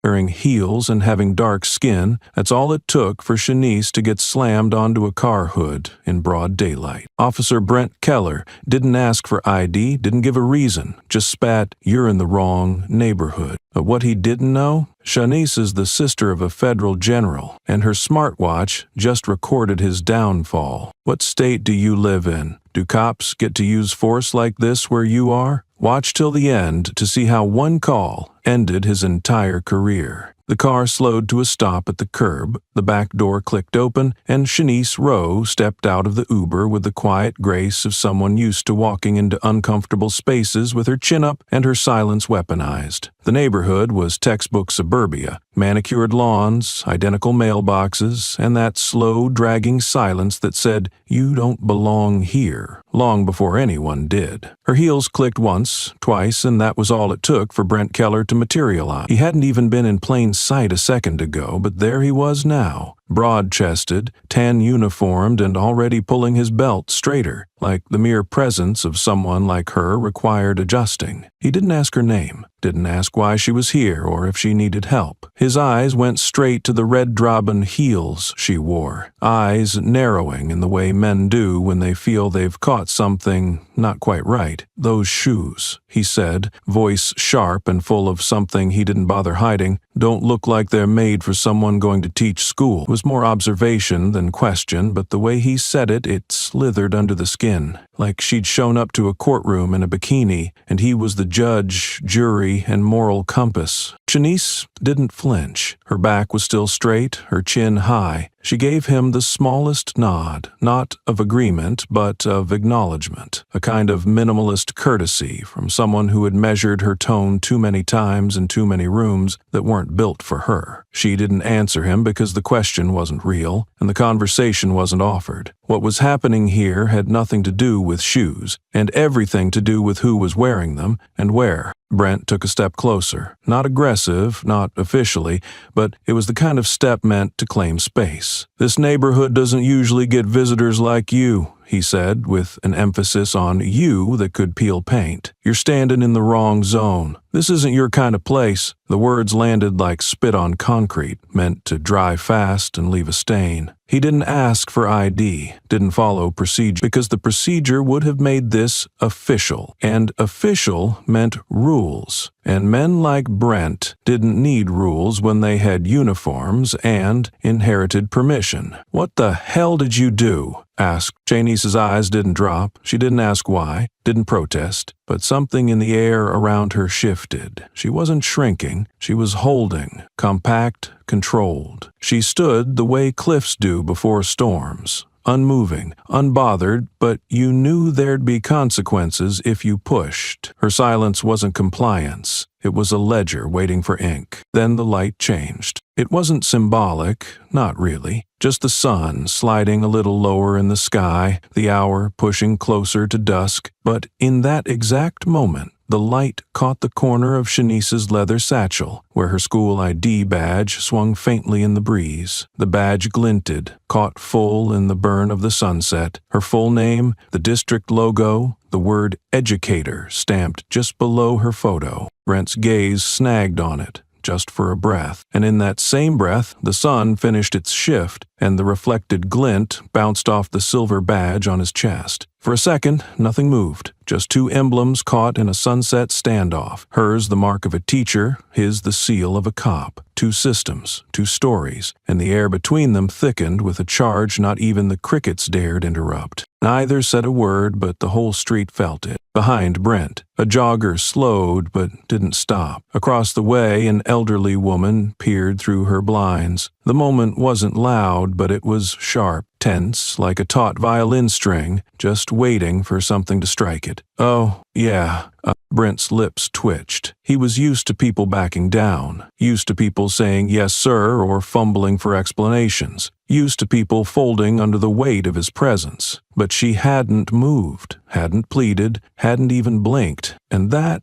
Wearing heels and having dark skin, that's all it took for Shanice to get slammed onto a car hood in broad daylight. Officer Brent Keller didn't ask for ID, didn't give a reason, just spat, "You're in the wrong neighborhood." But what he didn't know? Shanice is the sister of a federal general, and her smartwatch just recorded his downfall. What state do you live in? Do cops get to use force like this where you are? Watch till the end to see how one call ended his entire career. The car slowed to a stop at the curb, the back door clicked open, and Shanice Rowe stepped out of the Uber with the quiet grace of someone used to walking into uncomfortable spaces with her chin up and her silence weaponized. The neighborhood was textbook suburbia, manicured lawns, identical mailboxes, and that slow, dragging silence that said, "You don't belong here," long before anyone did. Her heels clicked once, twice, and that was all it took for Brent Keller to materialize. He hadn't even been in plain sight a second ago, but there he was now, broad-chested, tan-uniformed, and already pulling his belt straighter, like the mere presence of someone like her required adjusting. He didn't ask her name, didn't ask why she was here or if she needed help. His eyes went straight to the red Draben heels she wore, eyes narrowing in the way men do when they feel they've caught something not quite right. "Those shoes," he said, voice sharp and full of something he didn't bother hiding, "don't look like they're made for someone going to teach school." It was more observation than question, but the way he said it, it slithered under the skin, like she'd shown up to a courtroom in a bikini, and he was the judge, jury, and moral compass. Shanice didn't flinch. Her back was still straight, her chin high. She gave him the smallest nod, not of agreement, but of acknowledgement, a kind of minimalist courtesy from someone who had measured her tone too many times in too many rooms that weren't built for her. She didn't answer him because the question wasn't real, and the conversation wasn't offered. What was happening here had nothing to do with shoes, and everything to do with who was wearing them and where. Brent took a step closer. Not aggressive, not officially, but it was the kind of step meant to claim space. "This neighborhood doesn't usually get visitors like you," he said, with an emphasis on "you" that could peel paint. "You're standing in the wrong zone. This isn't your kind of place." The words landed like spit on concrete, meant to dry fast and leave a stain. He didn't ask for ID, didn't follow procedure, because the procedure would have made this official, and official meant rules. And men like Brent didn't need rules when they had uniforms and inherited permission. "What the hell did you do?" asked. Shanice's eyes didn't drop. She didn't ask why, didn't protest, but something in the air around her shifted. She wasn't shrinking, she was holding, compact, controlled. She stood the way cliffs do before storms, unmoving, unbothered, but you knew there'd be consequences if you pushed. Her silence wasn't compliance. It was a ledger waiting for ink. Then the light changed. It wasn't symbolic, not really. Just the sun sliding a little lower in the sky, the hour pushing closer to dusk. But in that exact moment, the light caught the corner of Shanice's leather satchel, where her school ID badge swung faintly in the breeze. The badge glinted, caught full in the burn of the sunset. Her full name, the district logo, the word educator stamped just below her photo. Brent's gaze snagged on it, just for a breath. And in that same breath, the sun finished its shift, and the reflected glint bounced off the silver badge on his chest. For a second, nothing moved, just two emblems caught in a sunset standoff. Hers the mark of a teacher, his the seal of a cop. Two systems, two stories, and the air between them thickened with a charge not even the crickets dared interrupt. Neither said a word, but the whole street felt it. Behind Brent, a jogger slowed but didn't stop. Across the way, an elderly woman peered through her blinds. The moment wasn't loud, but it was sharp, tense, like a taut violin string, just waiting for something to strike it. "Oh, yeah." Brent's lips twitched. He was used to people backing down, used to people saying yes sir or fumbling for explanations, used to people folding under the weight of his presence. But she hadn't moved, hadn't pleaded, hadn't even blinked, and that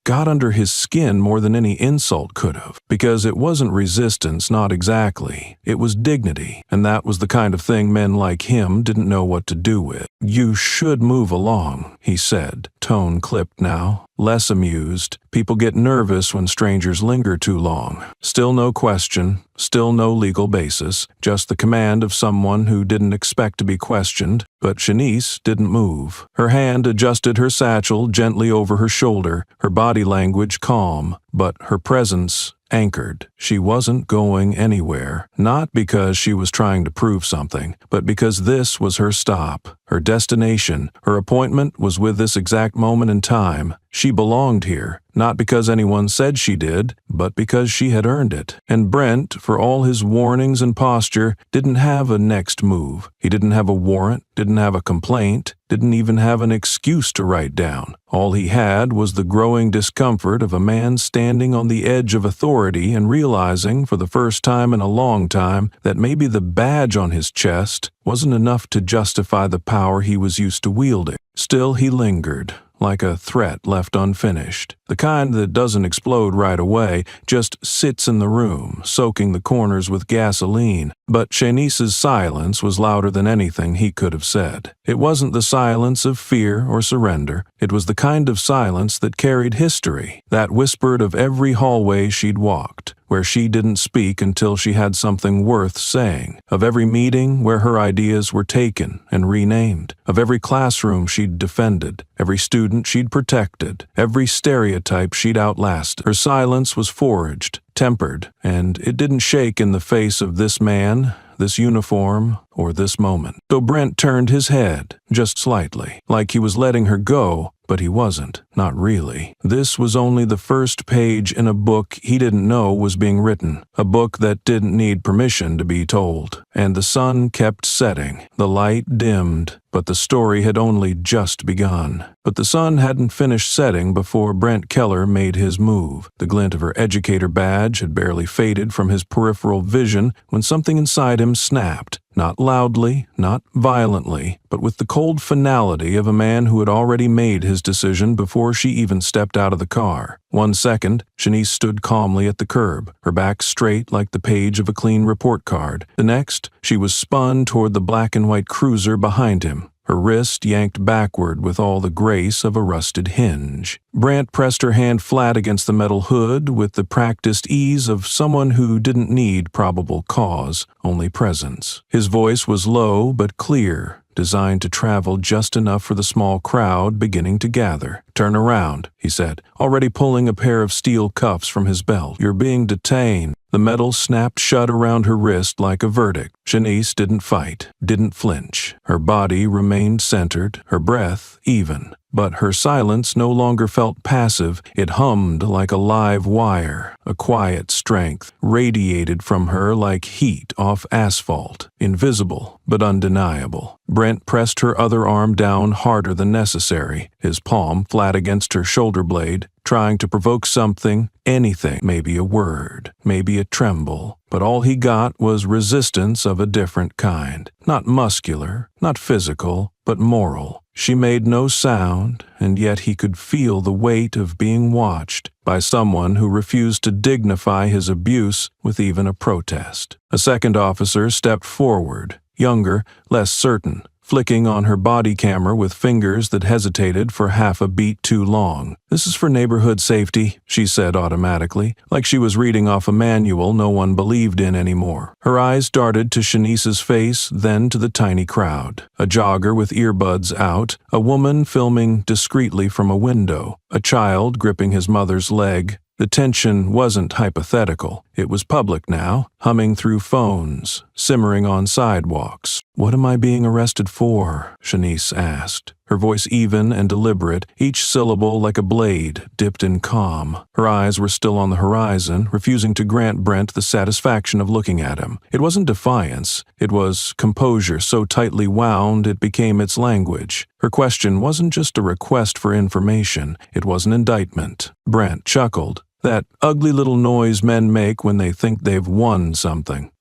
got under his skin more than any insult could have, because it wasn't resistance, not exactly. It was dignity, and that was the kind of thing men like him didn't know what to do with. "You should move along," he said, tone clipped now, less amused. People get nervous when strangers linger too long. Still no question, still no legal basis, just the command of someone who didn't expect to be questioned. But Shanice didn't move. Her hand adjusted her satchel gently over her shoulder, her body language calm, but her presence anchored. She wasn't going anywhere, not because she was trying to prove something, but because this was her stop, her destination. Her appointment was with this exact moment in time. She belonged here, not because anyone said she did, but because she had earned it. And Brent, for all his warnings and posture, didn't have a next move. He didn't have a warrant, didn't have a complaint, didn't even have an excuse to write down. All he had was the growing discomfort of a man standing on the edge of authority and realizing for the first time in a long time that maybe the badge on his chest wasn't enough to justify the power he was used to wielding. Still, he lingered, like a threat left unfinished. The kind that doesn't explode right away, just sits in the room, soaking the corners with gasoline. But Shanice's silence was louder than anything he could have said. It wasn't the silence of fear or surrender. It was the kind of silence that carried history, that whispered of every hallway she'd walked, where she didn't speak until she had something worth saying, of every meeting where her ideas were taken and renamed, of every classroom she'd defended, every student she'd protected, every stereotype she'd outlasted. Her silence was forged, tempered, and it didn't shake in the face of this man, this uniform, or this moment. So Brent turned his head, just slightly, like he was letting her go, but he wasn't, not really. This was only the first page in a book he didn't know was being written, a book that didn't need permission to be told. And the sun kept setting, the light dimmed, but the story had only just begun. But the sun hadn't finished setting before Brent Keller made his move. The glint of her educator badge had barely faded from his peripheral vision when something inside him snapped. Not loudly, not violently, but with the cold finality of a man who had already made his decision before she even stepped out of the car. 1 second, Shanice stood calmly at the curb, her back straight like the page of a clean report card. The next, she was spun toward the black and white cruiser behind him, her wrist yanked backward with all the grace of a rusted hinge. Brant pressed her hand flat against the metal hood with the practiced ease of someone who didn't need probable cause, only presence. His voice was low but clear, designed to travel just enough for the small crowd beginning to gather. "Turn around," he said, already pulling a pair of steel cuffs from his belt. "You're being detained." The metal snapped shut around her wrist like a verdict. Shanice didn't fight, didn't flinch. Her body remained centered, her breath even. But her silence no longer felt passive. It hummed like a live wire. A quiet strength radiated from her like heat off asphalt, invisible but undeniable. Brent pressed her other arm down harder than necessary, his palm flat against her shoulder blade, trying to provoke something, anything, maybe a word, maybe a tremble. But all he got was resistance of a different kind. Not muscular, not physical, but moral. She made no sound, and yet he could feel the weight of being watched by someone who refused to dignify his abuse with even a protest. A second officer stepped forward, younger, less certain, flicking on her body camera with fingers that hesitated for half a beat too long. "This is for neighborhood safety," she said automatically, like she was reading off a manual no one believed in anymore. Her eyes darted to Shanice's face, then to the tiny crowd. A jogger with earbuds out, a woman filming discreetly from a window, a child gripping his mother's leg. The tension wasn't hypothetical. It was public now, humming through phones, simmering on sidewalks. "What am I being arrested for?" Shanice asked, her voice even and deliberate, each syllable like a blade dipped in calm. Her eyes were still on the horizon, refusing to grant Brent the satisfaction of looking at him. It wasn't defiance. It was composure so tightly wound it became its language. Her question wasn't just a request for information. It was an indictment. Brent chuckled. That ugly little noise men make when they think they've won something.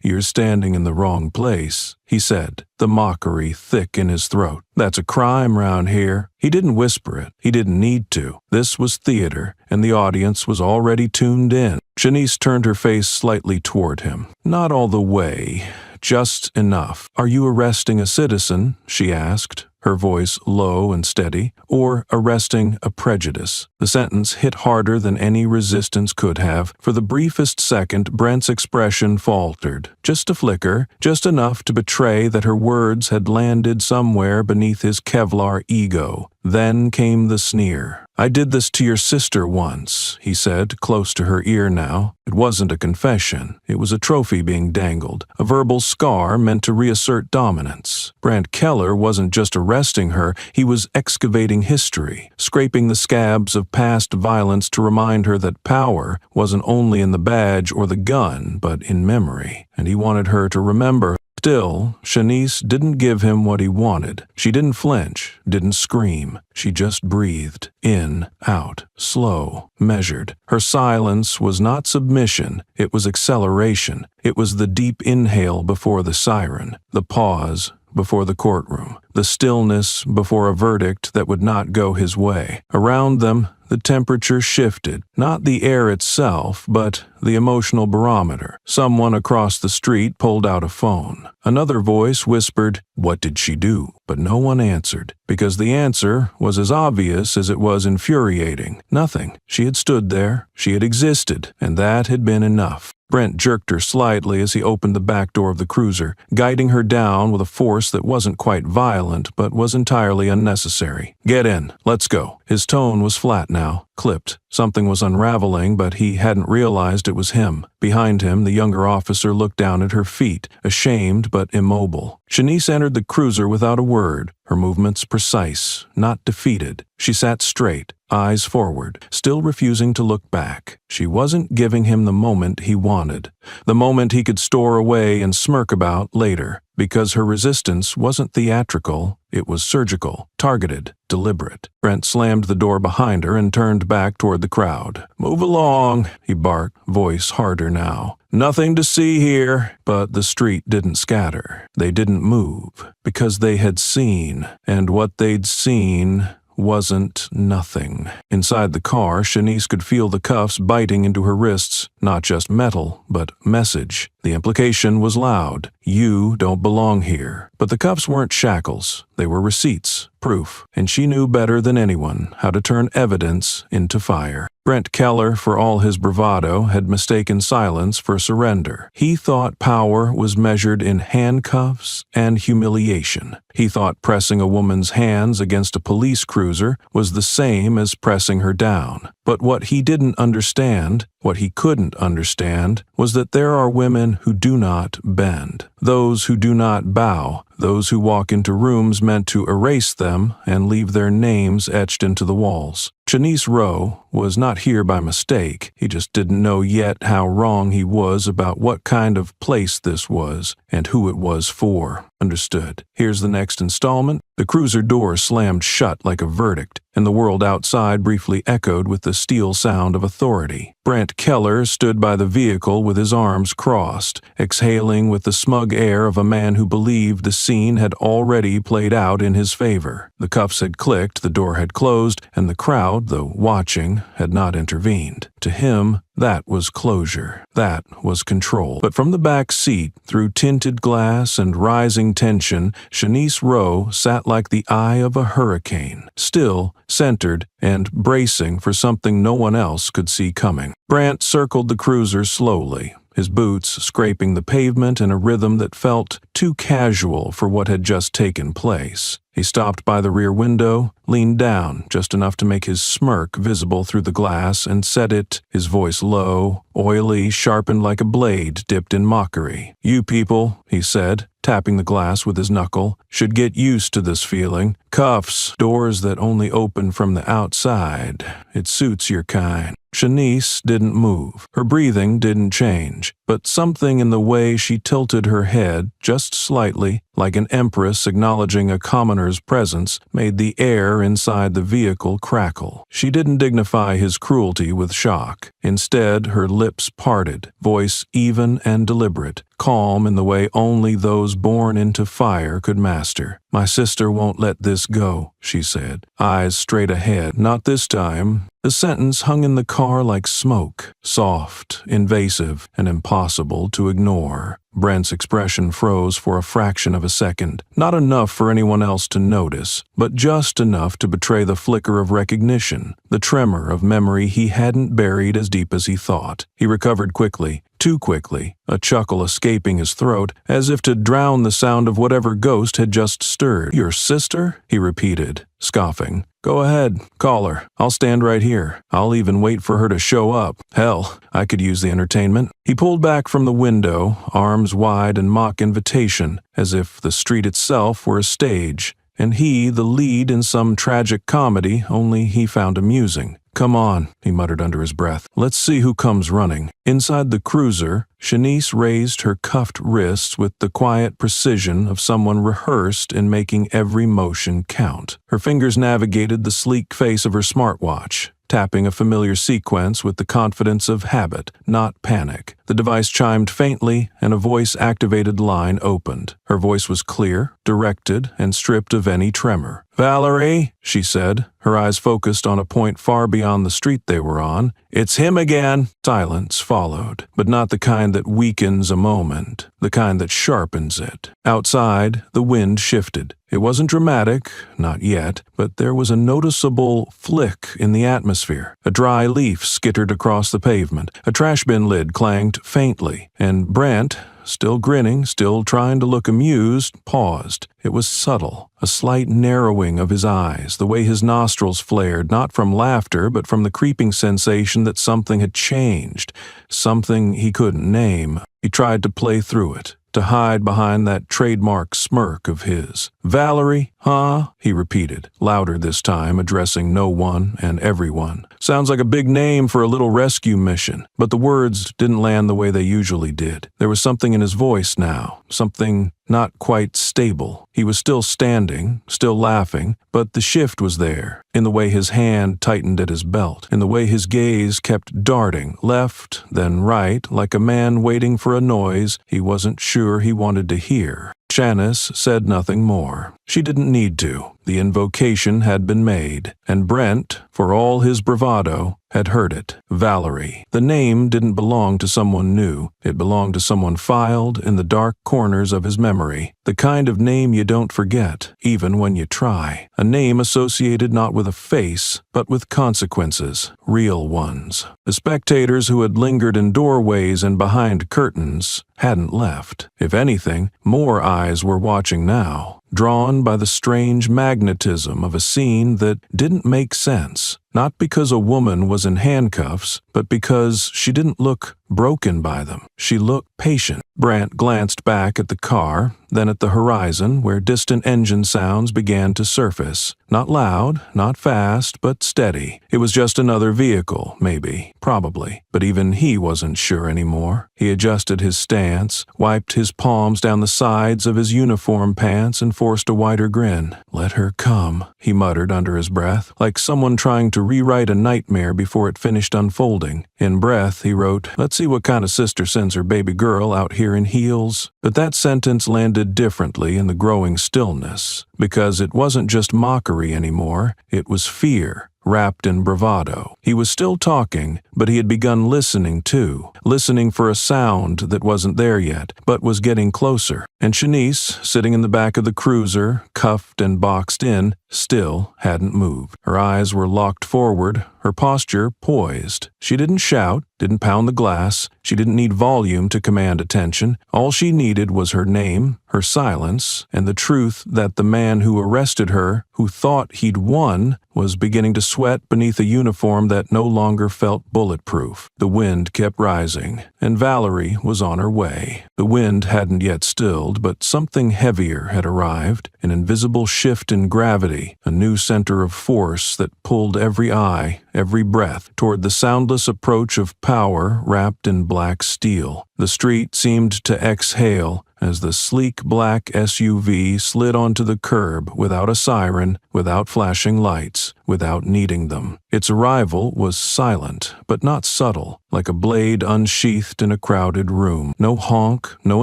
"You're standing in the wrong place," he said, the mockery thick in his throat. "That's a crime round here." He didn't whisper it. He didn't need to. This was theater, and the audience was already tuned in. Shanice turned her face slightly toward him. "Not all the way. Just enough." "Are you arresting a citizen?" she asked, her voice low and steady, "or arresting a prejudice?" The sentence hit harder than any resistance could have. For the briefest second, Brent's expression faltered. Just a flicker, just enough to betray that her words had landed somewhere beneath his Kevlar ego. Then came the sneer. "I did this to your sister once," he said, close to her ear now. It wasn't a confession. It was a trophy being dangled, a verbal scar meant to reassert dominance. Brent Keller wasn't just arresting her, he was excavating history, scraping the scabs of past violence to remind her that power wasn't only in the badge or the gun, but in memory. And he wanted her to remember. Still, Shanice didn't give him what he wanted. She didn't flinch, didn't scream. She just breathed. In, out, slow, measured. Her silence was not submission, it was acceleration. It was the deep inhale before the siren, the pause before the courtroom, the stillness before a verdict that would not go his way. Around them, the temperature shifted, not the air itself, but the emotional barometer. Someone across the street pulled out a phone. Another voice whispered, "What did she do?" But no one answered, because the answer was as obvious as it was infuriating. Nothing. She had stood there, she had existed, and that had been enough. Brent jerked her slightly as he opened the back door of the cruiser, guiding her down with a force that wasn't quite violent but was entirely unnecessary. "Get in. Let's go." His tone was flat now, clipped. Something was unraveling, but he hadn't realized it was him. Behind him, the younger officer looked down at her feet, ashamed but immobile. Shanice entered the cruiser without a word, her movements precise, not defeated. She sat straight, eyes forward, still refusing to look back. She wasn't giving him the moment he wanted, the moment he could store away and smirk about later, because her resistance wasn't theatrical, it was surgical, targeted, deliberate. Brent slammed the door behind her and turned back toward the crowd. "Move along," he barked, voice harder now. "Nothing to see here." But the street didn't scatter. They didn't move, because they had seen, and what they'd seen wasn't nothing. Inside the car, Shanice could feel the cuffs biting into her wrists, not just metal, but message. The implication was loud. You don't belong here. But the cuffs weren't shackles. They were receipts, proof, and she knew better than anyone how to turn evidence into fire. Brent Keller, for all his bravado, had mistaken silence for surrender. He thought power was measured in handcuffs and humiliation. He thought pressing a woman's hands against a police cruiser was the same as pressing her down. But what he didn't understand, what he couldn't understand, was that there are women who do not bend, those who do not bow, those who walk into rooms meant to erase them and leave their names etched into the walls. Shanice Rowe was not here by mistake. He just didn't know yet how wrong he was about what kind of place this was and who it was for. Understood. Here's the next installment. The cruiser door slammed shut like a verdict, and the world outside briefly echoed with the steel sound of authority. Brent Keller stood by the vehicle with his arms crossed, exhaling with the smug air of a man who believed the scene had already played out in his favor. The cuffs had clicked, the door had closed, and the crowd, though watching, had not intervened. To him, that was closure. That was control. But from the back seat, through tinted glass and rising tension, Shanice Rowe sat like the eye of a hurricane, still, centered, and bracing for something no one else could see coming. Brant circled the cruiser slowly, his boots scraping the pavement in a rhythm that felt too casual for what had just taken place. He stopped by the rear window, leaned down just enough to make his smirk visible through the glass, and said it, his voice low, oily, sharpened like a blade dipped in mockery. "You people," he said, tapping the glass with his knuckle, "should get used to this feeling. Cuffs, doors that only open from the outside. It suits your kind." Shanice didn't move. Her breathing didn't change, but something in the way she tilted her head just slightly like an empress acknowledging a commoner's presence, made the air inside the vehicle crackle. She didn't dignify his cruelty with shock. Instead, her lips parted, voice even and deliberate, calm in the way only those born into fire could master. "My sister won't let this go," she said, eyes straight ahead. Not this time. The sentence hung in the car like smoke, soft, invasive, and impossible to ignore. Brent's expression froze for a fraction of a second, not enough for anyone else to notice, but just enough to betray the flicker of recognition, the tremor of memory he hadn't buried as deep as he thought. He recovered quickly, too quickly, a chuckle escaping his throat, as if to drown the sound of whatever ghost had just stirred. "Your sister?" he repeated, scoffing. "Go ahead, call her. I'll stand right here. I'll even wait for her to show up. Hell, I could use the entertainment." He pulled back from the window, arms wide in mock invitation, as if the street itself were a stage, and he the lead in some tragic comedy only he found amusing. "Come on," he muttered under his breath. "Let's see who comes running." Inside the cruiser, Shanice raised her cuffed wrists with the quiet precision of someone rehearsed in making every motion count. Her fingers navigated the sleek face of her smartwatch, tapping a familiar sequence with the confidence of habit, not panic. The device chimed faintly, and a voice-activated line opened. Her voice was clear, directed, and stripped of any tremor. "Valerie," she said, her eyes focused on a point far beyond the street they were on. "It's him again." Silence followed, but not the kind that weakens a moment, the kind that sharpens it. Outside, the wind shifted. It wasn't dramatic, not yet, but there was a noticeable flick in the atmosphere. A dry leaf skittered across the pavement. A trash bin lid clanged faintly, and Brent, still grinning, still trying to look amused, paused. It was subtle, a slight narrowing of his eyes, the way his nostrils flared, not from laughter, but from the creeping sensation that something had changed, something he couldn't name. He tried to play through it, to hide behind that trademark smirk of his. "Valerie, huh?" he repeated, louder this time, addressing no one and everyone. "Sounds like a big name for a little rescue mission." But the words didn't land the way they usually did. There was something in his voice now, something not quite stable. He was still standing, still laughing, but the shift was there, in the way his hand tightened at his belt, in the way his gaze kept darting, left, then right, like a man waiting for a noise he wasn't sure he wanted to hear. Janice said nothing more. She didn't need to. The invocation had been made, and Brent, for all his bravado, had heard it. Valerie. The name didn't belong to someone new. It belonged to someone filed in the dark corners of his memory. The kind of name you don't forget, even when you try. A name associated not with a face, but with consequences, real ones. The spectators who had lingered in doorways and behind curtains hadn't left. If anything, more eyes were watching now, drawn by the strange magnetism of a scene that didn't make sense. Not because a woman was in handcuffs, but because she didn't look broken by them. She looked patient. Brant glanced back at the car, then at the horizon where distant engine sounds began to surface. Not loud, not fast, but steady. It was just another vehicle, maybe, probably. But even he wasn't sure anymore. He adjusted his stance, wiped his palms down the sides of his uniform pants, and forced a wider grin. "Let her come," he muttered under his breath, like someone trying to rewrite a nightmare before it finished unfolding. In breath, he wrote, "Let's see what kind of sister sends her baby girl out here in heels." But that sentence landed differently in the growing stillness, because it wasn't just mockery anymore, it was fear, wrapped in bravado. He was still talking, but he had begun listening too, listening for a sound that wasn't there yet, but was getting closer. And Shanice, sitting in the back of the cruiser, cuffed and boxed in, still hadn't moved. Her eyes were locked forward, her posture poised. She didn't shout, didn't pound the glass. She didn't need volume to command attention. All she needed was her name, her silence, and the truth that the man who arrested her, who thought he'd won, was beginning to sweat beneath a uniform that no longer felt bulletproof. The wind kept rising, and Valerie was on her way. The wind hadn't yet stilled, but something heavier had arrived, an invisible shift in gravity, a new center of force that pulled every eye, every breath, toward the soundless approach of power wrapped in black steel. The street seemed to exhale as the sleek black SUV slid onto the curb without a siren, without flashing lights, without needing them. Its arrival was silent, but not subtle, like a blade unsheathed in a crowded room. No honk, no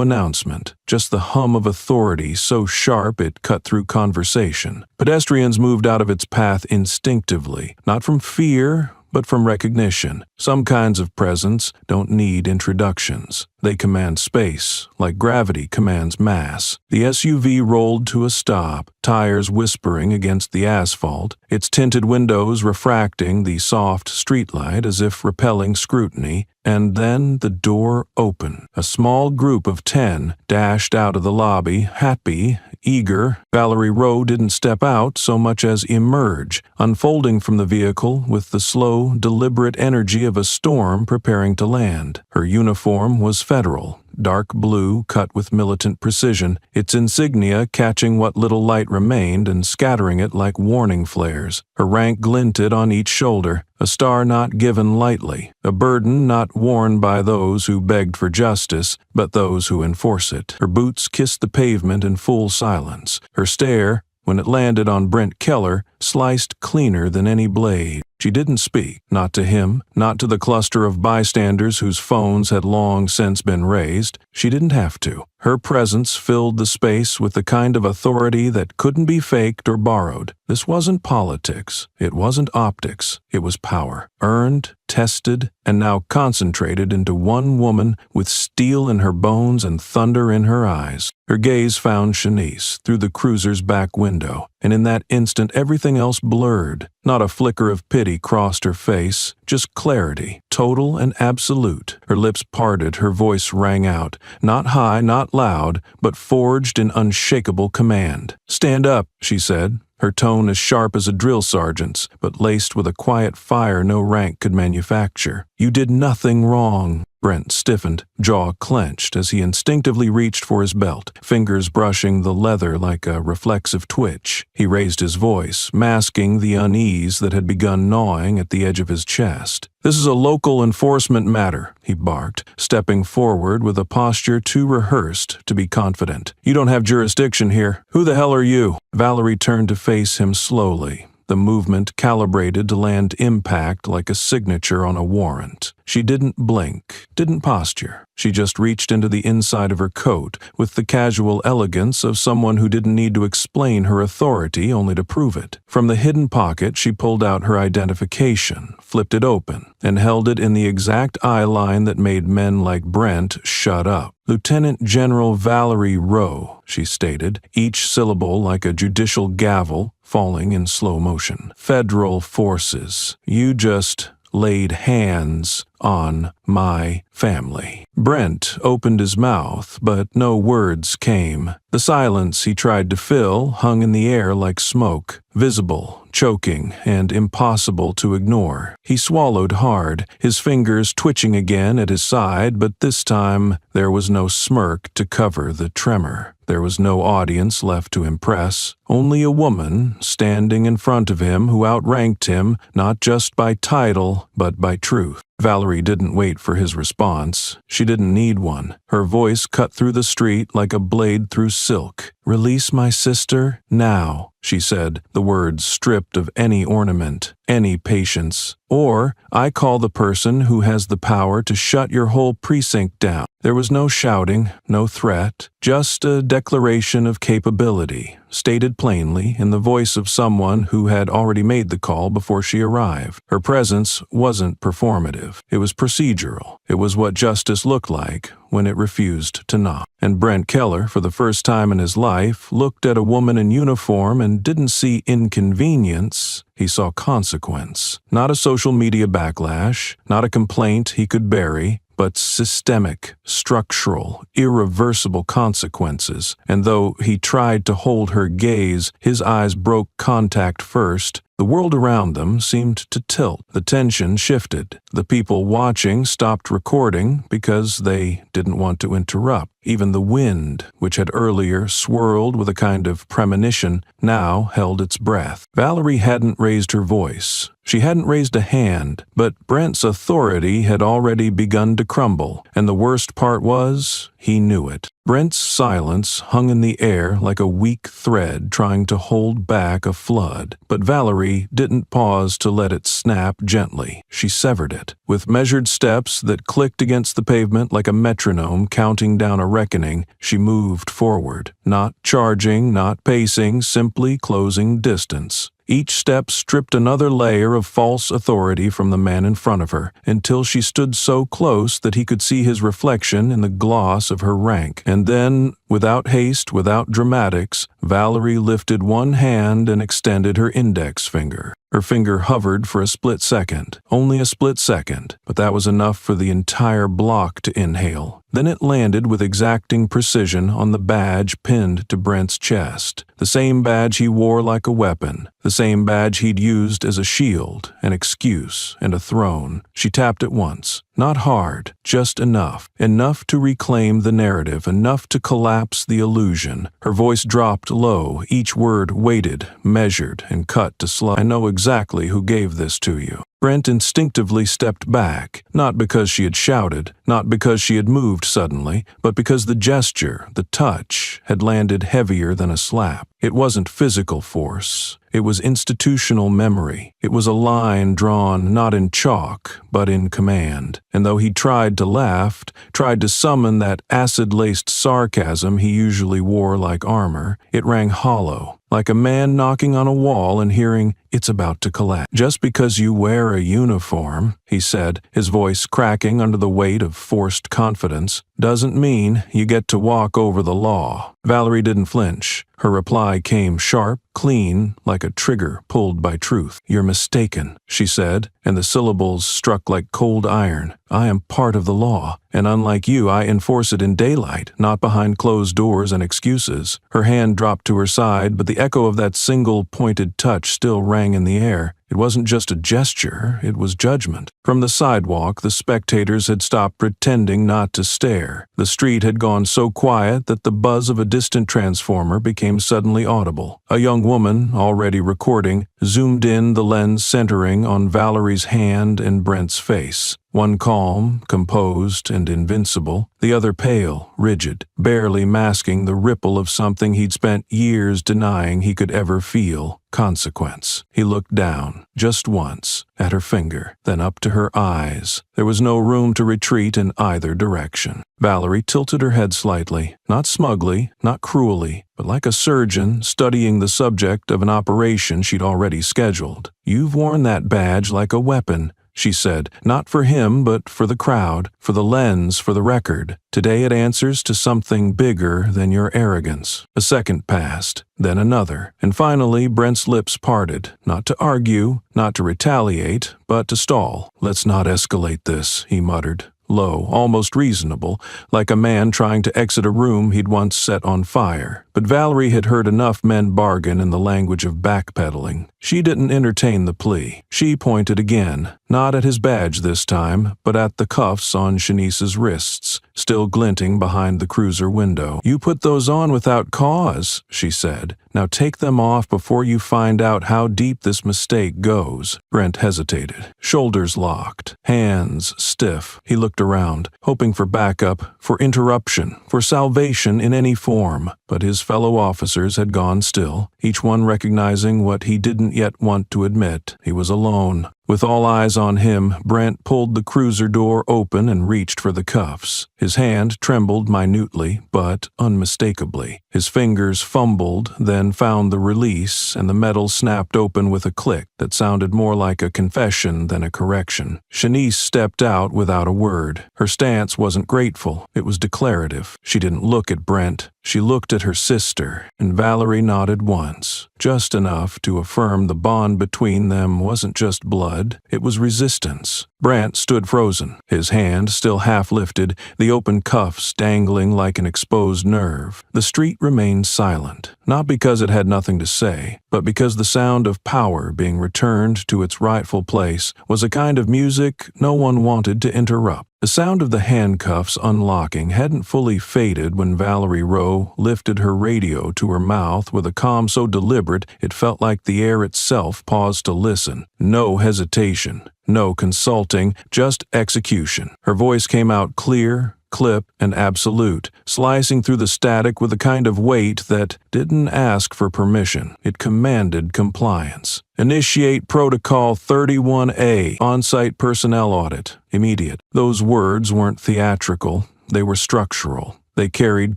announcement, just the hum of authority so sharp it cut through conversation. Pedestrians moved out of its path instinctively, not from fear, but from recognition. Some kinds of presence don't need introductions. They command space, like gravity commands mass. The SUV rolled to a stop, tires whispering against the asphalt, its tinted windows refracting the soft streetlight as if repelling scrutiny, and then the door opened. A small group of 10 dashed out of the lobby, happy, eager. Valerie Rowe didn't step out so much as emerge, unfolding from the vehicle with the slow, deliberate energy of a storm preparing to land. Her uniform was federal, dark blue cut with militant precision, its insignia catching what little light remained and scattering it like warning flares. Her rank glinted on each shoulder, a star not given lightly, a burden not worn by those who begged for justice, but those who enforce it. Her boots kissed the pavement in full silence. Her stare, when it landed on Brent Keller, sliced cleaner than any blade. She didn't speak, not to him, not to the cluster of bystanders whose phones had long since been raised. She didn't have to. Her presence filled the space with the kind of authority that couldn't be faked or borrowed. This wasn't politics. It wasn't optics. It was power, earned, tested, and now concentrated into one woman with steel in her bones and thunder in her eyes. Her gaze found Shanice through the cruiser's back window, and in that instant everything else blurred. Not a flicker of pity crossed her face, just clarity, total and absolute. Her lips parted, her voice rang out, not high, not loud, but forged in unshakable command. "Stand up," she said, her tone as sharp as a drill sergeant's, but laced with a quiet fire no rank could manufacture. "You did nothing wrong." Brent stiffened, jaw clenched as he instinctively reached for his belt, fingers brushing the leather like a reflexive twitch. He raised his voice, masking the unease that had begun gnawing at the edge of his chest. "This is a local enforcement matter," he barked, stepping forward with a posture too rehearsed to be confident. "You don't have jurisdiction here. Who the hell are you?" Valerie turned to face him slowly, the movement calibrated to land impact like a signature on a warrant. She didn't blink, didn't posture. She just reached into the inside of her coat with the casual elegance of someone who didn't need to explain her authority only to prove it. From the hidden pocket, she pulled out her identification, flipped it open, and held it in the exact eye line that made men like Brent shut up. "Lieutenant General Valerie Rowe," she stated, each syllable like a judicial gavel falling in slow motion. "Federal forces. You just laid hands on my family." Brent opened his mouth, but no words came. The silence he tried to fill hung in the air like smoke, visible, choking, and impossible to ignore. He swallowed hard, his fingers twitching again at his side, but this time there was no smirk to cover the tremor. There was no audience left to impress, only a woman standing in front of him who outranked him not just by title, but by truth. Valerie didn't wait for his response. She didn't need one. Her voice cut through the street like a blade through silk. "Release my sister now," she said, the words stripped of any ornament, any patience. "Or I call the person who has the power to shut your whole precinct down." There was no shouting, no threat, just a declaration of capability, stated plainly in the voice of someone who had already made the call before she arrived. Her presence wasn't performative. It was procedural. It was what justice looked like when it refused to knock. And Brent Keller, for the first time in his life, looked at a woman in uniform and didn't see inconvenience. He saw consequence. Not a social media backlash, not a complaint he could bury, but systemic, structural, irreversible consequences. And though he tried to hold her gaze, his eyes broke contact first. The world around them seemed to tilt. The tension shifted. The people watching stopped recording because they didn't want to interrupt. Even the wind, which had earlier swirled with a kind of premonition, now held its breath. Valerie hadn't raised her voice. She hadn't raised a hand, but Brent's authority had already begun to crumble, and the worst part was, he knew it. Brent's silence hung in the air like a weak thread trying to hold back a flood, but Valerie didn't pause to let it snap gently. She severed it. With measured steps that clicked against the pavement like a metronome counting down a reckoning, she moved forward, not charging, not pacing, simply closing distance. Each step stripped another layer of false authority from the man in front of her, until she stood so close that he could see his reflection in the gloss of her rank. And then, without haste, without dramatics, Valerie lifted one hand and extended her index finger. Her finger hovered for a split second, only a split second, but that was enough for the entire block to inhale. Then it landed with exacting precision on the badge pinned to Brent's chest, the same badge he wore like a weapon, the same badge he'd used as a shield, an excuse, and a throne. She tapped it once, not hard, just enough to reclaim the narrative, enough to collapse the illusion. Her voice dropped low, each word weighted, measured, and cut to slow. I know exactly who gave this to you. Brent instinctively stepped back, not because she had shouted, not because she had moved suddenly, but because the gesture, the touch, had landed heavier than a slap. It wasn't physical force. It was institutional memory. It was a line drawn not in chalk, but in command. And though he tried to laugh, tried to summon that acid-laced sarcasm he usually wore like armor, it rang hollow, like a man knocking on a wall and hearing, "It's about to collapse." "Just because you wear a uniform," he said, his voice cracking under the weight of forced confidence, "doesn't mean you get to walk over the law." Valerie didn't flinch. Her reply came sharp, clean, like a trigger pulled by truth. "You're mistaken," she said, and the syllables struck like cold iron. "I am part of the law, and unlike you, I enforce it in daylight, not behind closed doors and excuses." Her hand dropped to her side, but the echo of that single pointed touch still rang in the air. It wasn't just a gesture, it was judgment. From the sidewalk, the spectators had stopped pretending not to stare. The street had gone so quiet that the buzz of a distant transformer became suddenly audible. A young woman, already recording, zoomed in, the lens centering on Valerie's hand and Brent's face. One calm, composed, and invincible, the other pale, rigid, barely masking the ripple of something he'd spent years denying he could ever feel: consequence. He looked down, just once, at her finger, then up to her eyes. There was no room to retreat in either direction. Valerie tilted her head slightly, not smugly, not cruelly, but like a surgeon studying the subject of an operation she'd already scheduled. "You've worn that badge like a weapon," she said, "not for him, but for the crowd, for the lens, for the record. Today it answers to something bigger than your arrogance." A second passed, then another, and finally Brent's lips parted, not to argue, not to retaliate, but to stall. "Let's not escalate this," he muttered. Low, almost reasonable, like a man trying to exit a room he'd once set on fire. But Valerie had heard enough men bargain in the language of backpedaling. She didn't entertain the plea. She pointed again, not at his badge this time, but at the cuffs on Shanice's wrists, still glinting behind the cruiser window. "You put those on without cause," she said. "Now take them off before you find out how deep this mistake goes." Brent hesitated, shoulders locked, hands stiff. He looked around, hoping for backup, for interruption, for salvation in any form. But his fellow officers had gone still, each one recognizing what he didn't yet want to admit: he was alone. With all eyes on him, Brent pulled the cruiser door open and reached for the cuffs. His hand trembled minutely, but unmistakably. His fingers fumbled, then found the release, and the metal snapped open with a click that sounded more like a confession than a correction. Shanice stepped out without a word. Her stance wasn't grateful, it was declarative. She didn't look at Brent. She looked at her sister, and Valerie nodded once, just enough to affirm the bond between them wasn't just blood, it was resistance. Brent stood frozen, his hand still half lifted, the open cuffs dangling like an exposed nerve. The street remained silent, not because it had nothing to say, but because the sound of power being returned to its rightful place was a kind of music no one wanted to interrupt. The sound of the handcuffs unlocking hadn't fully faded when Valerie Rowe lifted her radio to her mouth with a calm so deliberate it felt like the air itself paused to listen. No hesitation, no consulting, just execution. Her voice came out clear, clip, and absolute, slicing through the static with a kind of weight that didn't ask for permission. It commanded compliance. Initiate Protocol 31A, on-site personnel audit, immediate. Those words weren't theatrical, they were structural. They carried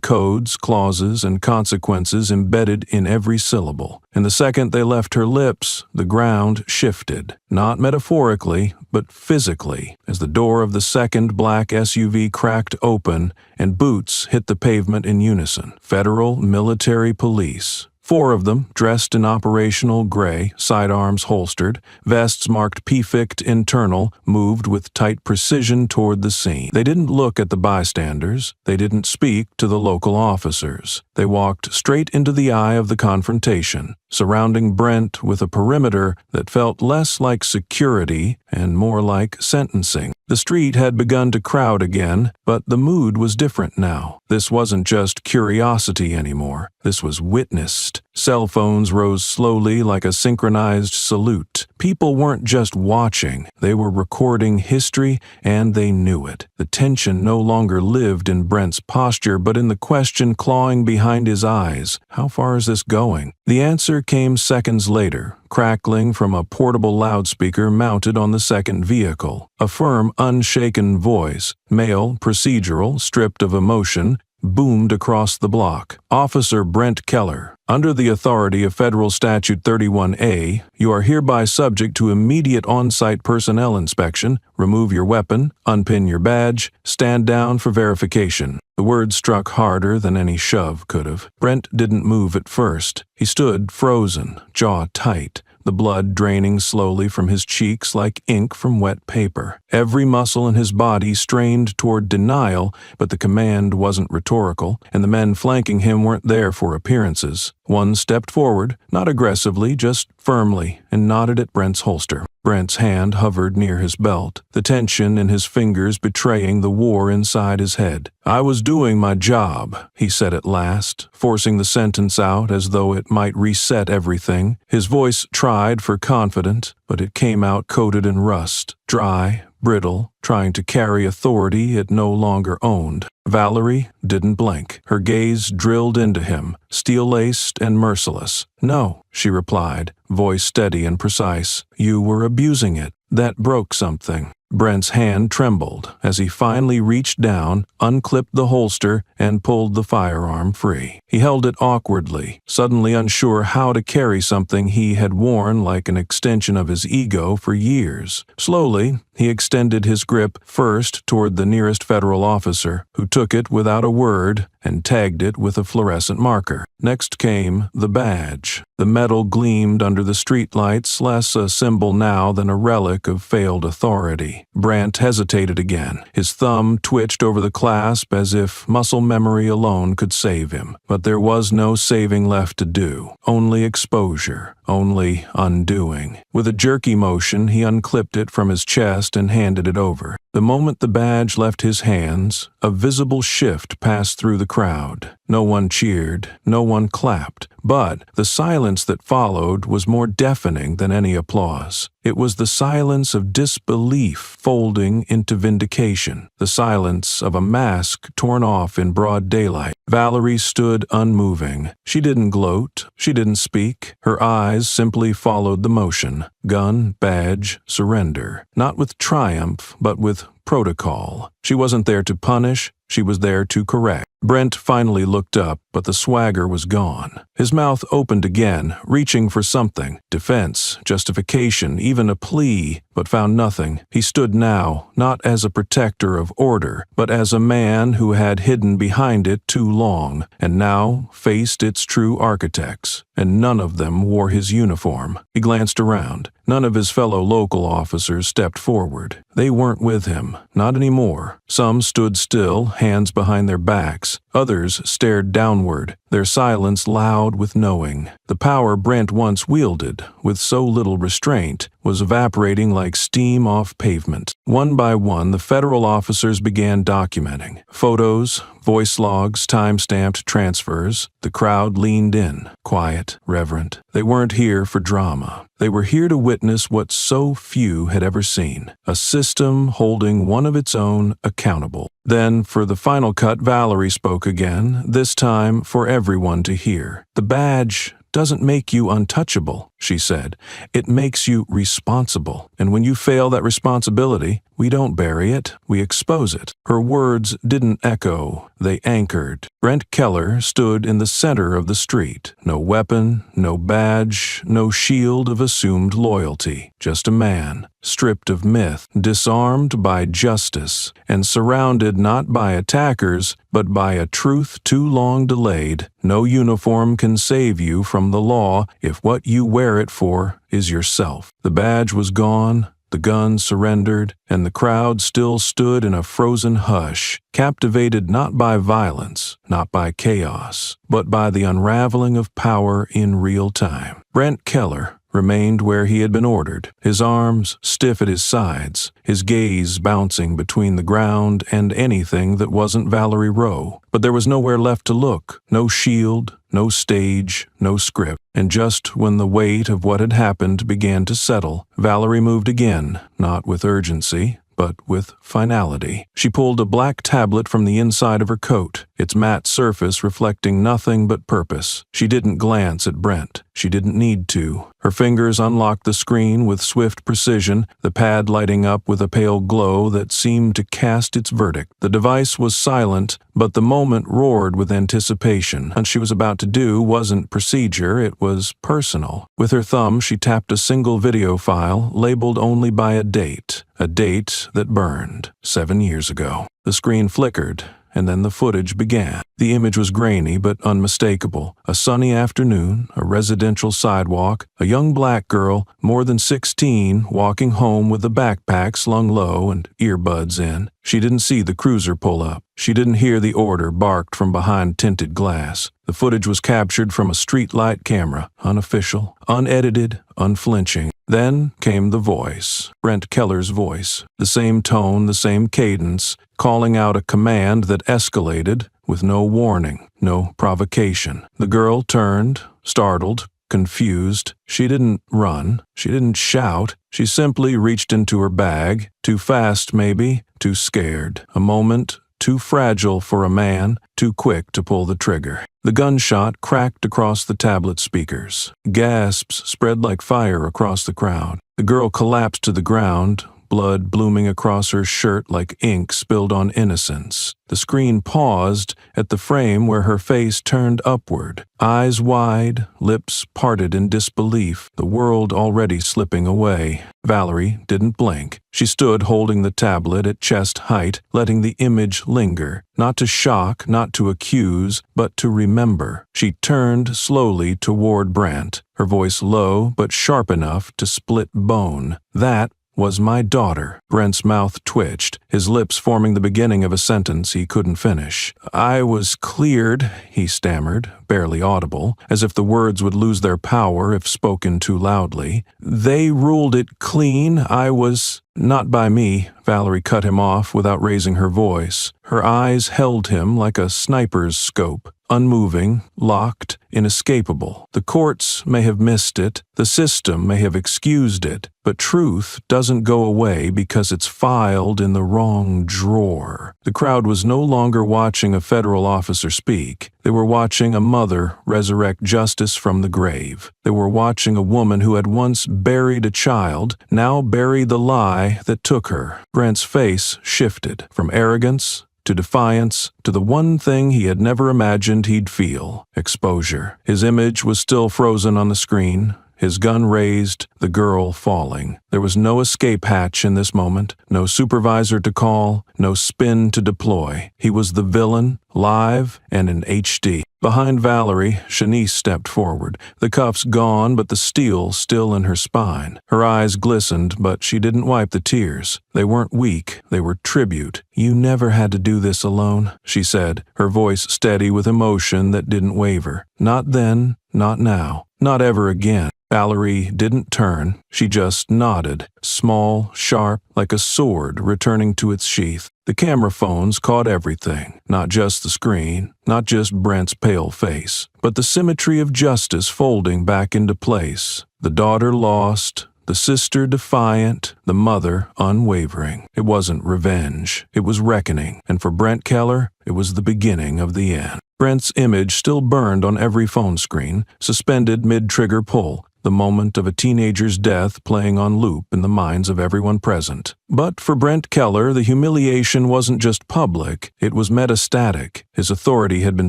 codes, clauses, and consequences embedded in every syllable. And the second they left her lips, the ground shifted, not metaphorically, but physically, as the door of the second black SUV cracked open and boots hit the pavement in unison. Federal Military Police. 4 of them, dressed in operational gray, sidearms holstered, vests marked PFICT internal, moved with tight precision toward the scene. They didn't look at the bystanders. They didn't speak to the local officers. They walked straight into the eye of the confrontation, surrounding Brent with a perimeter that felt less like security and more like sentencing. The street had begun to crowd again, but the mood was different now. This wasn't just curiosity anymore. This was witnessed. Cell phones rose slowly like a synchronized salute. People weren't just watching. They were recording history, and they knew it. The tension no longer lived in Brent's posture, but in the question clawing behind his eyes. How far is this going? The answer came seconds later, crackling from a portable loudspeaker mounted on the second vehicle. A firm, unshaken voice, male, procedural, stripped of emotion, boomed across the block. Officer Brent Keller, under the authority of Federal Statute 31A, you are hereby subject to immediate on-site personnel inspection. Remove your weapon, unpin your badge, stand down for verification. The words struck harder than any shove could have. Brent didn't move at first. He stood frozen, jaw tight, the blood draining slowly from his cheeks like ink from wet paper. Every muscle in his body strained toward denial, but the command wasn't rhetorical, and the men flanking him weren't there for appearances. One stepped forward, not aggressively, just firmly, and nodded at Brent's holster. Brent's hand hovered near his belt, the tension in his fingers betraying the war inside his head. "I was doing my job," he said at last, forcing the sentence out as though it might reset everything. His voice tried for confident, but it came out coated in rust, dry, brittle, trying to carry authority it no longer owned. Valerie didn't blink. Her gaze drilled into him, steel-laced and merciless. "No," she replied, voice steady and precise. "You were abusing it. That broke something." Brent's hand trembled as he finally reached down, unclipped the holster, and pulled the firearm free. He held it awkwardly, suddenly unsure how to carry something he had worn like an extension of his ego for years. Slowly, he extended his grip first toward the nearest federal officer, who took it without a word and tagged it with a fluorescent marker. Next came the badge. The metal gleamed under the streetlights, less a symbol now than a relic of failed authority. Brent hesitated again. His thumb twitched over the clasp as if muscle memory alone could save him. But there was no saving left to do. Only exposure. Only undoing. With a jerky motion, he unclipped it from his chest and handed it over. The moment the badge left his hands, a visible shift passed through the crowd. No one cheered, no one clapped, but the silence that followed was more deafening than any applause. It was the silence of disbelief folding into vindication, the silence of a mask torn off in broad daylight. Valerie stood unmoving. She didn't gloat, she didn't speak. Her eyes simply followed the motion. Gun, badge, surrender. Not with triumph, but with protocol. She wasn't there to punish, she was there to correct. Brent finally looked up, but the swagger was gone. His mouth opened again, reaching for something. Defense, justification, even a plea, but found nothing. He stood now, not as a protector of order, but as a man who had hidden behind it too long, and now faced its true architects. And none of them wore his uniform. He glanced around. None of his fellow local officers stepped forward. They weren't with him, not anymore. Some stood still, hands behind their backs. Others stared downward, their silence loud with knowing. The power Brent once wielded, with so little restraint, was evaporating like steam off pavement. One by one, the federal officers began documenting. Photos, voice logs, time-stamped transfers. The crowd leaned in, quiet, reverent. They weren't here for drama. They were here to witness what so few had ever seen, a system holding one of its own accountable. Then, for the final cut, Valerie spoke again, this time for everyone to hear. "The badge doesn't make you untouchable," she said. "It makes you responsible. And when you fail that responsibility, we don't bury it, we expose it." Her words didn't echo, they anchored. Brent Keller stood in the center of the street. No weapon, no badge, no shield of assumed loyalty. Just a man, stripped of myth, disarmed by justice, and surrounded not by attackers, but by a truth too long delayed. No uniform can save you from the law if what you wear it for is yourself. The badge was gone, the gun surrendered, and the crowd still stood in a frozen hush, captivated not by violence, not by chaos, but by the unraveling of power in real time. Brent Keller remained where he had been ordered, his arms stiff at his sides, his gaze bouncing between the ground and anything that wasn't Valerie Rowe. But there was nowhere left to look, no shield, no stage, no script. And just when the weight of what had happened began to settle, Valerie moved again, not with urgency, but with finality. She pulled a black tablet from the inside of her coat, its matte surface reflecting nothing but purpose. She didn't glance at Brent. She didn't need to. Her fingers unlocked the screen with swift precision, the pad lighting up with a pale glow that seemed to cast its verdict. The device was silent, but the moment roared with anticipation. What she was about to do wasn't procedure, it was personal. With her thumb, she tapped a single video file, labeled only by a date that burned 7 years ago. The screen flickered, and then the footage began. The image was grainy but unmistakable. A sunny afternoon, a residential sidewalk, a young black girl, more than 16, walking home with a backpack slung low and earbuds in. She didn't see the cruiser pull up. She didn't hear the order barked from behind tinted glass. The footage was captured from a streetlight camera, unofficial, unedited, unflinching. Then came the voice, Brent Keller's voice, the same tone, the same cadence, calling out a command that escalated with no warning, no provocation. The girl turned, startled, confused. She didn't run. She didn't shout. She simply reached into her bag, too fast maybe, too scared. A moment too fragile for a man, too quick to pull the trigger. The gunshot cracked across the tablet speakers. Gasps spread like fire across the crowd. The girl collapsed to the ground, blood blooming across her shirt like ink spilled on innocence. The screen paused at the frame where her face turned upward, eyes wide, lips parted in disbelief, the world already slipping away. Valerie didn't blink. She stood holding the tablet at chest height, letting the image linger, not to shock, not to accuse, but to remember. She turned slowly toward Brent, her voice low but sharp enough to split bone. "That was my daughter." Brent's mouth twitched, his lips forming the beginning of a sentence he couldn't finish. "I was cleared," he stammered, barely audible, as if the words would lose their power if spoken too loudly. "They ruled it clean. I was—" "Not by me," Valerie cut him off without raising her voice. Her eyes held him like a sniper's scope, unmoving, locked, inescapable. The courts may have missed it, the system may have excused it, but truth doesn't go away because it's filed in the wrong drawer. The crowd was no longer watching a federal officer speak. They were watching a mother resurrect justice from the grave. They were watching a woman who had once buried a child, now bury the lie that took her. Brent's face shifted from arrogance to defiance, to the one thing he had never imagined he'd feel: exposure. His image was still frozen on the screen, his gun raised, the girl falling. There was no escape hatch in this moment, no supervisor to call, no spin to deploy. He was the villain, live and in HD. Behind Valerie, Shanice stepped forward, the cuffs gone but the steel still in her spine. Her eyes glistened, but she didn't wipe the tears. They weren't weak, they were tribute. "You never had to do this alone," she said, her voice steady with emotion that didn't waver. "Not then, not now, not ever again." Valerie didn't turn, she just nodded, small, sharp, like a sword returning to its sheath. The camera phones caught everything, not just the screen, not just Brent's pale face, but the symmetry of justice folding back into place. The daughter lost, the sister defiant, the mother unwavering. It wasn't revenge, it was reckoning, and for Brent Keller, it was the beginning of the end. Brent's image still burned on every phone screen, suspended mid-trigger pull, the moment of a teenager's death playing on loop in the minds of everyone present. But for Brent Keller, the humiliation wasn't just public, it was metastatic. His authority had been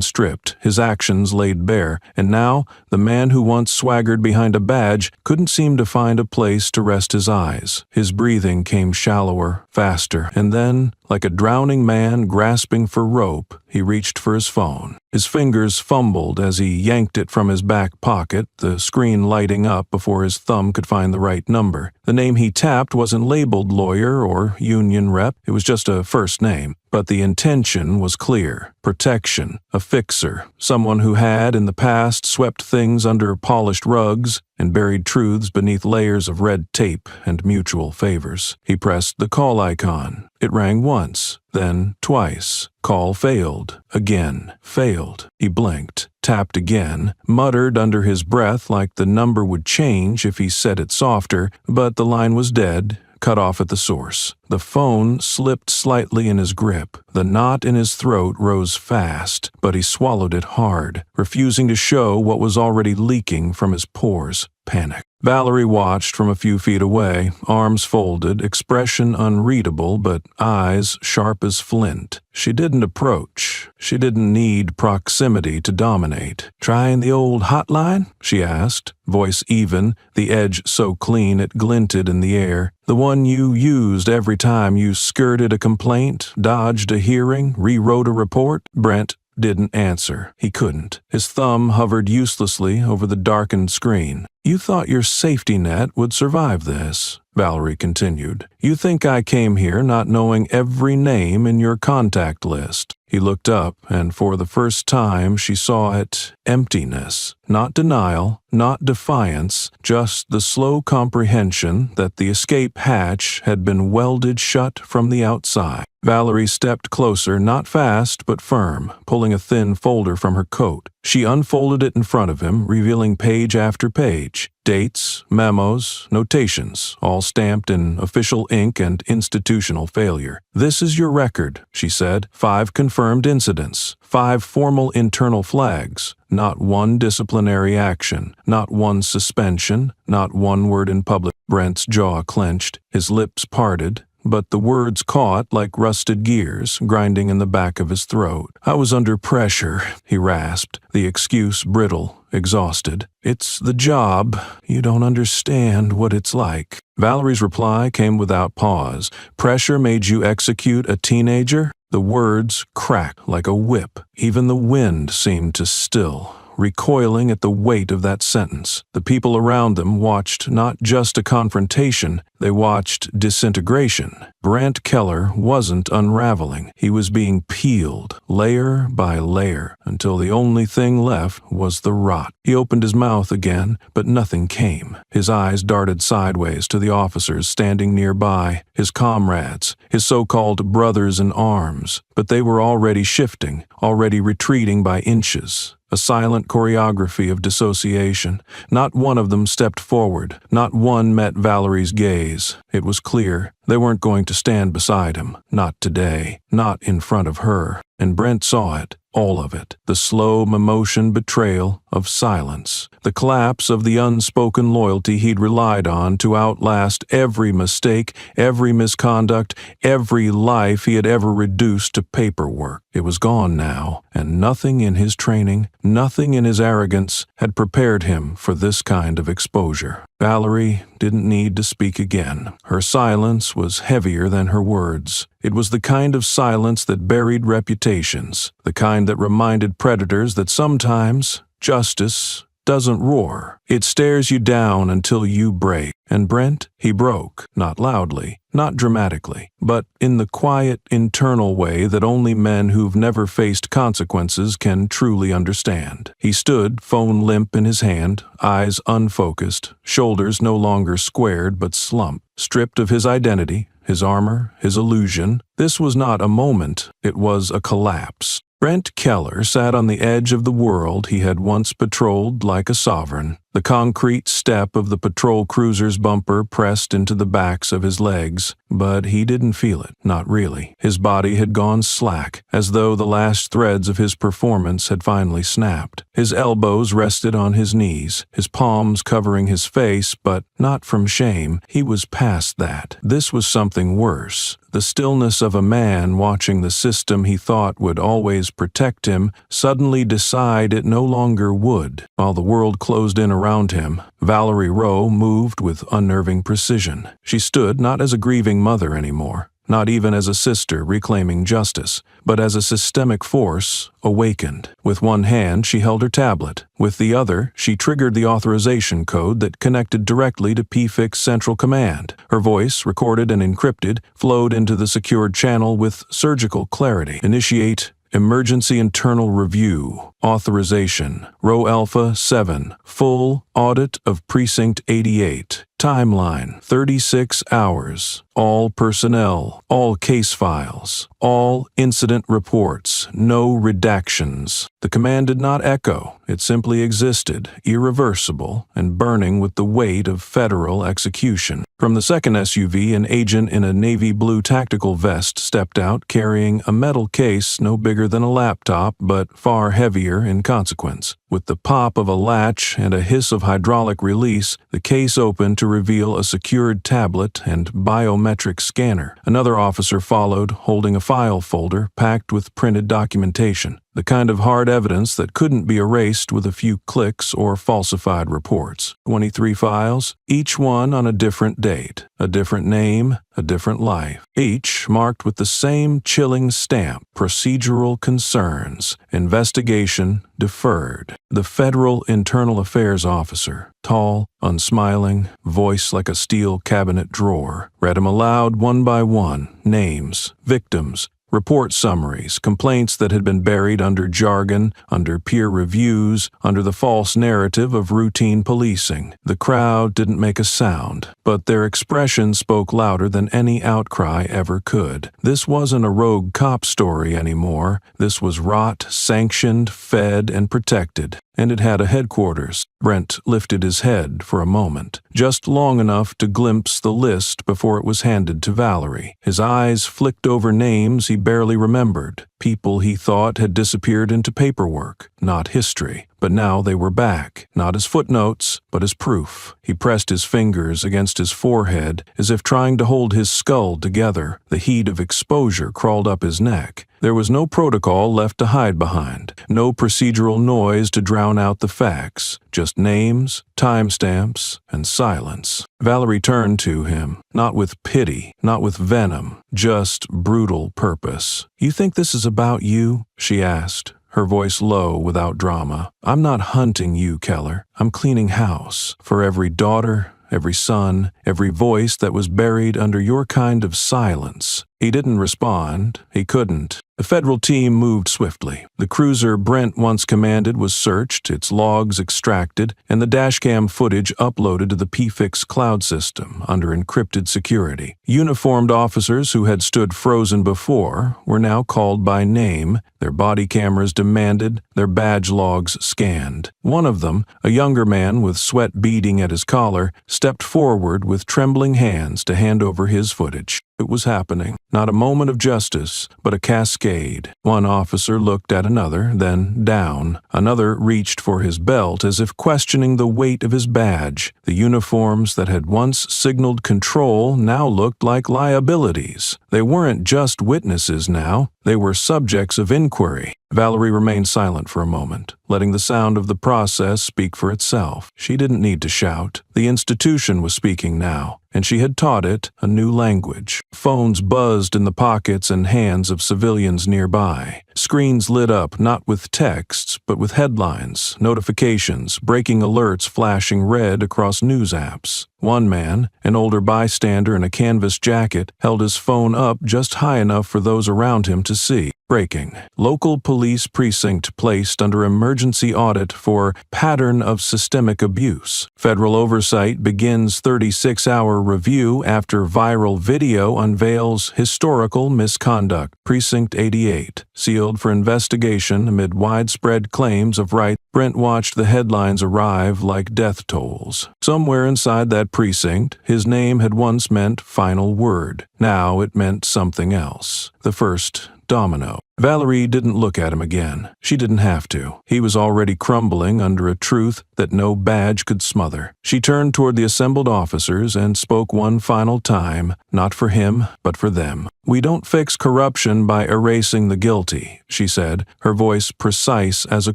stripped, his actions laid bare, and now, the man who once swaggered behind a badge couldn't seem to find a place to rest his eyes. His breathing came shallower, faster, and then, like a drowning man grasping for rope, he reached for his phone. His fingers fumbled as he yanked it from his back pocket, the screen lighting up before his thumb could find the right number. The name he tapped wasn't labeled lawyer or union rep, it was just a first name. But the intention was clear. Protection, a fixer, someone who had in the past swept things under polished rugs and buried truths beneath layers of red tape and mutual favors. He pressed the call icon. It rang once, then twice. Call failed. Again, failed. He blinked, tapped again, muttered under his breath like the number would change if he said it softer, but the line was dead, cut off at the source. The phone slipped slightly in his grip. The knot in his throat rose fast, but he swallowed it hard, refusing to show what was already leaking from his pores. Panic. Valerie watched from a few feet away, arms folded, expression unreadable, but eyes sharp as flint. She didn't approach. She didn't need proximity to dominate. "Trying the old hotline?" she asked, voice even, the edge so clean it glinted in the air. "The one you used every time you skirted a complaint, dodged a hearing, rewrote a report?" Brent didn't answer. He couldn't. His thumb hovered uselessly over the darkened screen. "You thought your safety net would survive this," Valerie continued. "You think I came here not knowing every name in your contact list." He looked up, and for the first time she saw it. Emptiness. Not denial, not defiance, just the slow comprehension that the escape hatch had been welded shut from the outside. Valerie stepped closer, not fast but firm, pulling a thin folder from her coat. She unfolded it in front of him, revealing page after page. Dates, memos, notations, all stamped in official ink and institutional failure. "This is your record," she said. 5 confirmed incidents, 5 formal internal flags, not one disciplinary action, not one suspension, not one word in public. Brent's jaw clenched, his lips parted, but the words caught like rusted gears, grinding in the back of his throat. "I was under pressure," he rasped, the excuse brittle, exhausted. "It's the job. You don't understand what it's like." Valerie's reply came without pause. "Pressure made you execute a teenager?" The words cracked like a whip. Even the wind seemed to still, recoiling at the weight of that sentence. The people around them watched not just a confrontation, they watched disintegration. Brent Keller wasn't unraveling. He was being peeled, layer by layer, until the only thing left was the rot. He opened his mouth again, but nothing came. His eyes darted sideways to the officers standing nearby, his comrades, his so-called brothers in arms. But they were already shifting, already retreating by inches. A silent choreography of dissociation. Not one of them stepped forward. Not one met Valerie's gaze. It was clear they weren't going to stand beside him. Not today. Not in front of her. And Brent saw it. All of it. The slow mimotion betrayal of silence. The collapse of the unspoken loyalty he'd relied on to outlast every mistake, every misconduct, every life he had ever reduced to paperwork. It was gone now, and nothing in his training, nothing in his arrogance had prepared him for this kind of exposure. Valerie didn't need to speak again. Her silence was heavier than her words. It was the kind of silence that buried reputations, the kind that reminded predators that sometimes justice doesn't roar. It stares you down until you break. And Brent, he broke, not loudly, not dramatically, but in the quiet, internal way that only men who've never faced consequences can truly understand. He stood, phone limp in his hand, eyes unfocused, shoulders no longer squared but slumped, stripped of his identity, his armor, his illusion. This was not a moment, it was a collapse. Brent Keller sat on the edge of the world he had once patrolled like a sovereign. The concrete step of the patrol cruiser's bumper pressed into the backs of his legs, but he didn't feel it, not really. His body had gone slack, as though the last threads of his performance had finally snapped. His elbows rested on his knees, his palms covering his face, but not from shame. He was past that. This was something worse. The stillness of a man watching the system he thought would always protect him suddenly decide it no longer would. While the world closed in around him, Valerie Rowe moved with unnerving precision. She stood not as a grieving mother anymore, not even as a sister reclaiming justice, but as a systemic force awakened. With one hand, she held her tablet. With the other, she triggered the authorization code that connected directly to PFIC's central command. Her voice, recorded and encrypted, flowed into the secured channel with surgical clarity. Initiate Emergency Internal Review. Authorization. Row Alpha 7. Full audit of Precinct 88. Timeline. 36 hours. All personnel. All case files. All incident reports. No redactions. The command did not echo. It simply existed, irreversible, and burning with the weight of federal execution. From the second SUV, an agent in a navy blue tactical vest stepped out, carrying a metal case no bigger than a laptop, but far heavier in consequence. With the pop of a latch and a hiss of hydraulic release, the case opened to reveal a secured tablet and biometric scanner. Another officer followed, holding a file folder packed with printed documentation, the kind of hard evidence that couldn't be erased with a few clicks or falsified reports. 23 files, each one on a different date, a different name, a different life, each marked with the same chilling stamp: procedural concerns, investigation deferred. The federal internal affairs officer, tall, unsmiling, voice like a steel cabinet drawer, read them aloud one by one: names, victims, report summaries, complaints that had been buried under jargon, under peer reviews, under the false narrative of routine policing. The crowd didn't make a sound, but their expression spoke louder than any outcry ever could. This wasn't a rogue cop story anymore. This was wrought, sanctioned, fed, and protected. And it had a headquarters. Brent lifted his head for a moment, just long enough to glimpse the list before it was handed to Valerie. His eyes flicked over names he barely remembered, people he thought had disappeared into paperwork, not history. But now they were back, not as footnotes, but as proof. He pressed his fingers against his forehead as if trying to hold his skull together. The heat of exposure crawled up his neck. There was no protocol left to hide behind, no procedural noise to drown out the facts, just names, timestamps, and silence. Valerie turned to him, not with pity, not with venom, just brutal purpose. "You think this is about you?" she asked, her voice low without drama. "I'm not hunting you, Keller. I'm cleaning house for every daughter, every son, every voice that was buried under your kind of silence." He didn't respond. He couldn't. The federal team moved swiftly. The cruiser Brent once commanded was searched, its logs extracted, and the dashcam footage uploaded to the PFIC's cloud system under encrypted security. Uniformed officers who had stood frozen before were now called by name, their body cameras demanded, their badge logs scanned. One of them, a younger man with sweat beading at his collar, stepped forward with trembling hands to hand over his footage. It was happening. Not a moment of justice, but a cascade. One officer looked at another, then down. Another reached for his belt as if questioning the weight of his badge. The uniforms that had once signaled control now looked like liabilities. They weren't just witnesses now. They were subjects of inquiry. Valerie remained silent for a moment, letting the sound of the process speak for itself. She didn't need to shout. The institution was speaking now, and she had taught it a new language. Phones buzzed in the pockets and hands of civilians nearby. Screens lit up not with texts, but with headlines, notifications, breaking alerts flashing red across news apps. One man, an older bystander in a canvas jacket, held his phone up just high enough for those around him to see. Breaking. Local police precinct placed under emergency audit for pattern of systemic abuse. Federal oversight begins 36-hour review after viral video unveils historical misconduct. Precinct 88. Sealed for investigation amid widespread claims of rights. Brent watched the headlines arrive like death tolls. Somewhere inside that precinct, his name had once meant final word. Now it meant something else. The first domino. Valerie didn't look at him again. She didn't have to. He was already crumbling under a truth that no badge could smother. She turned toward the assembled officers and spoke one final time, not for him, but for them. "We don't fix corruption by erasing the guilty," she said, her voice precise as a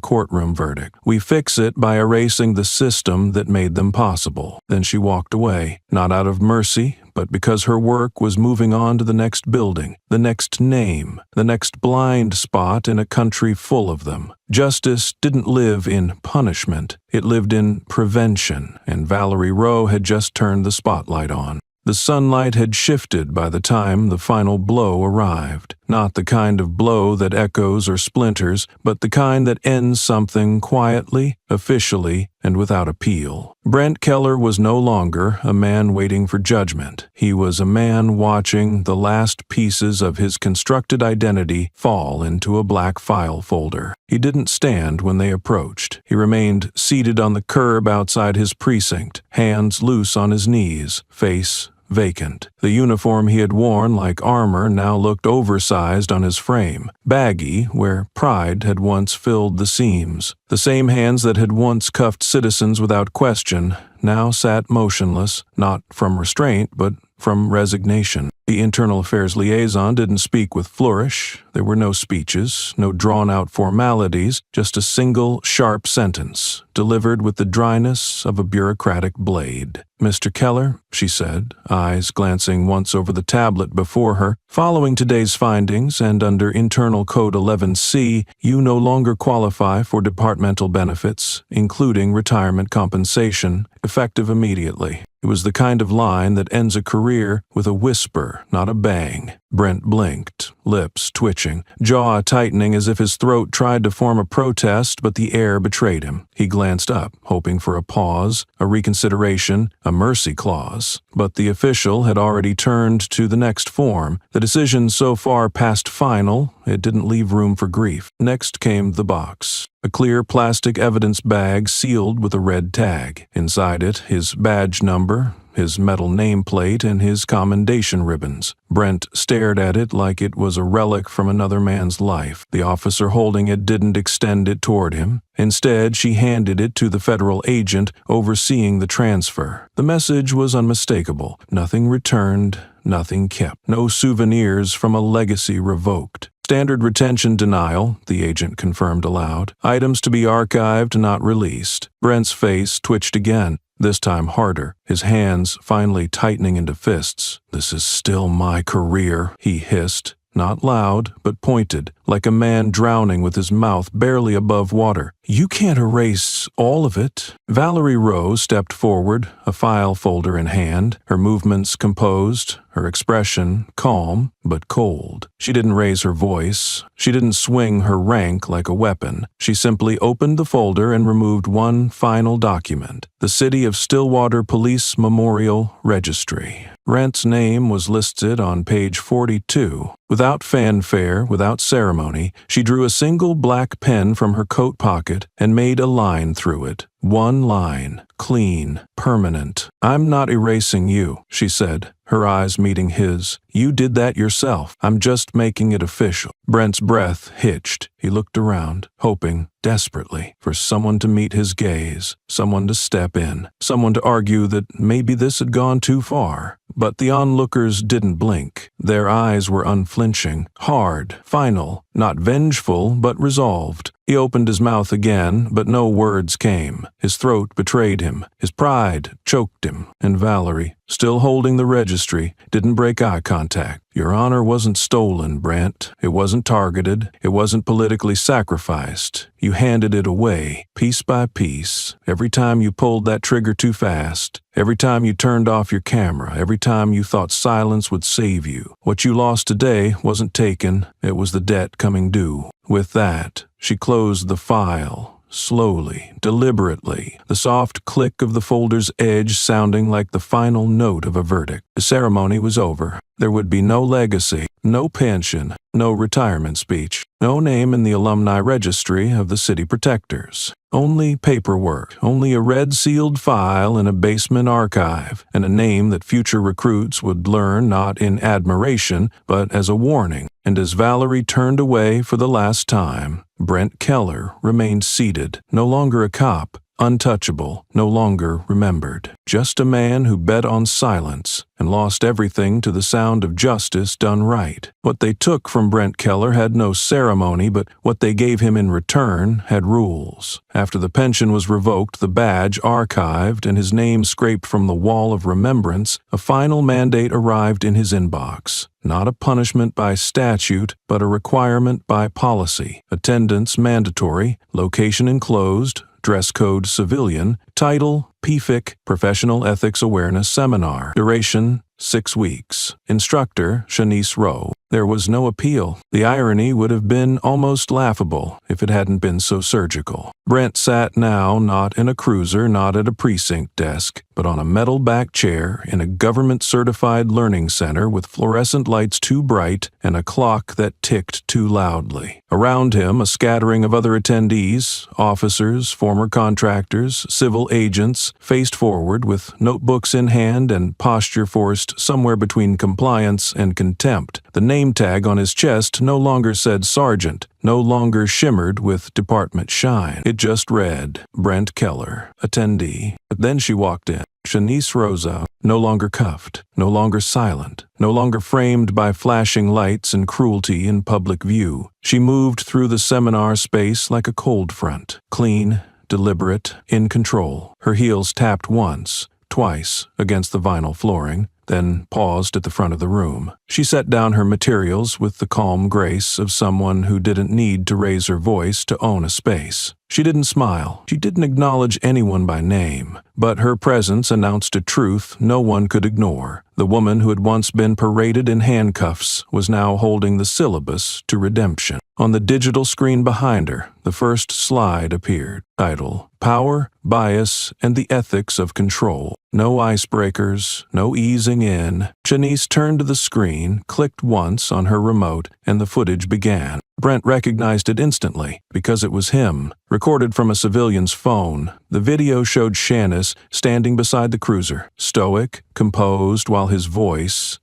courtroom verdict. "We fix it by erasing the system that made them possible." Then she walked away, not out of mercy, but because her work was moving on to the next building, the next name, the next blind spot in a country full of them. Justice didn't live in punishment, it lived in prevention, and Valerie Rowe had just turned the spotlight on. The sunlight had shifted by the time the final blow arrived. Not the kind of blow that echoes or splinters, but the kind that ends something quietly, officially, and without appeal. Brent Keller was no longer a man waiting for judgment. He was a man watching the last pieces of his constructed identity fall into a black file folder. He didn't stand when they approached. He remained seated on the curb outside his precinct, hands loose on his knees, face vacant. The uniform he had worn like armor now looked oversized on his frame, baggy where pride had once filled the seams. The same hands that had once cuffed citizens without question now sat motionless, not from restraint, but from resignation. The Internal Affairs liaison didn't speak with flourish. There were no speeches, no drawn-out formalities, just a single, sharp sentence, delivered with the dryness of a bureaucratic blade. "Mr. Keller," she said, eyes glancing once over the tablet before her, "following today's findings and under Internal Code 11C, you no longer qualify for departmental benefits, including retirement compensation, effective immediately." It was the kind of line that ends a career with a whisper, not a bang. Brent blinked, lips twitching, jaw tightening as if his throat tried to form a protest, but the air betrayed him. He glanced up, hoping for a pause, a reconsideration, a mercy clause. But the official had already turned to the next form. The decision so far past final, it didn't leave room for grief. Next came the box. A clear plastic evidence bag sealed with a red tag. Inside it, his badge number, his metal nameplate, and his commendation ribbons. Brent stared at it like it was a relic from another man's life. The officer holding it didn't extend it toward him. Instead, she handed it to the federal agent overseeing the transfer. The message was unmistakable. Nothing returned, nothing kept. No souvenirs from a legacy revoked. Standard retention denial, the agent confirmed aloud. Items to be archived, not released. Brent's face twitched again, this time harder, his hands finally tightening into fists. "This is still my career," he hissed. Not loud, but pointed, like a man drowning with his mouth barely above water. "You can't erase all of it." Valerie Rowe stepped forward, a file folder in hand, her movements composed, her expression calm but cold. She didn't raise her voice. She didn't swing her rank like a weapon. She simply opened the folder and removed one final document, the City of Stillwater Police Memorial Registry. Brent's name was listed on page 42. Without fanfare, without ceremony, she drew a single black pen from her coat pocket and made a line through it. One line, clean, permanent. "I'm not erasing you," she said, her eyes meeting his. "You did that yourself. I'm just making it official." Brent's breath hitched. He looked around, hoping, desperately, for someone to meet his gaze, someone to step in, someone to argue that maybe this had gone too far. But the onlookers didn't blink. Their eyes were unflinching, hard, final, not vengeful, but resolved. He opened his mouth again, but no words came. His throat betrayed him. His pride choked him. And Valerie, still holding the registry, didn't break eye contact. "Your honor wasn't stolen, Brent. It wasn't targeted. It wasn't politically sacrificed. You handed it away, piece by piece. Every time you pulled that trigger too fast, every time you turned off your camera, every time you thought silence would save you. What you lost today wasn't taken. It was the debt coming due." With that, she closed the file. Slowly, deliberately, the soft click of the folder's edge sounding like the final note of a verdict. The ceremony was over. There would be no legacy, no pension, no retirement speech, no name in the alumni registry of the city protectors. Only paperwork, only a red-sealed file in a basement archive, and a name that future recruits would learn not in admiration, but as a warning. And as Valerie turned away for the last time, Brent Keller remained seated, no longer a cop, untouchable, no longer remembered. Just a man who bet on silence and lost everything to the sound of justice done right. What they took from Brent Keller had no ceremony, but what they gave him in return had rules. After the pension was revoked, the badge archived, and his name scraped from the wall of remembrance, a final mandate arrived in his inbox. Not a punishment by statute, but a requirement by policy. Attendance mandatory, location enclosed, dress code civilian, title PFIC Professional Ethics Awareness Seminar, duration 6 weeks. Instructor Shanice Rowe. There was no appeal. The irony would have been almost laughable if it hadn't been so surgical. Brent sat now not in a cruiser, not at a precinct desk, but on a metal back chair in a government-certified learning center with fluorescent lights too bright and a clock that ticked too loudly. Around him, a scattering of other attendees, officers, former contractors, civil agents, faced forward with notebooks in hand and posture forced somewhere between compliance and contempt. The name tag on his chest no longer said sergeant, no longer shimmered with department shine. It just read, Brent Keller, attendee. But then she walked in. Shanice Rosa, no longer cuffed, no longer silent, no longer framed by flashing lights and cruelty in public view. She moved through the seminar space like a cold front, clean, deliberate, in control. Her heels tapped once, twice against the vinyl flooring, then paused at the front of the room. She set down her materials with the calm grace of someone who didn't need to raise her voice to own a space. She didn't smile. She didn't acknowledge anyone by name, but her presence announced a truth no one could ignore. The woman who had once been paraded in handcuffs was now holding the syllabus to redemption. On the digital screen behind her, the first slide appeared. Title, Power, Bias, and the Ethics of Control. No icebreakers, no easing in. Shanice turned to the screen, clicked once on her remote, and the footage began. Brent recognized it instantly, because it was him. Recorded from a civilian's phone, the video showed Shanice standing beside the cruiser, stoic, composed, while his voice,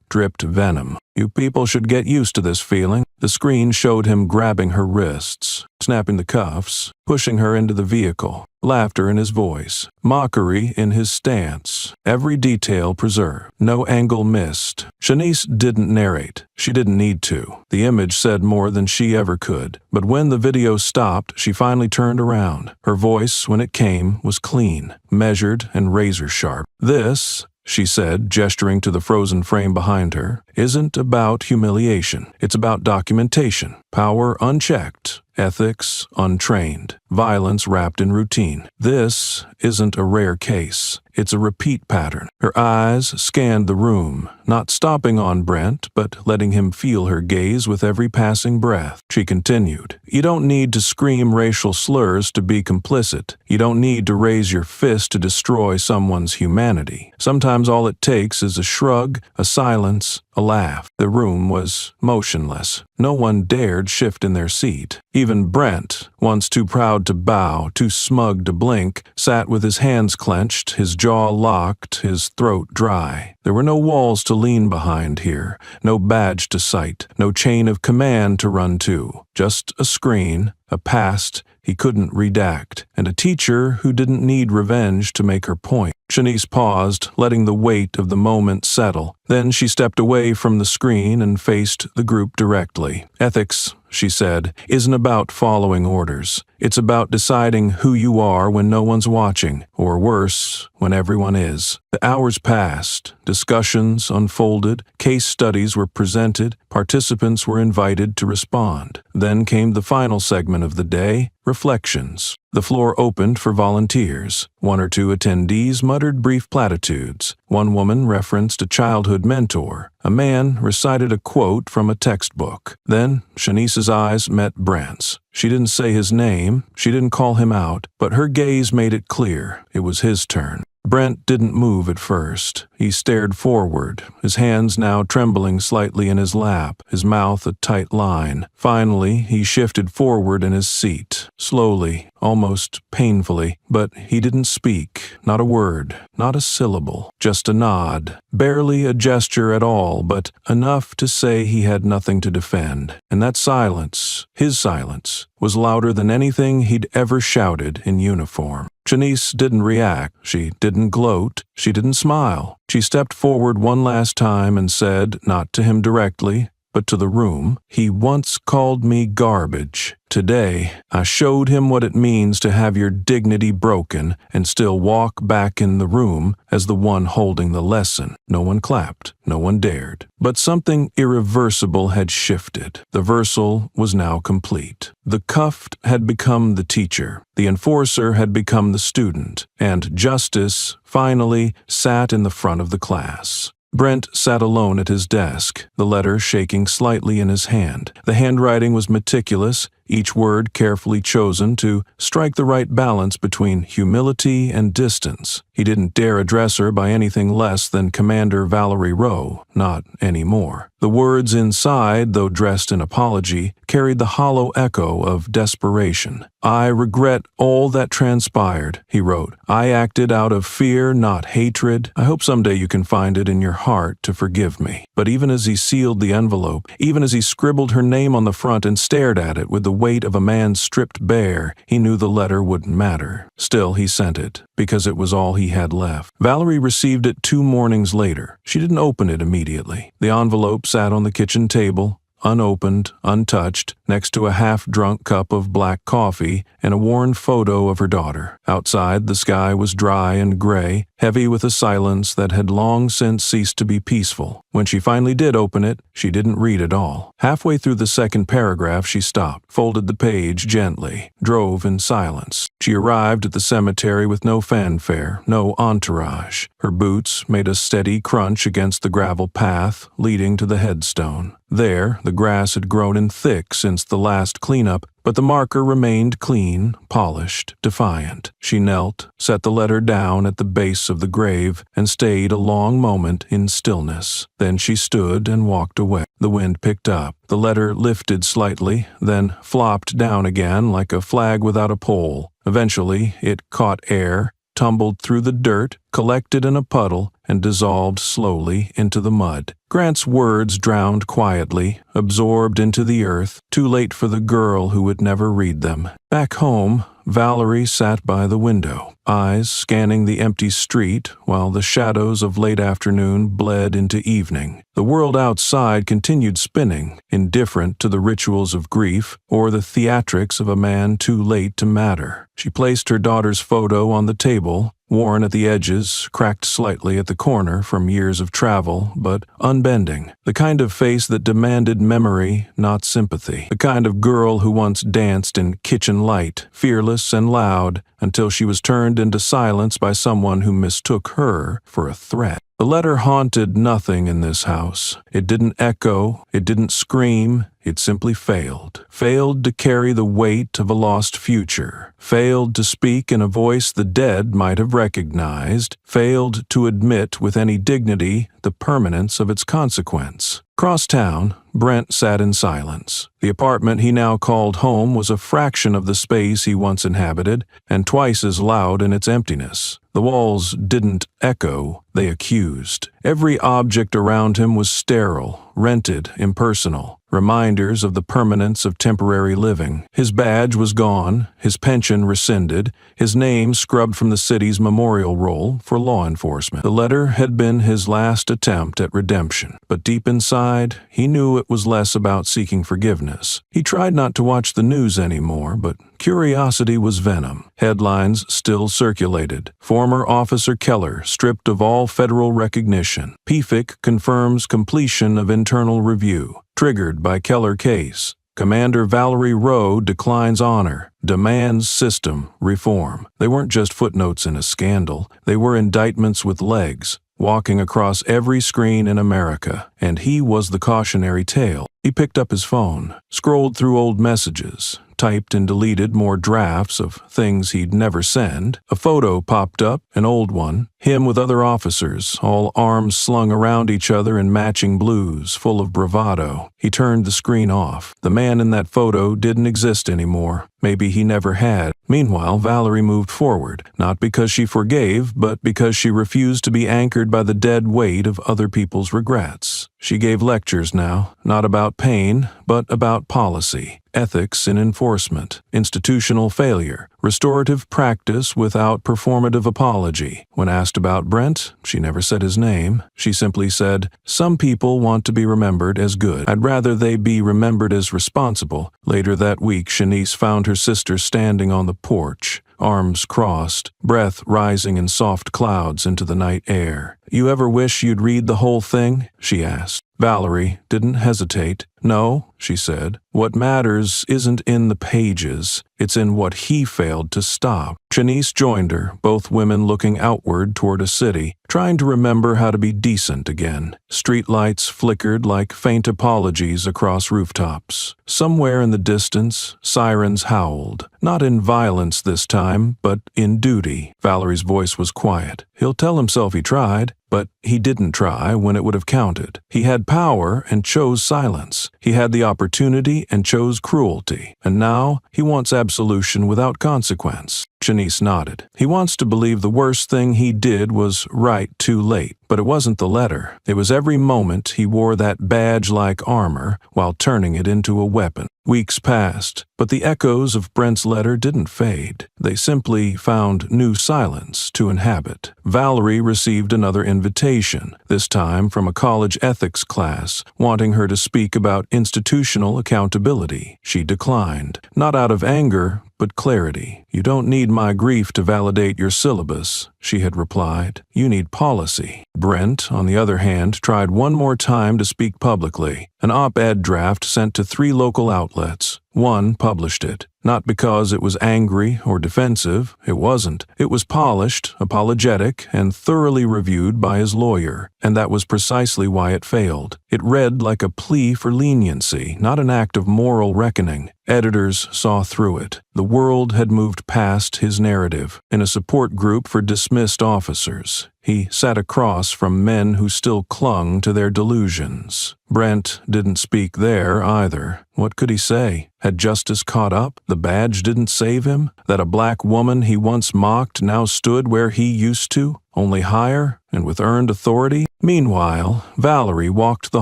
dripped venom. You people should get used to this feeling. The screen showed him grabbing her wrists, snapping the cuffs, pushing her into the vehicle. Laughter in his voice, mockery in his stance, every detail preserved, no angle missed. Shanice didn't narrate. She didn't need to. The image said more than she ever could. But when the video stopped, she finally turned around. Her voice, when it came, was clean, measured, and razor-sharp. This, she said, gesturing to the frozen frame behind her, isn't about humiliation. It's about documentation. Power unchecked. Ethics untrained. Violence wrapped in routine. This isn't a rare case. It's a repeat pattern. Her eyes scanned the room, not stopping on Brent, but letting him feel her gaze with every passing breath. She continued, You don't need to scream racial slurs to be complicit. You don't need to raise your fist to destroy someone's humanity. Sometimes all it takes is a shrug, a silence, A laugh. The room was motionless. No one dared shift in their seat. Even Brent, once too proud to bow, too smug to blink, sat with his hands clenched, his jaw locked, his throat dry. There were no walls to lean behind here, no badge to cite, no chain of command to run to. Just a screen, a past he couldn't redact, and a teacher who didn't need revenge to make her point. Shanice paused, letting the weight of the moment settle. Then she stepped away from the screen and faced the group directly. Ethics, she said, isn't about following orders. It's about deciding who you are when no one's watching, or worse, when everyone is. The hours passed, discussions unfolded, case studies were presented, participants were invited to respond. Then came the final segment of the day, reflections. The floor opened for volunteers. One or two attendees muttered brief platitudes. One woman referenced a childhood mentor. A man recited a quote from a textbook. Then Shanice's eyes met Brent's. She didn't say his name, she didn't call him out, but her gaze made it clear it was his turn. Brent didn't move at first. He stared forward, his hands now trembling slightly in his lap, his mouth a tight line. Finally, he shifted forward in his seat, slowly, almost painfully, but he didn't speak, not a word, not a syllable, just a nod, barely a gesture at all, but enough to say he had nothing to defend. And that silence, his silence, was louder than anything he'd ever shouted in uniform. Shanice didn't react, she didn't gloat, she didn't smile. She stepped forward one last time and said, not to him directly, but to the room, "He once called me garbage. Today, I showed him what it means to have your dignity broken and still walk back in the room as the one holding the lesson." No one clapped, no one dared. But something irreversible had shifted. The versal was now complete. The cuffed had become the teacher, the enforcer had become the student, and justice finally sat in the front of the class. Brent sat alone at his desk, the letter shaking slightly in his hand. The handwriting was meticulous, each word carefully chosen to strike the right balance between humility and distance. He didn't dare address her by anything less than Commander Valerie Rowe, not anymore. The words inside, though dressed in apology, carried the hollow echo of desperation. "I regret all that transpired," he wrote. "I acted out of fear, not hatred. I hope someday you can find it in your heart to forgive me." But even as he sealed the envelope, even as he scribbled her name on the front and stared at it with the weight of a man stripped bare, he knew the letter wouldn't matter. Still, he sent it, because it was all he had left. Valerie received it 2 mornings later. She didn't open it immediately. The envelope sat on the kitchen table, unopened, untouched, next to a half-drunk cup of black coffee and a worn photo of her daughter. Outside, the sky was dry and gray, heavy with a silence that had long since ceased to be peaceful. When she finally did open it, she didn't read it all. Halfway through the second paragraph, she stopped, folded the page gently, drove in silence. She arrived at the cemetery with no fanfare, no entourage. Her boots made a steady crunch against the gravel path leading to the headstone. There, the grass had grown in thick since the last cleanup, but the marker remained clean, polished, defiant. She knelt, set the letter down at the base of the grave, and stayed a long moment in stillness. Then she stood and walked away. The wind picked up. The letter lifted slightly, then flopped down again like a flag without a pole. Eventually, it caught air, tumbled through the dirt, collected in a puddle, and dissolved slowly into the mud. Grant's words drowned quietly, absorbed into the earth, too late for the girl who would never read them. Back home, Valerie sat by the window, eyes scanning the empty street while the shadows of late afternoon bled into evening. The world outside continued spinning, indifferent to the rituals of grief or the theatrics of a man too late to matter. She placed her daughter's photo on the table, worn at the edges, cracked slightly at the corner from years of travel, but unbending. The kind of face that demanded memory, not sympathy. The kind of girl who once danced in kitchen light, fearless and loud, until she was turned into silence by someone who mistook her for a threat. The letter haunted nothing in this house. It didn't echo, it didn't scream, it simply failed. Failed to carry the weight of a lost future. Failed to speak in a voice the dead might have recognized. Failed to admit with any dignity the permanence of its consequence. Across town, Brent sat in silence. The apartment he now called home was a fraction of the space he once inhabited, and twice as loud in its emptiness. The walls didn't echo, they accused. Every object around him was sterile, rented, impersonal, reminders of the permanence of temporary living. His badge was gone, his pension rescinded, his name scrubbed from the city's memorial roll for law enforcement. The letter had been his last attempt at redemption, but deep inside, he knew it was less about seeking forgiveness. He tried not to watch the news anymore, but curiosity was venom. Headlines still circulated. Former Officer Keller stripped of all federal recognition. PFIC confirms completion of internal review. Triggered by Keller case. Commander Valerie Rowe declines honor, demands system reform. They weren't just footnotes in a scandal. They were indictments with legs, walking across every screen in America, and he was the cautionary tale. He picked up his phone, scrolled through old messages, typed and deleted more drafts of things he'd never send. A photo popped up, an old one, him with other officers, all arms slung around each other in matching blues, full of bravado. He turned the screen off. The man in that photo didn't exist anymore. Maybe he never had. Meanwhile, Valerie moved forward, not because she forgave, but because she refused to be anchored by the dead weight of other people's regrets. She gave lectures now, not about pain, but about policy, ethics in enforcement, institutional failure, restorative practice without performative apology. When asked about Brent, she never said his name. She simply said, "Some people want to be remembered as good. I'd rather they be remembered as responsible." Later that week, Shanice found her sister standing on the porch, arms crossed, breath rising in soft clouds into the night air. "You ever wish you'd read the whole thing?" she asked. Valerie didn't hesitate. "No," she said. "What matters isn't in the pages. It's in what he failed to stop." Shanice joined her, both women looking outward toward a city, trying to remember how to be decent again. Streetlights flickered like faint apologies across rooftops. Somewhere in the distance, sirens howled. Not in violence this time, but in duty. Valerie's voice was quiet. He'll tell himself he tried, but he didn't try when it would have counted. He had power and chose silence. He had the opportunity and chose cruelty. And now he wants absolution without consequence. Shanice nodded. He wants to believe the worst thing he did was right too late. But it wasn't the letter. It was every moment he wore that badge-like armor while turning it into a weapon. Weeks passed, but the echoes of Brent's letter didn't fade. They simply found new silence to inhabit. Valerie received another invitation, this time from a college ethics class, wanting her to speak about institutional accountability. She declined, not out of anger, but clarity. "You don't need my grief to validate your syllabus," she had replied. "You need policy." Brent, on the other hand, tried one more time to speak publicly. An op-ed draft sent to 3 local outlets. One published it. Not because it was angry or defensive, it wasn't. It was polished, apologetic, and thoroughly reviewed by his lawyer, and that was precisely why it failed. It read like a plea for leniency, not an act of moral reckoning. Editors saw through it. The world had moved past his narrative. In a support group for dismissed officers, he sat across from men who still clung to their delusions. Brent didn't speak there either. What could he say? Had justice caught up? The badge didn't save him? That a black woman he once mocked now stood where he used to, only higher and with earned authority? Meanwhile, Valerie walked the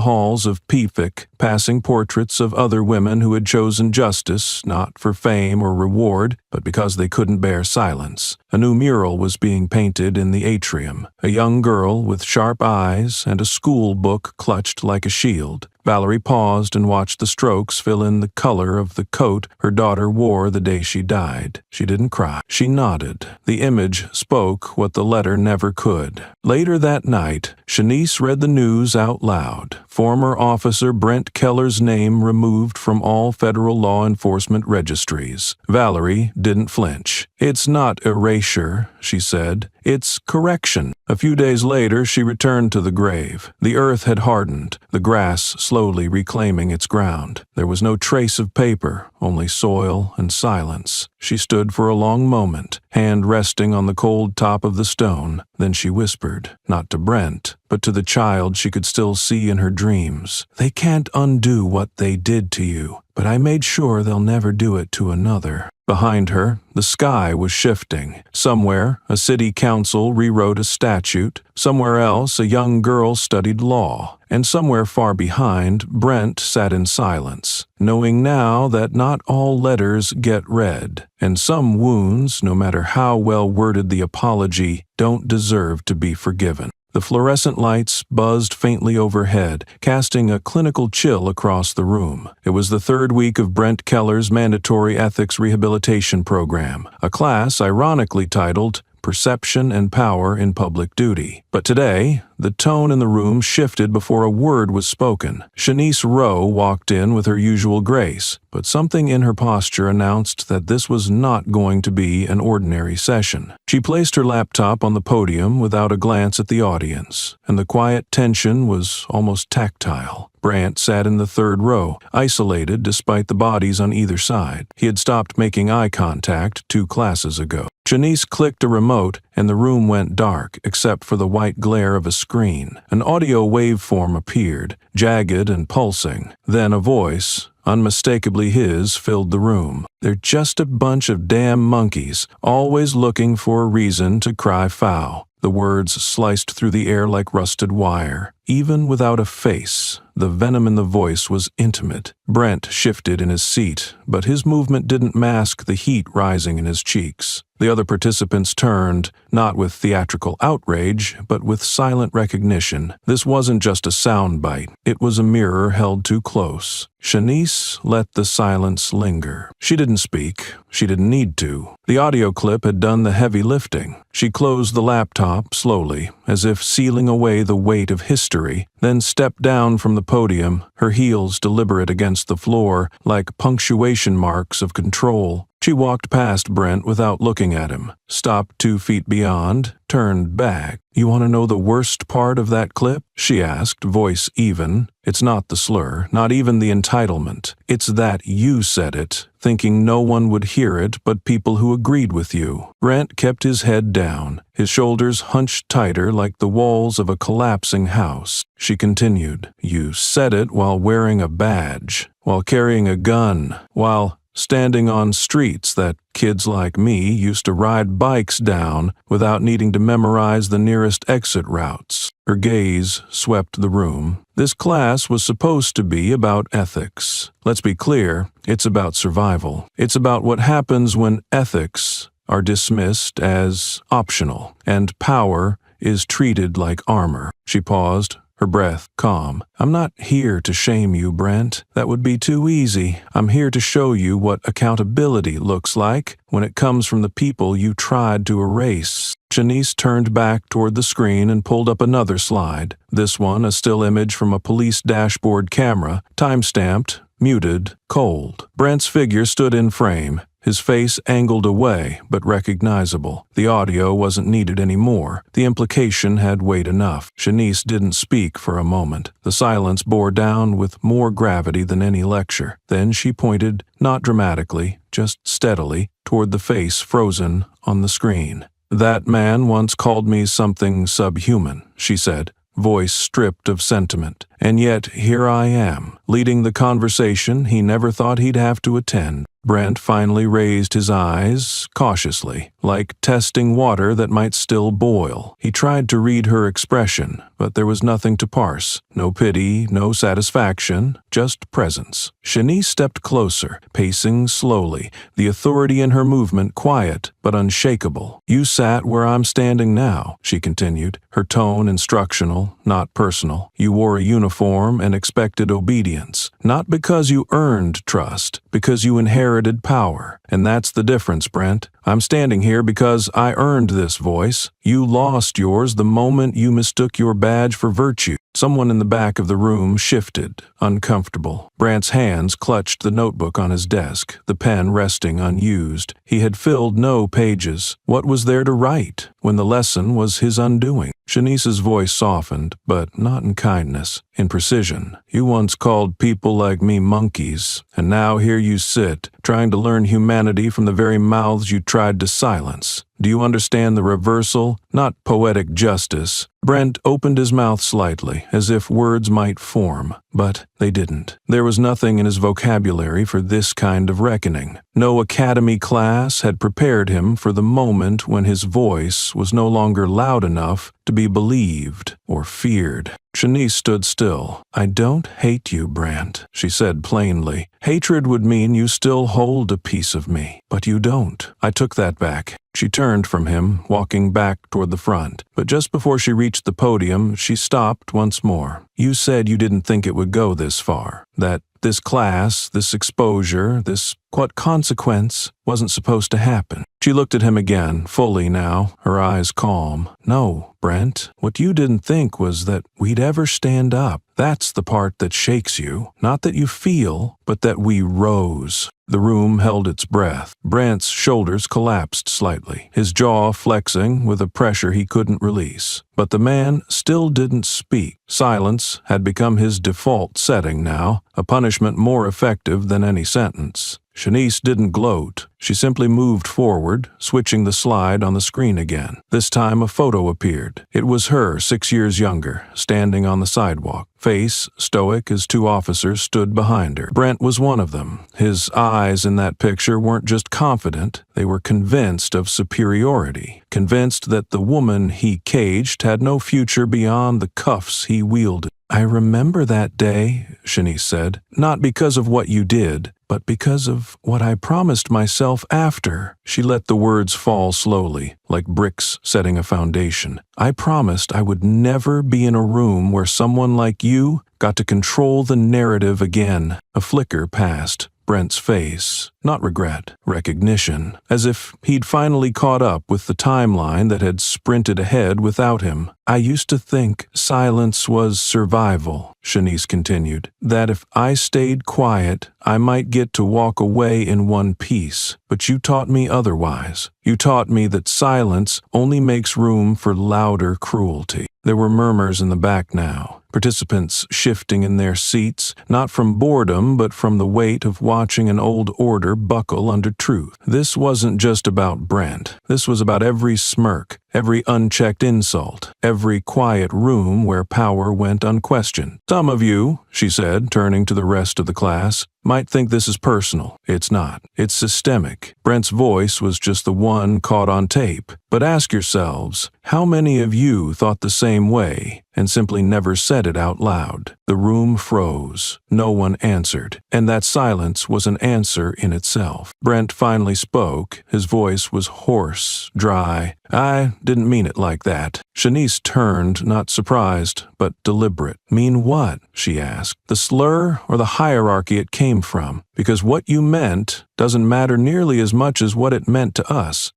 halls of PFIC, passing portraits of other women who had chosen justice, not for fame or reward, but because they couldn't bear silence. A new mural was being painted in the atrium. A young girl with sharp eyes and a school book clutched like a shield. Valerie paused and watched the strokes fill in the color of the coat her daughter wore the day she died. She didn't cry. She nodded. The image spoke what the letter never could. Later that night, Shanice read the news out loud. Former Officer Brent Keller's name removed from all federal law enforcement registries. Valerie didn't flinch. "It's not erasure," she said. "It's correction." A few days later, she returned to the grave. The earth had hardened, the grass slowly reclaiming its ground. There was no trace of paper, only soil and silence. She stood for a long moment, hand resting on the cold top of the stone. Then she whispered, not to Brent, but to the child she could still see in her dreams. "They can't undo what they did to you, but I made sure they'll never do it to another." Behind her, the sky was shifting. Somewhere, a city council rewrote a statute. Somewhere else, a young girl studied law. And somewhere far behind, Brent sat in silence, knowing now that not all letters get read, and some wounds, no matter how well worded the apology, don't deserve to be forgiven. The fluorescent lights buzzed faintly overhead, casting a clinical chill across the room. It was the third week of Brent Keller's mandatory ethics rehabilitation program, a class ironically titled Perception and Power in Public Duty. But today, the tone in the room shifted before a word was spoken. Shanice Rowe walked in with her usual grace, but something in her posture announced that this was not going to be an ordinary session. She placed her laptop on the podium without a glance at the audience, and the quiet tension was almost tactile. Brant sat in the third row, isolated despite the bodies on either side. He had stopped making eye contact 2 classes ago. Shanice clicked a remote, and the room went dark except for the white glare of a screen. An audio waveform appeared, jagged and pulsing. Then a voice, unmistakably his, filled the room. "They're just a bunch of damn monkeys, always looking for a reason to cry foul." The words sliced through the air like rusted wire. Even without a face, the venom in the voice was intimate. Brent shifted in his seat, but his movement didn't mask the heat rising in his cheeks. The other participants turned, not with theatrical outrage, but with silent recognition. This wasn't just a soundbite. It was a mirror held too close. Shanice let the silence linger. She didn't speak. She didn't need to. The audio clip had done the heavy lifting. She closed the laptop slowly, as if sealing away the weight of history, then stepped down from the podium, her heels deliberate against the floor, like punctuation marks of control. She walked past Brent without looking at him, stopped 2 feet beyond, turned back. "You want to know the worst part of that clip?" she asked, voice even. "It's not the slur, not even the entitlement. It's that you said it, thinking no one would hear it but people who agreed with you." Brent kept his head down, his shoulders hunched tighter like the walls of a collapsing house. She continued, "You said it while wearing a badge, while carrying a gun, while standing on streets that kids like me used to ride bikes down without needing to memorize the nearest exit routes." Her gaze swept the room. This class was supposed to be about ethics. Let's be clear, it's about survival. It's about what happens when ethics are dismissed as optional and power is treated like armor. She paused, her breath calm. "I'm not here to shame you, Brent. That would be too easy. I'm here to show you what accountability looks like when it comes from the people you tried to erase." Shanice turned back toward the screen and pulled up another slide. This one a still image from a police dashboard camera, time-stamped, muted, cold. Brent's figure stood in frame, his face angled away, but recognizable. The audio wasn't needed anymore. The implication had weight enough. Shanice didn't speak for a moment. The silence bore down with more gravity than any lecture. Then she pointed, not dramatically, just steadily, toward the face frozen on the screen. "That man once called me something subhuman," she said, voice stripped of sentiment. "And yet here I am, leading the conversation he never thought he'd have to attend." Brent finally raised his eyes, cautiously, like testing water that might still boil. He tried to read her expression, but there was nothing to parse. No pity, no satisfaction, just presence. Shanice stepped closer, pacing slowly, the authority in her movement quiet but unshakable. "You sat where I'm standing now," she continued, her tone instructional, not personal. "You wore a uniform and expected obedience, not because you earned trust, because you inherited power. And that's the difference, Brent. I'm standing here because I earned this voice. You lost yours the moment you mistook your badge for virtue." Someone in the back of the room shifted, uncomfortable. Brant's hands clutched the notebook on his desk, the pen resting unused. He had filled no pages. What was there to write when the lesson was his undoing? Shanice's voice softened, but not in kindness, in precision. You once called people like me monkeys, and now here you sit, trying to learn humanity from the very mouths you tried to silence. Do you understand the reversal? Not poetic justice. Brent opened his mouth slightly, as if words might form, but they didn't. There was nothing in his vocabulary for this kind of reckoning. No academy class had prepared him for the moment when his voice was no longer loud enough to be believed or feared. Shanice stood still. I don't hate you, Brant, she said plainly. Hatred would mean you still hold a piece of me, but you don't. I took that back. She turned from him, walking back toward the front, but just before she reached the podium, she stopped once more. You said you didn't think it would go this far, that this class, this exposure, this what consequence wasn't supposed to happen. She looked at him again, fully now, her eyes calm. No, Brent, what you didn't think was that we'd ever stand up. That's the part that shakes you. Not that you feel, but that we rose. The room held its breath. Brant's shoulders collapsed slightly, his jaw flexing with a pressure he couldn't release. But the man still didn't speak. Silence had become his default setting now, a punishment more effective than any sentence. Shanice didn't gloat. She simply moved forward, switching the slide on the screen again. This time a photo appeared. It was her, 6 years younger, standing on the sidewalk. Face stoic as two officers stood behind her. Brent was one of them. His eyes in that picture weren't just confident, they were convinced of superiority. Convinced that the woman he caged had no future beyond the cuffs he wielded. I remember that day, Shanice said, not because of what you did, but because of what I promised myself after. She let the words fall slowly, like bricks setting a foundation. I promised I would never be in a room where someone like you got to control the narrative again. A flicker passed Brent's face. Not regret, recognition, as if he'd finally caught up with the timeline that had sprinted ahead without him. I used to think silence was survival, Shanice continued, that if I stayed quiet, I might get to walk away in one piece. But you taught me otherwise. You taught me that silence only makes room for louder cruelty. There were murmurs in the back now, participants shifting in their seats, not from boredom but from the weight of watching an old order buckle under truth. This wasn't just about Brent. This was about every smirk, every unchecked insult, every quiet room where power went unquestioned. Some of you, she said, turning to the rest of the class, might think this is personal. It's not. It's systemic. Brent's voice was just the one caught on tape. But ask yourselves, how many of you thought the same way and simply never said it out loud? The room froze. No one answered. And that silence was an answer in itself. Brent finally spoke. His voice was hoarse, dry. I didn't mean it like that. Shanice turned, not surprised, but deliberate. Mean what? She asked. The slur or the hierarchy it came from? Because what you meant doesn't matter nearly as much as what it meant to us.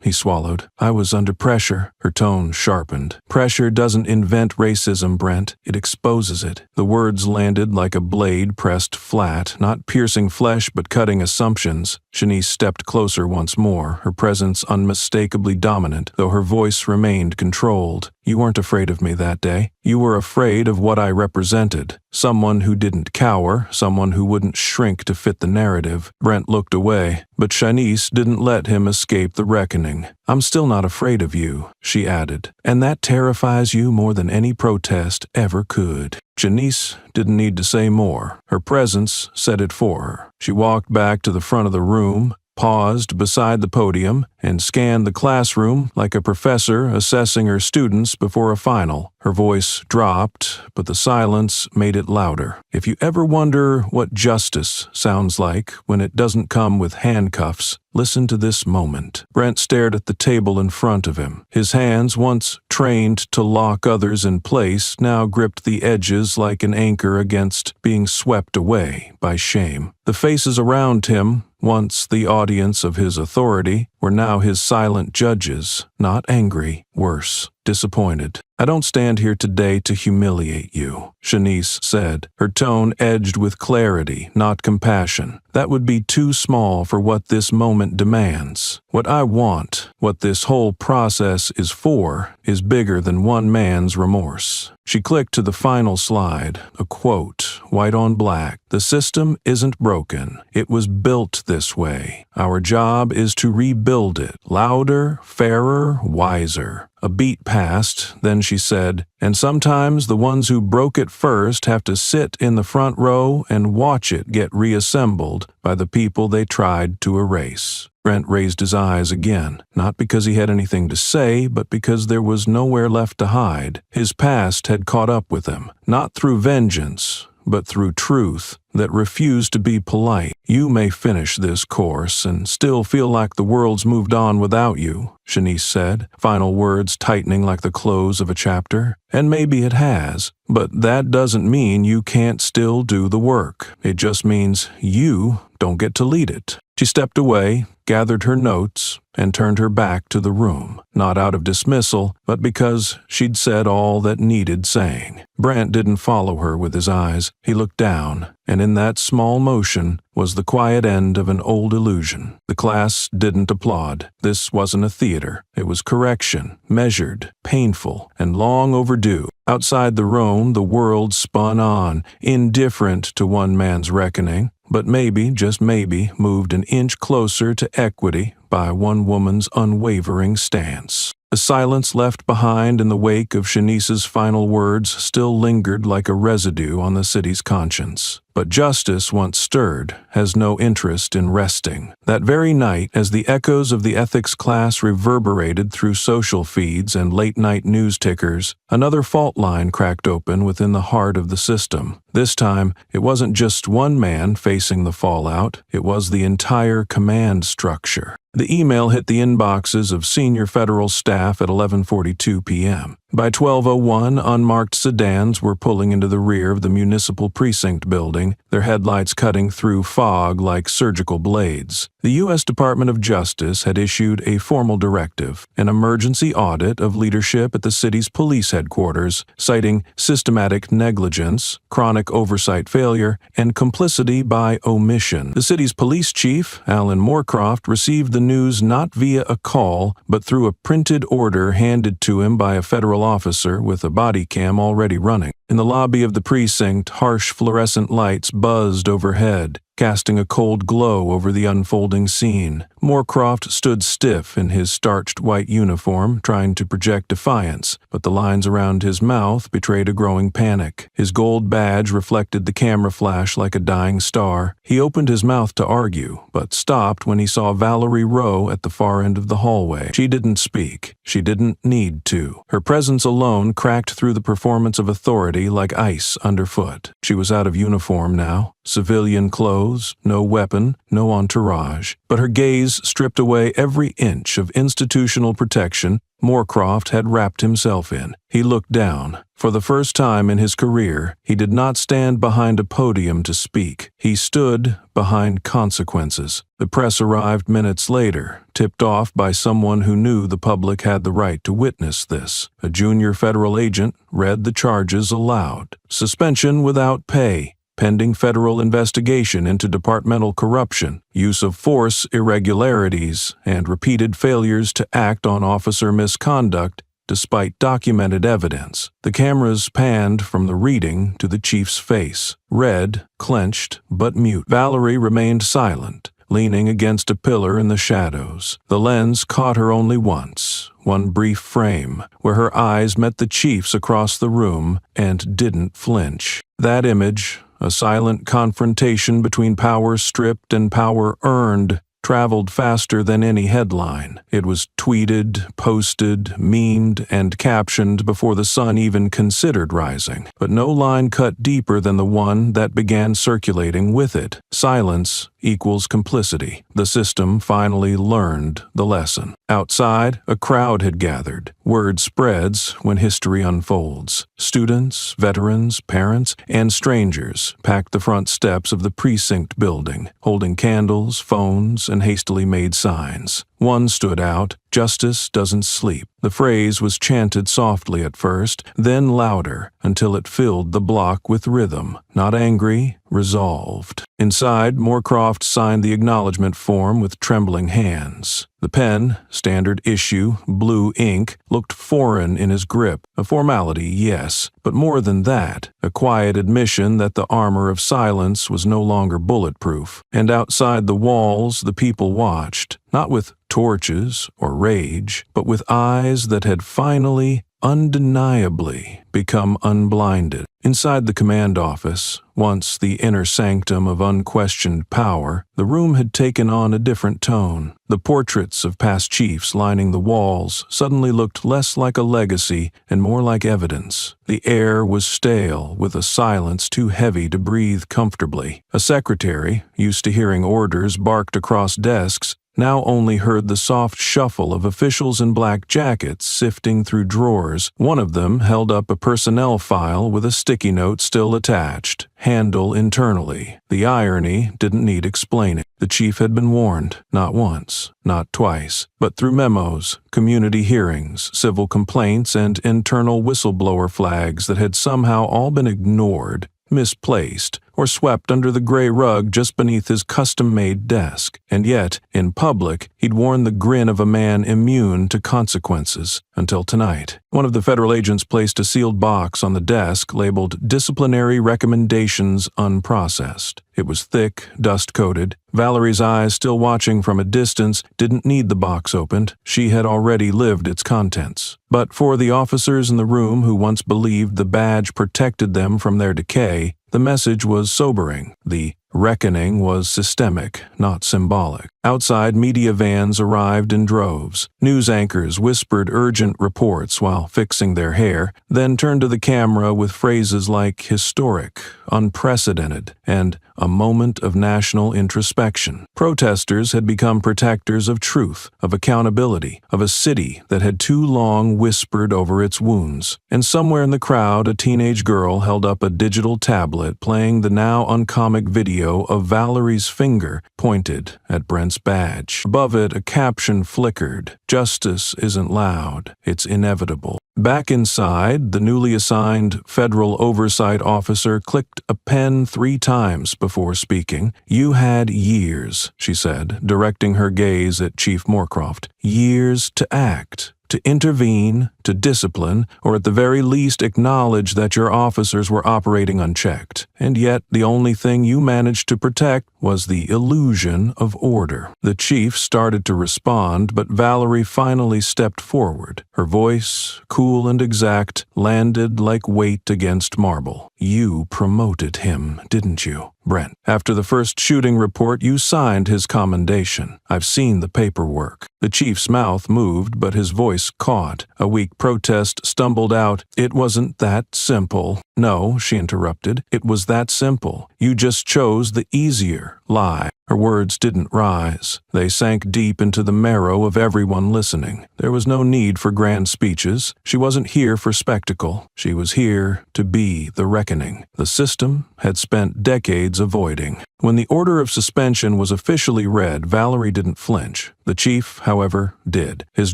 He swallowed. I was under pressure. Her tone sharpened. Pressure doesn't invent racism, Brent. It exposes it. The words landed like a blade pressed flat, not piercing flesh but cutting assumptions. Shanice stepped closer once more, her presence unmistakably dominant, though her voice remained controlled. You weren't afraid of me that day. You were afraid of what I represented. Someone who didn't cower, someone who wouldn't shrink to fit the narrative. Brent looked away, but Shanice didn't let him escape the reckoning. I'm still not afraid of you, she added, and that terrifies you more than any protest ever could. Shanice didn't need to say more. Her presence said it for her. She walked back to the front of the room, paused beside the podium, and scanned the classroom like a professor assessing her students before a final. Her voice dropped, but the silence made it louder. If you ever wonder what justice sounds like when it doesn't come with handcuffs, listen to this moment. Brent stared at the table in front of him. His hands, once trained to lock others in place, now gripped the edges like an anchor against being swept away by shame. The faces around him, once the audience of his authority, were now his silent judges, not angry, worse, disappointed. "I don't stand here today to humiliate you," Shanice said, her tone edged with clarity, not compassion. "That would be too small for what this moment demands. What I want, what this whole process is for, is bigger than one man's remorse." She clicked to the final slide, a quote, white on black. "The system isn't broken. It was built this way. Our job is to rebuild it, louder, fairer, wiser." A beat passed, then she said, "And sometimes the ones who broke it first have to sit in the front row and watch it get reassembled by the people they tried to erase." Brent raised his eyes again, not because he had anything to say, but because there was nowhere left to hide. His past had caught up with him, not through vengeance, but through truth that refused to be polite. "You may finish this course and still feel like the world's moved on without you," Shanice said, final words tightening like the close of a chapter. "And maybe it has, but that doesn't mean you can't still do the work. It just means you don't get to lead it." She stepped away, gathered her notes, and turned her back to the room, not out of dismissal, but because she'd said all that needed saying. Brent didn't follow her with his eyes. He looked down, and in that small motion was the quiet end of an old illusion. The class didn't applaud. This wasn't a theater. It was correction, measured, painful, and long overdue. Outside the room, the world spun on, indifferent to one man's reckoning, but maybe, just maybe, moved an inch closer to equity by one woman's unwavering stance. The silence left behind in the wake of Shanice's final words still lingered like a residue on the city's conscience. But justice, once stirred, has no interest in resting. That very night, as the echoes of the ethics class reverberated through social feeds and late-night news tickers, another fault line cracked open within the heart of the system. This time, it wasn't just one man facing the fallout, it was the entire command structure. The email hit the inboxes of senior federal staff at 11:42 p.m. By 12:01, unmarked sedans were pulling into the rear of the municipal precinct building, their headlights cutting through fog like surgical blades. The U.S. Department of Justice had issued a formal directive, an emergency audit of leadership at the city's police headquarters, citing systematic negligence, chronic oversight failure, and complicity by omission. The city's police chief, Alan Moorcroft, received the news not via a call, but through a printed order handed to him by a federal officer with a body cam already running. In the lobby of the precinct, harsh fluorescent lights buzzed overhead, casting a cold glow over the unfolding scene. Moorcroft stood stiff in his starched white uniform, trying to project defiance, but the lines around his mouth betrayed a growing panic. His gold badge reflected the camera flash like a dying star. He opened his mouth to argue, but stopped when he saw Valerie Rowe at the far end of the hallway. She didn't speak. She didn't need to. Her presence alone cracked through the performance of authority like ice underfoot. She was out of uniform now. Civilian clothes, no weapon, no entourage. But her gaze stripped away every inch of institutional protection Moorcroft had wrapped himself in. He looked down. For the first time in his career, he did not stand behind a podium to speak. He stood behind consequences. The press arrived minutes later, tipped off by someone who knew the public had the right to witness this. A junior federal agent read the charges aloud. Suspension without pay, pending federal investigation into departmental corruption, use of force irregularities, and repeated failures to act on officer misconduct despite documented evidence. The cameras panned from the reading to the chief's face, red, clenched, but mute. Valerie remained silent, leaning against a pillar in the shadows. The lens caught her only once, one brief frame, where her eyes met the chief's across the room and didn't flinch. That image, a silent confrontation between power stripped and power earned, traveled faster than any headline. It was tweeted, posted, memed, and captioned before the sun even considered rising. But no line cut deeper than the one that began circulating with it. Silence equals complicity. The system finally learned the lesson. Outside, a crowd had gathered. Word spreads when history unfolds. Students, veterans, parents, and strangers packed the front steps of the precinct building, holding candles, phones, and hastily made signs. One stood out: "Justice doesn't sleep." The phrase was chanted softly at first, then louder, until it filled the block with rhythm. Not angry, resolved. Inside, Moorcroft signed the acknowledgement form with trembling hands. The pen, standard issue, blue ink, looked foreign in his grip. A formality, yes, but more than that, a quiet admission that the armor of silence was no longer bulletproof. And outside the walls, the people watched, not with torches or rage, but with eyes that had finally, undeniably, become unblinded. Inside the command office, once the inner sanctum of unquestioned power, the room had taken on a different tone. The portraits of past chiefs lining the walls suddenly looked less like a legacy and more like evidence. The air was stale, with a silence too heavy to breathe comfortably. A secretary, used to hearing orders barked across desks, now only heard the soft shuffle of officials in black jackets sifting through drawers. One of them held up a personnel file with a sticky note still attached. "Handle internally." The irony didn't need explaining. The chief had been warned, not once, not twice, but through memos, community hearings, civil complaints, and internal whistleblower flags that had somehow all been ignored, misplaced, or swept under the gray rug just beneath his custom-made desk. And yet, in public, he'd worn the grin of a man immune to consequences, until tonight. One of the federal agents placed a sealed box on the desk labeled "Disciplinary Recommendations Unprocessed." It was thick, dust-coated. Valerie's eyes, still watching from a distance, didn't need the box opened. She had already lived its contents. But for the officers in the room who once believed the badge protected them from their decay, the message was sobering. The reckoning was systemic, not symbolic. Outside, media vans arrived in droves. News anchors whispered urgent reports while fixing their hair, then turned to the camera with phrases like "historic," "unprecedented," and "a moment of national introspection." Protesters had become protectors of truth, of accountability, of a city that had too long whispered over its wounds. And somewhere in the crowd, a teenage girl held up a digital tablet playing the now uncomic video of Valerie's finger pointed at Brent's badge. Above it, a caption flickered: "Justice isn't loud, it's inevitable." Back inside, the newly assigned federal oversight officer clicked a pen 3 times before speaking. "You had years," she said, directing her gaze at Chief Moorcroft. "Years to act, to intervene, to discipline, or at the very least acknowledge that your officers were operating unchecked. And yet the only thing you managed to protect was the illusion of order." The chief started to respond, but Valerie finally stepped forward. Her voice, cool and exact, landed like weight against marble. "You promoted him, didn't you, Brent? After the first shooting report, you signed his commendation. I've seen the paperwork." The chief's mouth moved, but his voice caught. A weak protest stumbled out. "It wasn't that simple." "No," she interrupted. "It was that simple. You just chose the easier lie." Her words didn't rise. They sank deep into the marrow of everyone listening. There was no need for grand speeches. She wasn't here for spectacle. She was here to be the reckoning the system had spent decades avoiding. When the order of suspension was officially read, Valerie didn't flinch. The chief, however, did. His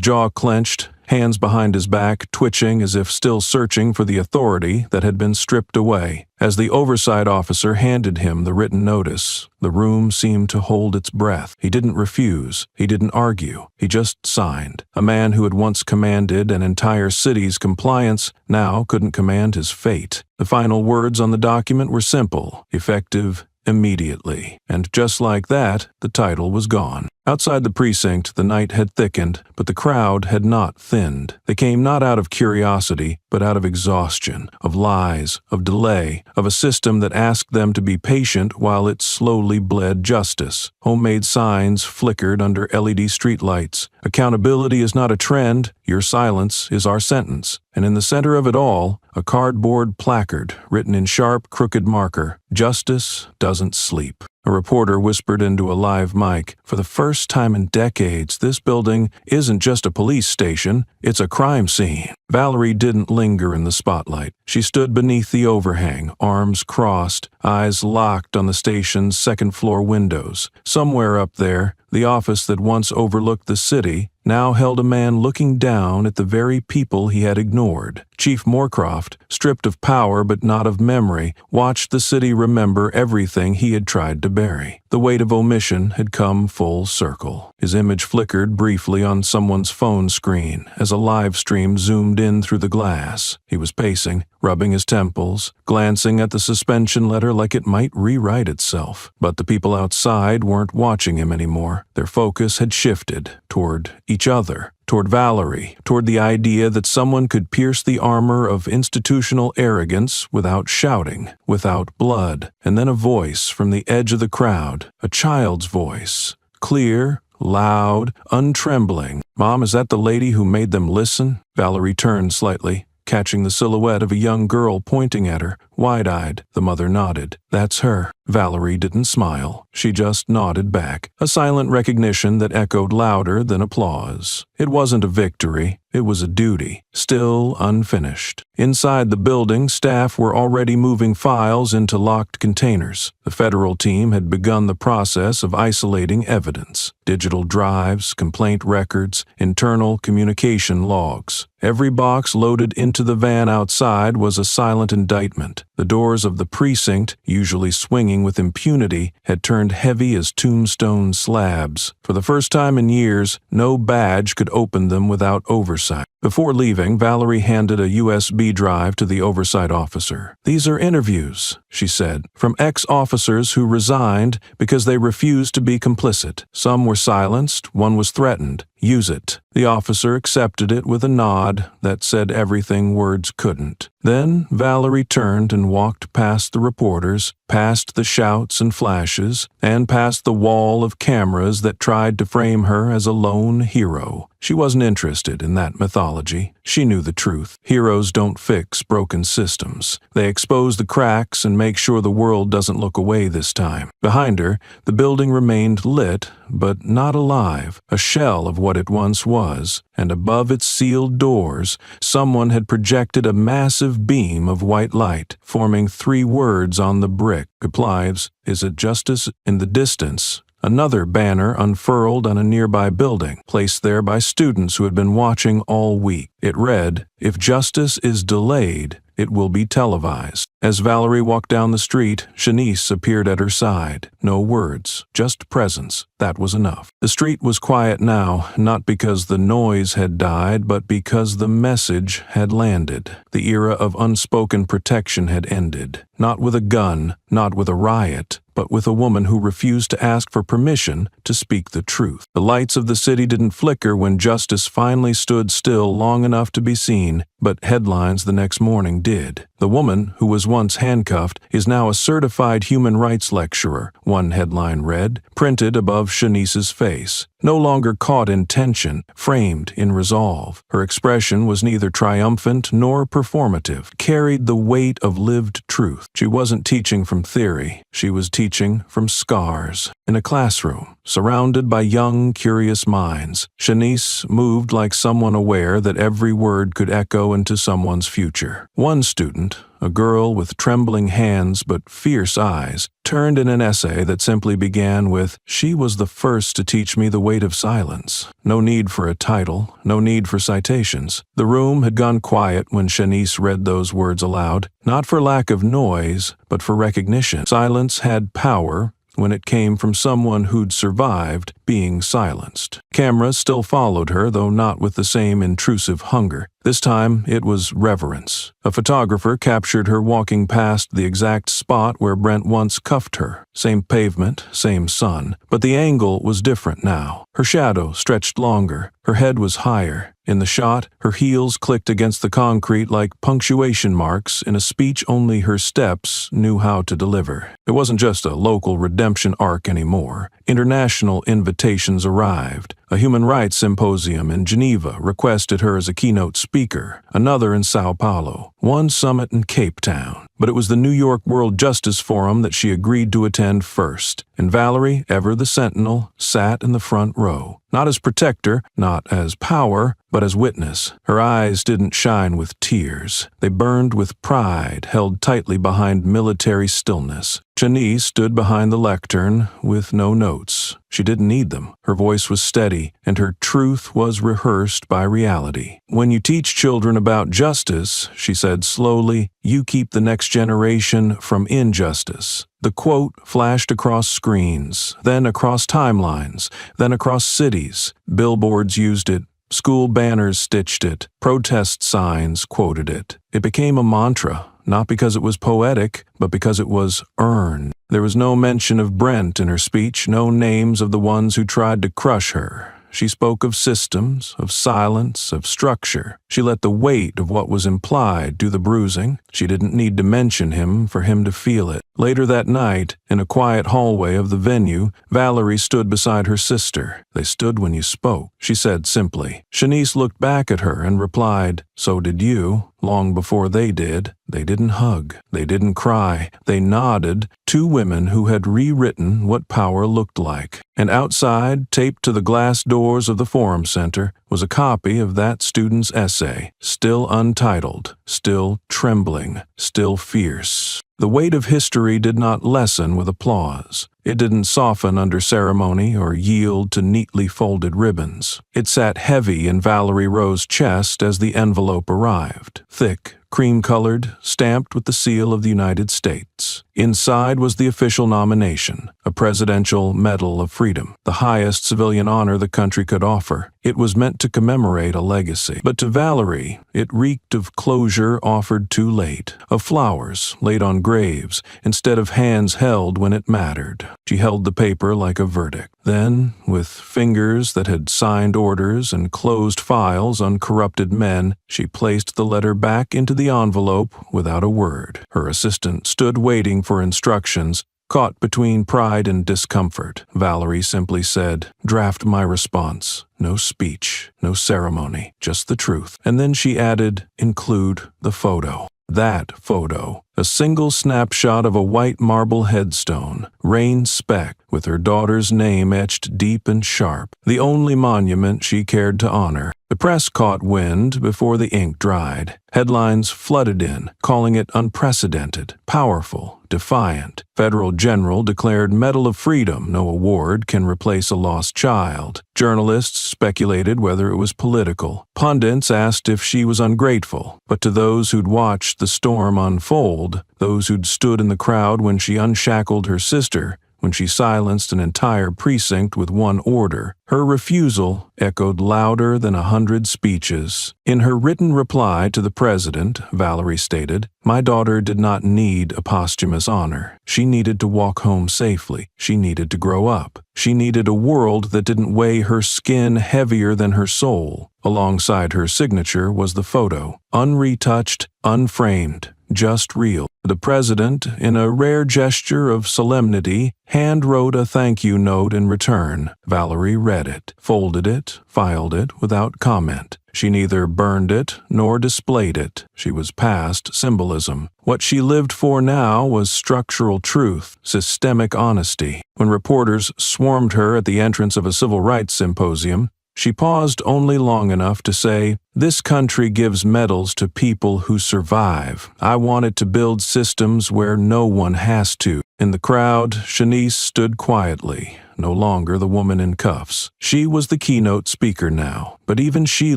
jaw clenched, hands behind his back, twitching as if still searching for the authority that had been stripped away. As the oversight officer handed him the written notice, the room seemed to hold its breath. He didn't refuse. He didn't argue. He just signed. A man who had once commanded an entire city's compliance now couldn't command his fate. The final words on the document were simple, effective immediately. And just like that, the title was gone. Outside the precinct, the night had thickened, but the crowd had not thinned. They came not out of curiosity, but out of exhaustion, of lies, of delay, of a system that asked them to be patient while it slowly bled justice. Homemade signs flickered under LED streetlights. "Accountability is not a trend. Your silence is our sentence." And in the center of it all, a cardboard placard written in sharp, crooked marker: "Justice doesn't sleep." A reporter whispered into a live mic, "For the first time in decades, this building isn't just a police station, it's a crime scene." Valerie didn't linger in the spotlight. She stood beneath the overhang, arms crossed, eyes locked on the station's second-floor windows. Somewhere up there, the office that once overlooked the city now held a man looking down at the very people he had ignored. Chief Moorcroft, stripped of power but not of memory, watched the city remember everything he had tried to bury. The weight of omission had come full circle. His image flickered briefly on someone's phone screen as a live stream zoomed in through the glass. He was pacing, rubbing his temples, glancing at the suspension letter like it might rewrite itself. But the people outside weren't watching him anymore. Their focus had shifted toward each other, toward Valerie, toward the idea that someone could pierce the armor of institutional arrogance without shouting, without blood. And then a voice from the edge of the crowd, a child's voice, clear, loud, untrembling. "Mom, is that the lady who made them listen?" Valerie turned slightly, catching the silhouette of a young girl pointing at her, wide-eyed. The mother nodded. "That's her." Valerie didn't smile. She just nodded back, a silent recognition that echoed louder than applause. It wasn't a victory. It was a duty, still unfinished. Inside the building, staff were already moving files into locked containers. The federal team had begun the process of isolating evidence: digital drives, complaint records, internal communication logs. Every box loaded into the van outside was a silent indictment. The doors of the precinct, usually swinging with impunity, had turned heavy as tombstone slabs. For the first time in years, no badge could open them without oversight. Before leaving, Valerie handed a USB drive to the oversight officer. "These are interviews," she said, "from ex-officers who resigned because they refused to be complicit. Some were silenced, one was threatened. Use it." The officer accepted it with a nod that said everything words couldn't. Then Valerie turned and walked past the reporters, past the shouts and flashes, and past the wall of cameras that tried to frame her as a lone hero. She wasn't interested in that mythology. She knew the truth. Heroes don't fix broken systems. They expose the cracks and make sure the world doesn't look away this time. Behind her, the building remained lit, but not alive, a shell of what it once was, and above its sealed doors, someone had projected a massive beam of white light, forming 3 words on the brick. "Applies, is it justice?" In the distance, another banner unfurled on a nearby building, placed there by students who had been watching all week. It read, "If justice is delayed, it will be televised." As Valerie walked down the street, Shanice appeared at her side. No words, just presence. That was enough. The street was quiet now, not because the noise had died, but because the message had landed. The era of unspoken protection had ended. Not with a gun, not with a riot, but with a woman who refused to ask for permission to speak the truth. The lights of the city didn't flicker when justice finally stood still long enough to be seen, but headlines the next morning did. "The woman who was once handcuffed is now a certified human rights lecturer," one headline read, printed above Shanice's face. No longer caught in tension, framed in resolve. Her expression was neither triumphant nor performative, carried the weight of lived truth. She wasn't teaching from theory. She was teaching from scars. In a classroom, surrounded by young, curious minds, Shanice moved like someone aware that every word could echo into someone's future. One student, a girl with trembling hands but fierce eyes, turned in an essay that simply began with, "She was the first to teach me the weight of silence." No need for a title, no need for citations. The room had gone quiet when Shanice read those words aloud, not for lack of noise, but for recognition. Silence had power when it came from someone who'd survived being silenced. Cameras still followed her, though not with the same intrusive hunger. This time, it was reverence. A photographer captured her walking past the exact spot where Brent once cuffed her. Same pavement, same sun, but the angle was different now. Her shadow stretched longer. Her head was higher. In the shot, her heels clicked against the concrete like punctuation marks in a speech only her steps knew how to deliver. It wasn't just a local redemption arc anymore. International invitations arrived. A human rights symposium in Geneva requested her as a keynote speaker, another in Sao Paulo. one summit in Cape Town. But it was the New York World Justice Forum that she agreed to attend first, and Valerie, ever the sentinel, sat in the front row. Not as protector, not as power, but as witness. Her eyes didn't shine with tears. They burned with pride, held tightly behind military stillness. Shanice stood behind the lectern with no notes. She didn't need them. Her voice was steady, and her truth was rehearsed by reality. When you teach children about justice, she said slowly, you keep the next generation from injustice. The quote flashed across screens, then across timelines, then across cities. Billboards used it. School banners stitched it. Protest signs quoted it. It became a mantra, not because it was poetic, but because it was earned. There was no mention of Brent in her speech, no names of the ones who tried to crush her. She spoke of systems, of silence, of structure. She let the weight of what was implied do the bruising. She didn't need to mention him for him to feel it. Later that night, in a quiet hallway of the venue, Valerie stood beside her sister. They stood when you spoke, she said simply. Shanice looked back at her and replied, so did you, long before they did. They didn't hug. They didn't cry. They nodded, two women who had rewritten what power looked like. And outside, taped to the glass doors of the Forum Center, was a copy of that student's essay, still untitled, still trembling, still fierce. The weight of history did not lessen with applause. It didn't soften under ceremony or yield to neatly folded ribbons. It sat heavy in Valerie Rowe's chest as the envelope arrived, thick, cream-colored, stamped with the seal of the United States. Inside was the official nomination, a Presidential Medal of Freedom, the highest civilian honor the country could offer. It was meant to commemorate a legacy. But to Valerie, it reeked of closure offered too late, of flowers laid on graves instead of hands held when it mattered. She held the paper like a verdict. Then, with fingers that had signed orders and closed files on corrupted men, she placed the letter back into the envelope without a word. Her assistant stood waiting for instructions. Caught between pride and discomfort, Valerie simply said, draft my response. No speech, no ceremony, just the truth. And then she added, include the photo. That photo, a single snapshot of a white marble headstone, rain-specked, with her daughter's name etched deep and sharp, the only monument she cared to honor. The press caught wind before the ink dried. Headlines flooded in, calling it unprecedented, powerful, defiant. Federal general declared Medal of Freedom, no award can replace a lost child. Journalists speculated whether it was political. Pundits asked if she was ungrateful. But to those who'd watched the storm unfold, those who'd stood in the crowd when she unshackled her sister, when she silenced an entire precinct with one order, her refusal echoed louder than 100 speeches. In her written reply to the president, Valerie stated, my daughter did not need a posthumous honor. She needed to walk home safely. She needed to grow up. She needed a world that didn't weigh her skin heavier than her soul. Alongside her signature was the photo, unretouched, unframed, just real. The president, in a rare gesture of solemnity, hand-wrote a thank-you note in return. Valerie read it, folded it, filed it without comment. She neither burned it nor displayed it. She was past symbolism. What she lived for now was structural truth, systemic honesty. When reporters swarmed her at the entrance of a civil rights symposium, she paused only long enough to say, this country gives medals to people who survive. I wanted to build systems where no one has to. In the crowd, Shanice stood quietly, no longer the woman in cuffs. She was the keynote speaker now, but even she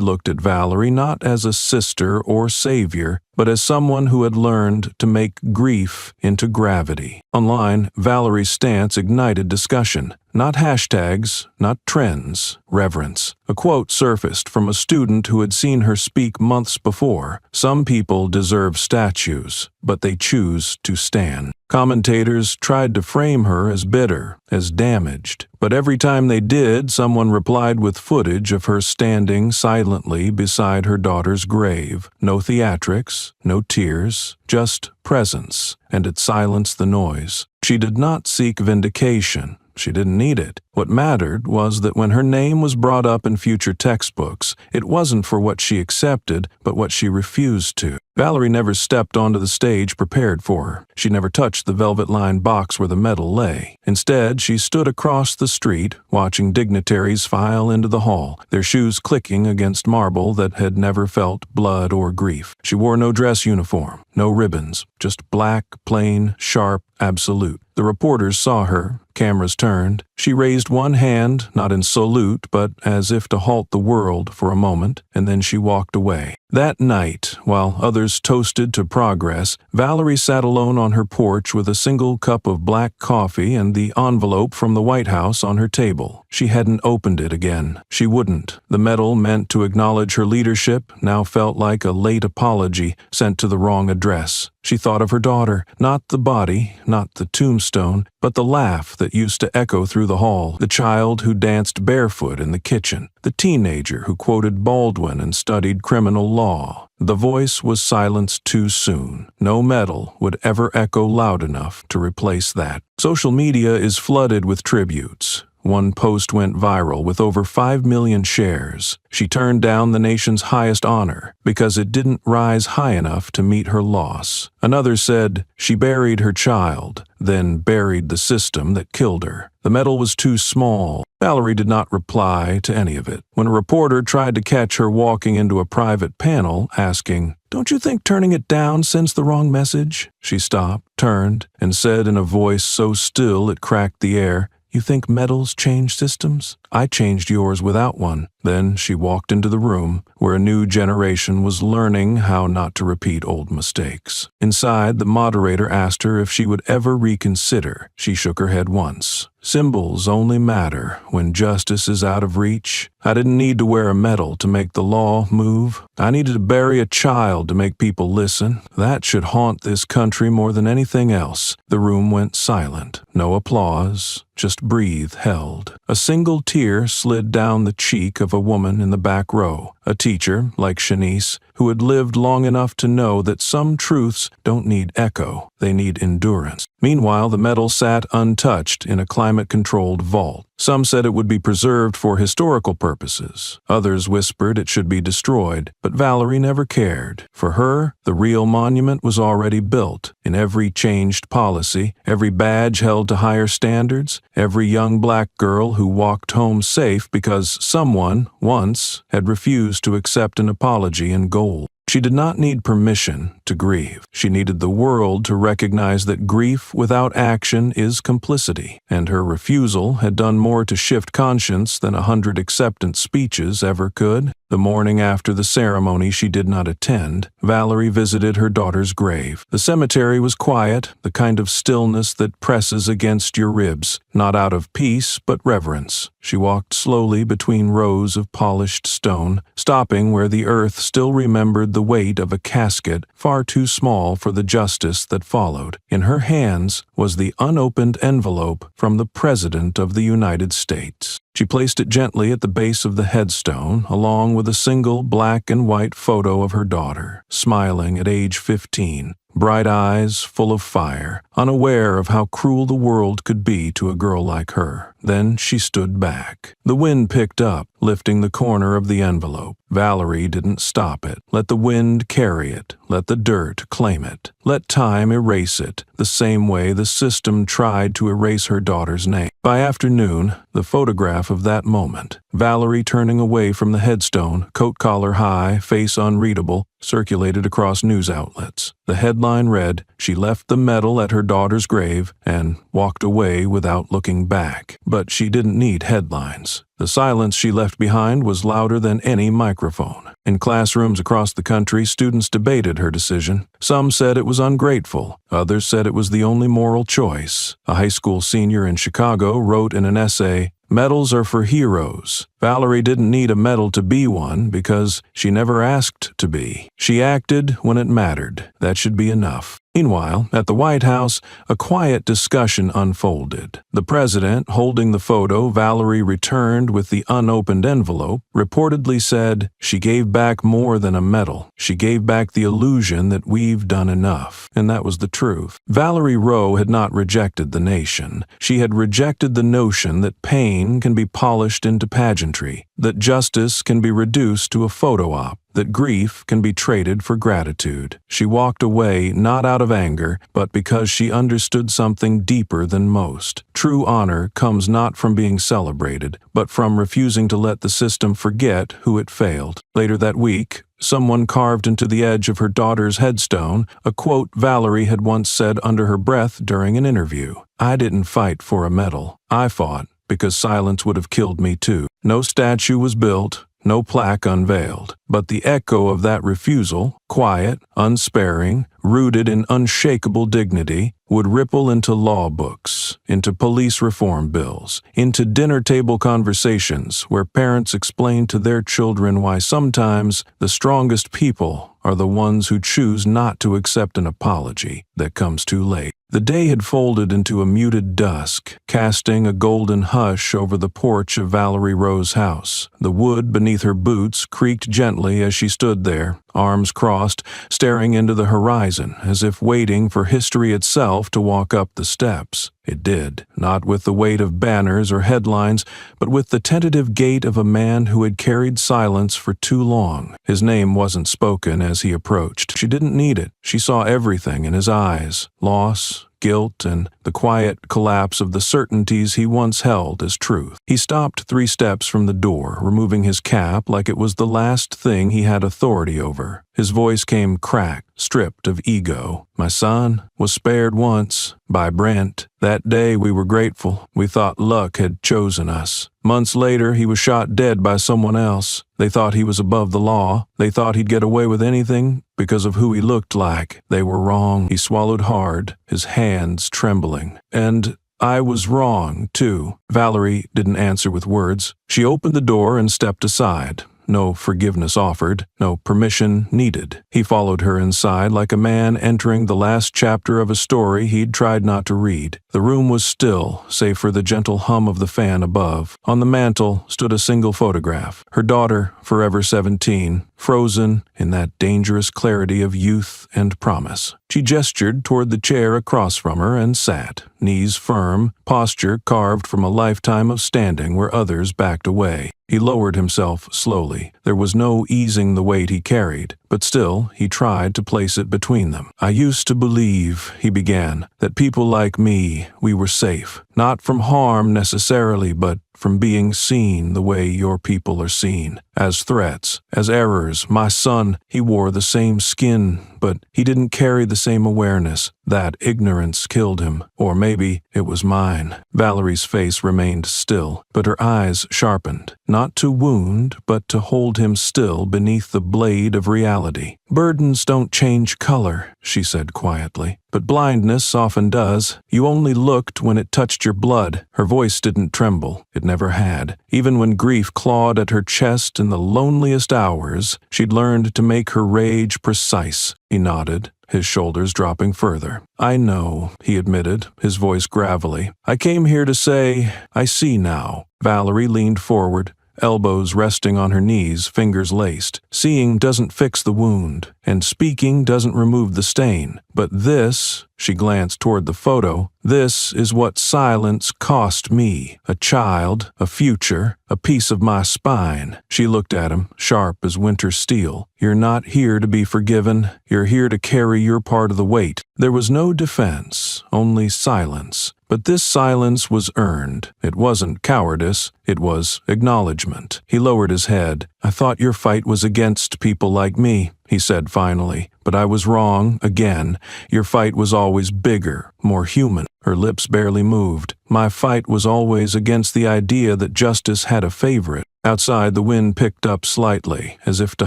looked at Valerie not as a sister or savior, but as someone who had learned to make grief into gravity. Online, Valerie's stance ignited discussion. Not hashtags, not trends, reverence. A quote surfaced from a student who had seen her speak months before. Some people deserve statues, but they choose to stand. Commentators tried to frame her as bitter, as damaged, but every time they did, someone replied with footage of her standing silently beside her daughter's grave. No theatrics, no tears, just presence, and it silenced the noise. She did not seek vindication. She didn't need it. What mattered was that when her name was brought up in future textbooks, it wasn't for what she accepted, but what she refused to. Valerie never stepped onto the stage prepared for her. She never touched the velvet-lined box where the medal lay. Instead, she stood across the street, watching dignitaries file into the hall, their shoes clicking against marble that had never felt blood or grief. She wore no dress uniform, no ribbons, just black, plain, sharp, absolute. The reporters saw her, cameras turned. She raised one hand, not in salute, but as if to halt the world for a moment, and then she walked away. That night, while others toasted to progress, Valerie sat alone on her porch with a single cup of black coffee and the envelope from the White House on her table. She hadn't opened it again. She wouldn't. The medal meant to acknowledge her leadership now felt like a late apology sent to the wrong address. She thought of her daughter, not the body, not the tombstone, but the laugh that used to echo through the hall, the child who danced barefoot in the kitchen, the teenager who quoted Baldwin and studied criminal law. The voice was silenced too soon. No medal would ever echo loud enough to replace that. Social media is flooded with tributes. One post went viral with over 5 million shares. She turned down the nation's highest honor because it didn't rise high enough to meet her loss. Another said she buried her child, then buried the system that killed her. The medal was too small. Valerie did not reply to any of it. When a reporter tried to catch her walking into a private panel, asking, "Don't you think turning it down sends the wrong message?" she stopped, turned, and said in a voice so still it cracked the air, "You think medals change systems? I changed yours without one." Then she walked into the room where a new generation was learning how not to repeat old mistakes. Inside, the moderator asked her if she would ever reconsider. She shook her head once. Symbols only matter when justice is out of reach. I didn't need to wear a medal to make the law move. I needed to bury a child to make people listen. That should haunt this country more than anything else. The room went silent. No applause, just breathe held. A single tear slid down the cheek of a woman in the back row, a teacher, like Shanice, who had lived long enough to know that some truths don't need echo, they need endurance. Meanwhile, the medal sat untouched in a climate-controlled vault. Some said it would be preserved for historical purposes. Others whispered it should be destroyed, but Valerie never cared. For her, the real monument was already built. In every changed policy, every badge held to higher standards, every young black girl who walked home safe because someone, once, had refused to accept an apology in gold. She did not need permission to grieve. She needed the world to recognize that grief without action is complicity, and her refusal had done more to shift conscience than 100 acceptance speeches ever could. The morning after the ceremony she did not attend, Valerie visited her daughter's grave. The cemetery was quiet, the kind of stillness that presses against your ribs, not out of peace but reverence. She walked slowly between rows of polished stone, stopping where the earth still remembered the weight of a casket far too small for the justice that followed. In her hands was the unopened envelope from the President of the United States. She placed it gently at the base of the headstone, along with a single black and white photo of her daughter, smiling at age 15, bright eyes full of fire, unaware of how cruel the world could be to a girl like her. Then she stood back. The wind picked up, lifting the corner of the envelope. Valerie didn't stop it. Let the wind carry it. Let the dirt claim it. Let time erase it, the same way the system tried to erase her daughter's name. By afternoon, the photograph of that moment, Valerie turning away from the headstone, coat collar high, face unreadable, circulated across news outlets. The headline read, "She left the medal at her daughter's grave and walked away without looking back." But she didn't need headlines. The silence she left behind was louder than any microphone. In classrooms across the country, students debated her decision. Some said it was ungrateful. Others said it was the only moral choice. A high school senior in Chicago wrote in an essay, "Medals are for heroes." Valerie didn't need a medal to be one because she never asked to be. She acted when it mattered. That should be enough. Meanwhile, at the White House, a quiet discussion unfolded. The president, holding the photo Valerie returned with the unopened envelope, reportedly said, "She gave back more than a medal. She gave back the illusion that we've done enough." And that was the truth. Valerie Rowe had not rejected the nation. She had rejected the notion that pain can be polished into pageantry, that justice can be reduced to a photo op. that grief can be traded for gratitude. She walked away not out of anger, but because she understood something deeper than most. True honor comes not from being celebrated, but from refusing to let the system forget who it failed. Later that week, someone carved into the edge of her daughter's headstone a quote Valerie had once said under her breath during an interview. "I didn't fight for a medal. I fought because silence would have killed me too." No statue was built, no plaque unveiled, but the echo of that refusal, quiet, unsparing, rooted in unshakable dignity, would ripple into law books, into police reform bills, into dinner table conversations where parents explain to their children why sometimes the strongest people are the ones who choose not to accept an apology that comes too late. The day had folded into a muted dusk, casting a golden hush over the porch of Valerie Rowe's house. The wood beneath her boots creaked gently as she stood there, arms crossed, staring into the horizon, as if waiting for history itself to walk up the steps. It did, not with the weight of banners or headlines, but with the tentative gait of a man who had carried silence for too long. His name wasn't spoken as he approached. She didn't need it. She saw everything in his eyes: loss, guilt, and the quiet collapse of the certainties he once held as truth. He stopped 3 steps from the door, removing his cap like it was the last thing he had authority over. His voice came cracked, stripped of ego. "My son was spared once, by Brent. That day we were grateful. We thought luck had chosen us. Months later, he was shot dead by someone else. They thought he was above the law. They thought he'd get away with anything because of who he looked like. They were wrong." He swallowed hard, his hands trembling. "And I was wrong, too." Valerie didn't answer with words. She opened the door and stepped aside. No forgiveness offered, no permission needed. He followed her inside like a man entering the last chapter of a story he'd tried not to read. The room was still, save for the gentle hum of the fan above. On the mantel stood a single photograph. Her daughter, forever 17, frozen in that dangerous clarity of youth and promise. She gestured toward the chair across from her and sat, knees firm, posture carved from a lifetime of standing where others backed away. He lowered himself slowly. There was no easing the weight he carried, but still he tried to place it between them. "I used to believe," he began, "that people like me, we were safe. Not from harm necessarily, but from being seen the way your people are seen. As threats, as errors. My son, he wore the same skin, but he didn't carry the same awareness. That ignorance killed him. Or maybe it was mine." Valerie's face remained still, but her eyes sharpened. Not to wound, but to hold him still beneath the blade of reality. "Burdens don't change color," she said quietly, "but blindness often does. You only looked when it touched your blood." Her voice didn't tremble. It never had. Even when grief clawed at her chest in the loneliest hours, she'd learned to make her rage precise. He nodded, his shoulders dropping further. "I know," he admitted, his voice gravelly. "I came here to say, I see now." Valerie leaned forward, elbows resting on her knees, fingers laced. "Seeing doesn't fix the wound, and speaking doesn't remove the stain. But this," she glanced toward the photo, "this is what silence cost me. A child, a future, a piece of my spine." She looked at him, sharp as winter steel. "You're not here to be forgiven. You're here to carry your part of the weight." There was no defense, only silence. But this silence was earned. It wasn't cowardice, it was acknowledgement. He lowered his head. "I thought your fight was against people like me," he said finally. "But I was wrong, again. Your fight was always bigger, more human." Her lips barely moved. "My fight was always against the idea that justice had a favorite." Outside, the wind picked up slightly, as if to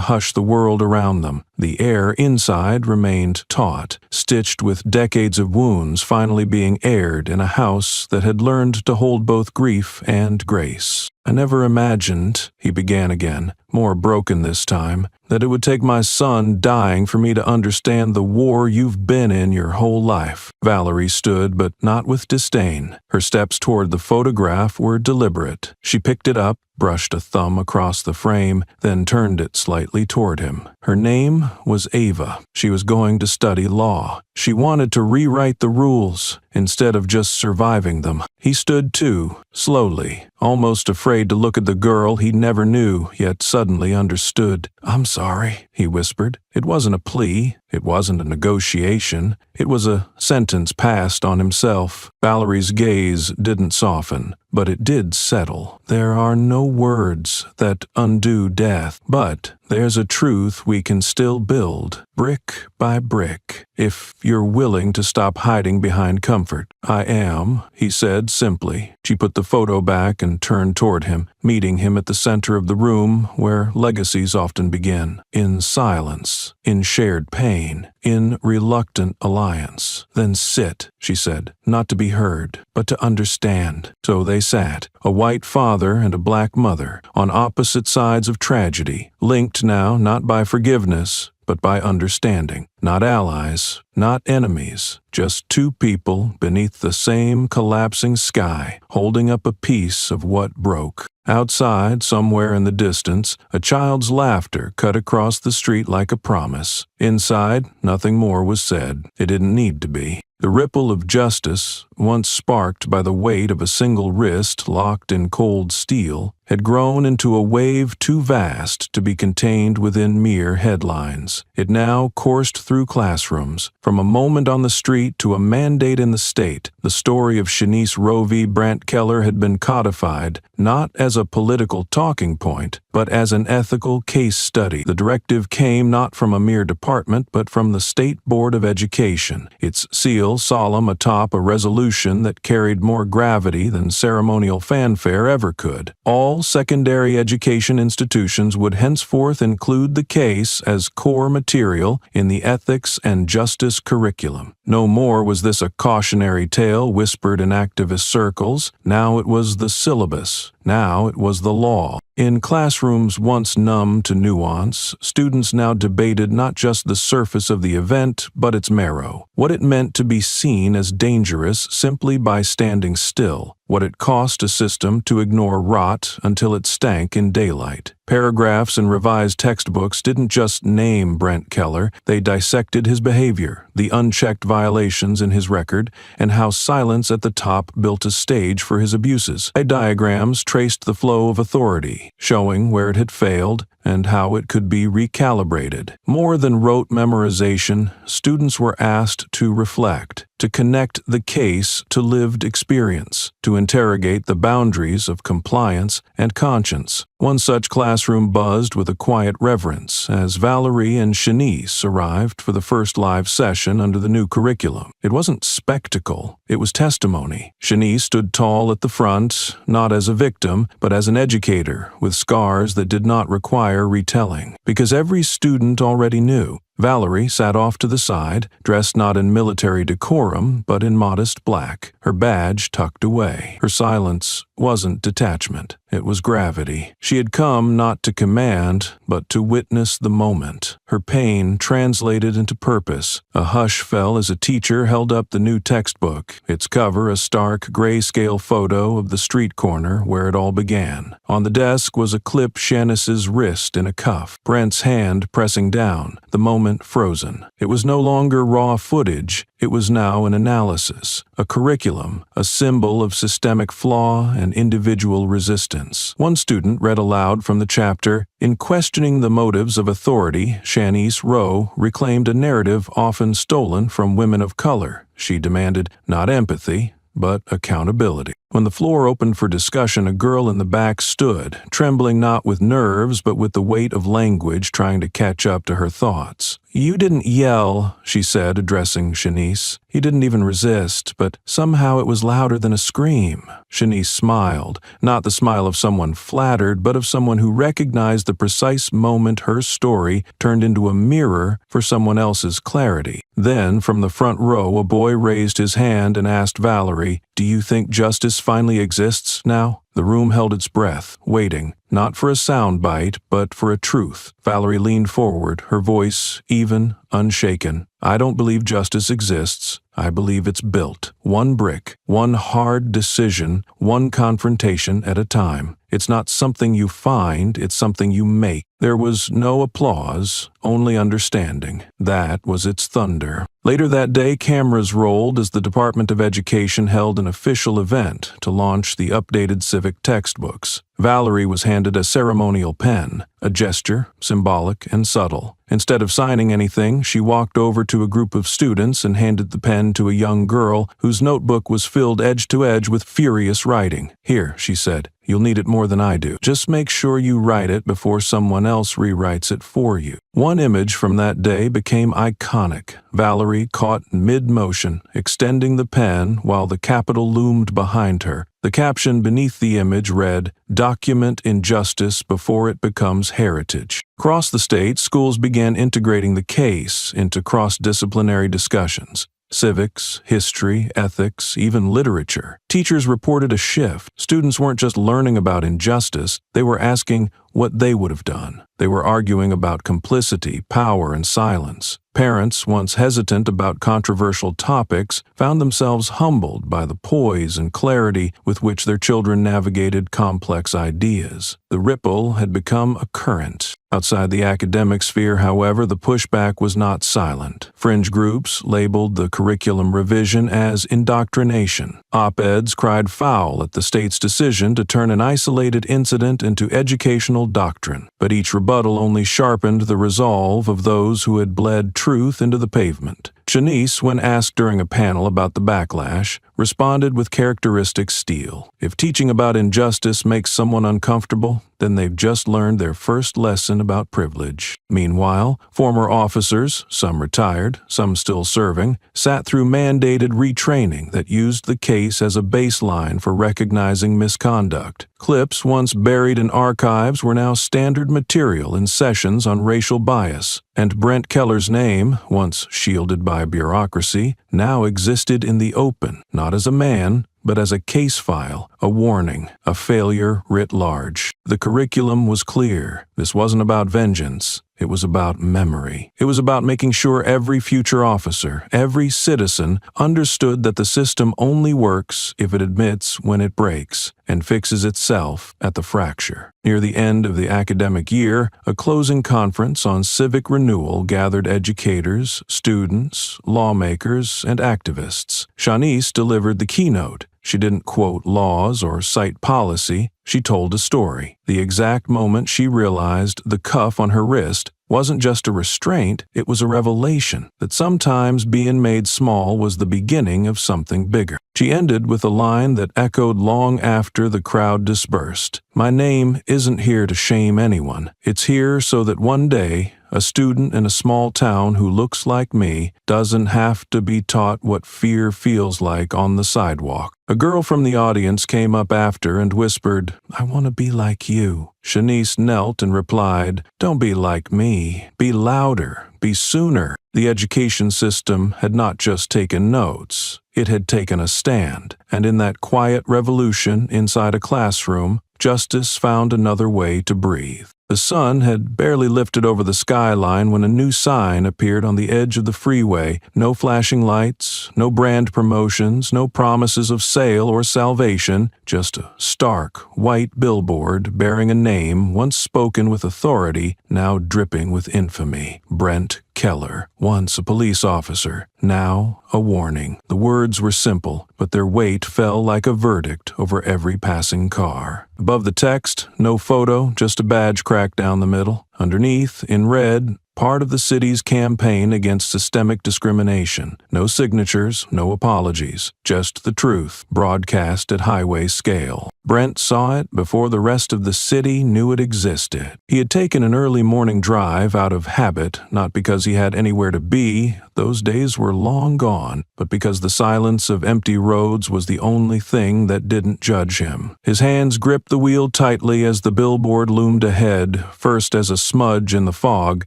hush the world around them. The air inside remained taut, stitched with decades of wounds finally being aired in a house that had learned to hold both grief and grace. "I never imagined," he began again, more broken this time, "that it would take my son dying for me to understand the war you've been in your whole life." Valerie stood, but not with disdain. Her steps toward the photograph were deliberate. She picked it up, brushed a thumb across the frame, then turned it slightly toward him. Her name was Ava. She was going to study law. She wanted to rewrite the rules instead of just surviving them. He stood too, slowly, almost afraid to look at the girl he never knew, yet suddenly understood. "I'm sorry," he whispered. It wasn't a plea. It wasn't a negotiation. It was a sentence passed on himself. Valerie's gaze didn't soften, but it did settle. There are no words that undo death, but there's a truth we can still build, brick by brick, if you're willing to stop hiding behind comfort. "I am," he said simply. She put the photo back and turned toward him, meeting him at the center of the room where legacies often begin, in silence, in shared pain, in reluctant alliance. "Then sit," she said, "not to be heard, but to understand." So they sat, a white father and a black mother, on opposite sides of tragedy, linked now not by forgiveness, but by understanding. Not allies, not enemies, just two people beneath the same collapsing sky, holding up a piece of what broke. Outside, somewhere in the distance, a child's laughter cut across the street like a promise. Inside, nothing more was said. It didn't need to be. The ripple of justice, once sparked by the weight of a single wrist locked in cold steel, had grown into a wave too vast to be contained within mere headlines. It now coursed through classrooms. From a moment on the street to a mandate in the state, the story of Shanice Roe v. Brant Keller had been codified, not as a political talking point, but as an ethical case study. The directive came not from a mere department, but from the State Board of Education, its seal solemn atop a resolution that carried more gravity than ceremonial fanfare ever could. All secondary education institutions would henceforth include the case as core material in the ethics and justice curriculum. No more was this a cautionary tale whispered in activist circles. Now it was the syllabus. Now it was the law. In classrooms once numb to nuance, students now debated not just the surface of the event, but its marrow. What it meant to be seen as dangerous simply by standing still. What it cost a system to ignore rot until it stank in daylight. Paragraphs in revised textbooks didn't just name Brent Keller, they dissected his behavior, the unchecked violations in his record, and how silence at the top built a stage for his abuses. Diagrams traced the flow of authority, showing where it had failed and how it could be recalibrated. More than rote memorization, students were asked to reflect, to connect the case to lived experience, to interrogate the boundaries of compliance and conscience. One such classroom buzzed with a quiet reverence as Valerie and Shanice arrived for the first live session under the new curriculum. It wasn't spectacle, it was testimony. Shanice stood tall at the front, not as a victim, but as an educator with scars that did not require retelling, because every student already knew. Valerie sat off to the side, dressed not in military decorum, but in modest black, her badge tucked away. Her silence wasn't detachment, it was gravity. She had come not to command, but to witness the moment. Her pain translated into purpose. A hush fell as a teacher held up the new textbook, its cover a stark grayscale photo of the street corner where it all began. On the desk was a clip Shanice's wrist in a cuff, Brent's hand pressing down, the moment frozen. It was no longer raw footage, it was now an analysis, a curriculum, a symbol of systemic flaw and individual resistance. One student read aloud from the chapter, "In questioning the motives of authority, Shanice Roe reclaimed a narrative often stolen from women of color. She demanded not empathy, but accountability." When the floor opened for discussion, a girl in the back stood, trembling not with nerves but with the weight of language trying to catch up to her thoughts. "You didn't yell," she said, addressing Shanice. "You didn't even resist, but somehow it was louder than a scream." Shanice smiled, not the smile of someone flattered, but of someone who recognized the precise moment her story turned into a mirror for someone else's clarity. Then, from the front row, a boy raised his hand and asked Valerie, "Do you think justice finally exists now?" The room held its breath, waiting, not for a soundbite, but for a truth. Valerie leaned forward, her voice even, unshaken. I don't believe justice exists. I believe it's built, one brick, one hard decision, one confrontation at a time. It's not something you find, it's something you make. There was no applause, only understanding. That was its thunder. Later that day, cameras rolled as the Department of Education held an official event to launch the updated civic textbooks. Valerie was handed a ceremonial pen, a gesture, symbolic and subtle. Instead of signing anything, she walked over to a group of students and handed the pen to a young girl whose notebook was filled edge to edge with furious writing. "Here," she said. "You'll need it more than I do. Just make sure you write it before someone else rewrites it for you." One image from that day became iconic. Valerie caught mid-motion, extending the pen while the Capitol loomed behind her. The caption beneath the image read, "Document injustice before it becomes heritage." Across the state, schools began integrating the case into cross-disciplinary discussions. Civics, history, ethics, even literature. Teachers reported a shift. Students weren't just learning about injustice, they were asking what they would have done. They were arguing about complicity, power, and silence. Parents, once hesitant about controversial topics, found themselves humbled by the poise and clarity with which their children navigated complex ideas. The ripple had become a current. Outside the academic sphere, however, the pushback was not silent. Fringe groups labeled the curriculum revision as indoctrination. Op-eds cried foul at the state's decision to turn an isolated incident into educational doctrine. But each rebuttal only sharpened the resolve of those who had bled truth into the pavement. Shanice, when asked during a panel about the backlash, responded with characteristic steel. If teaching about injustice makes someone uncomfortable, then they've just learned their first lesson about privilege. Meanwhile, former officers, some retired, some still serving, sat through mandated retraining that used the case as a baseline for recognizing misconduct. Clips once buried in archives were now standard material in sessions on racial bias, and Brent Keller's name, once shielded by bureaucracy, now existed in the open, not as a man, but as a case file, a warning, a failure writ large. The curriculum was clear. This wasn't about vengeance. It was about memory. It was about making sure every future officer, every citizen, understood that the system only works if it admits when it breaks and fixes itself at the fracture. Near the end of the academic year, a closing conference on civic renewal gathered educators, students, lawmakers, and activists. Shanice delivered the keynote. She didn't quote laws or cite policy. She told a story. The exact moment she realized the cuff on her wrist wasn't just a restraint, it was a revelation that sometimes being made small was the beginning of something bigger. She ended with a line that echoed long after the crowd dispersed. "My name isn't here to shame anyone. It's here so that one day, a student in a small town who looks like me doesn't have to be taught what fear feels like on the sidewalk." A girl from the audience came up after and whispered, "I want to be like you." Shanice knelt and replied, "Don't be like me. Be louder. Be sooner." The education system had not just taken notes. It had taken a stand. And in that quiet revolution inside a classroom, justice found another way to breathe. The sun had barely lifted over the skyline when a new sign appeared on the edge of the freeway. No flashing lights, no brand promotions, no promises of sale or salvation, just a stark, white billboard bearing a name once spoken with authority, now dripping with infamy. Brent Keller, once a police officer, now a warning. The words were simple, but their weight fell like a verdict over every passing car. Above the text, no photo, just a badge cracked down the middle. Underneath, in red, part of the city's campaign against systemic discrimination. No signatures, no apologies, just the truth, broadcast at highway scale. Brent saw it before the rest of the city knew it existed. He had taken an early morning drive out of habit, not because he had anywhere to be, those days were long gone, but because the silence of empty roads was the only thing that didn't judge him. His hands gripped the wheel tightly as the billboard loomed ahead, first as a smudge in the fog,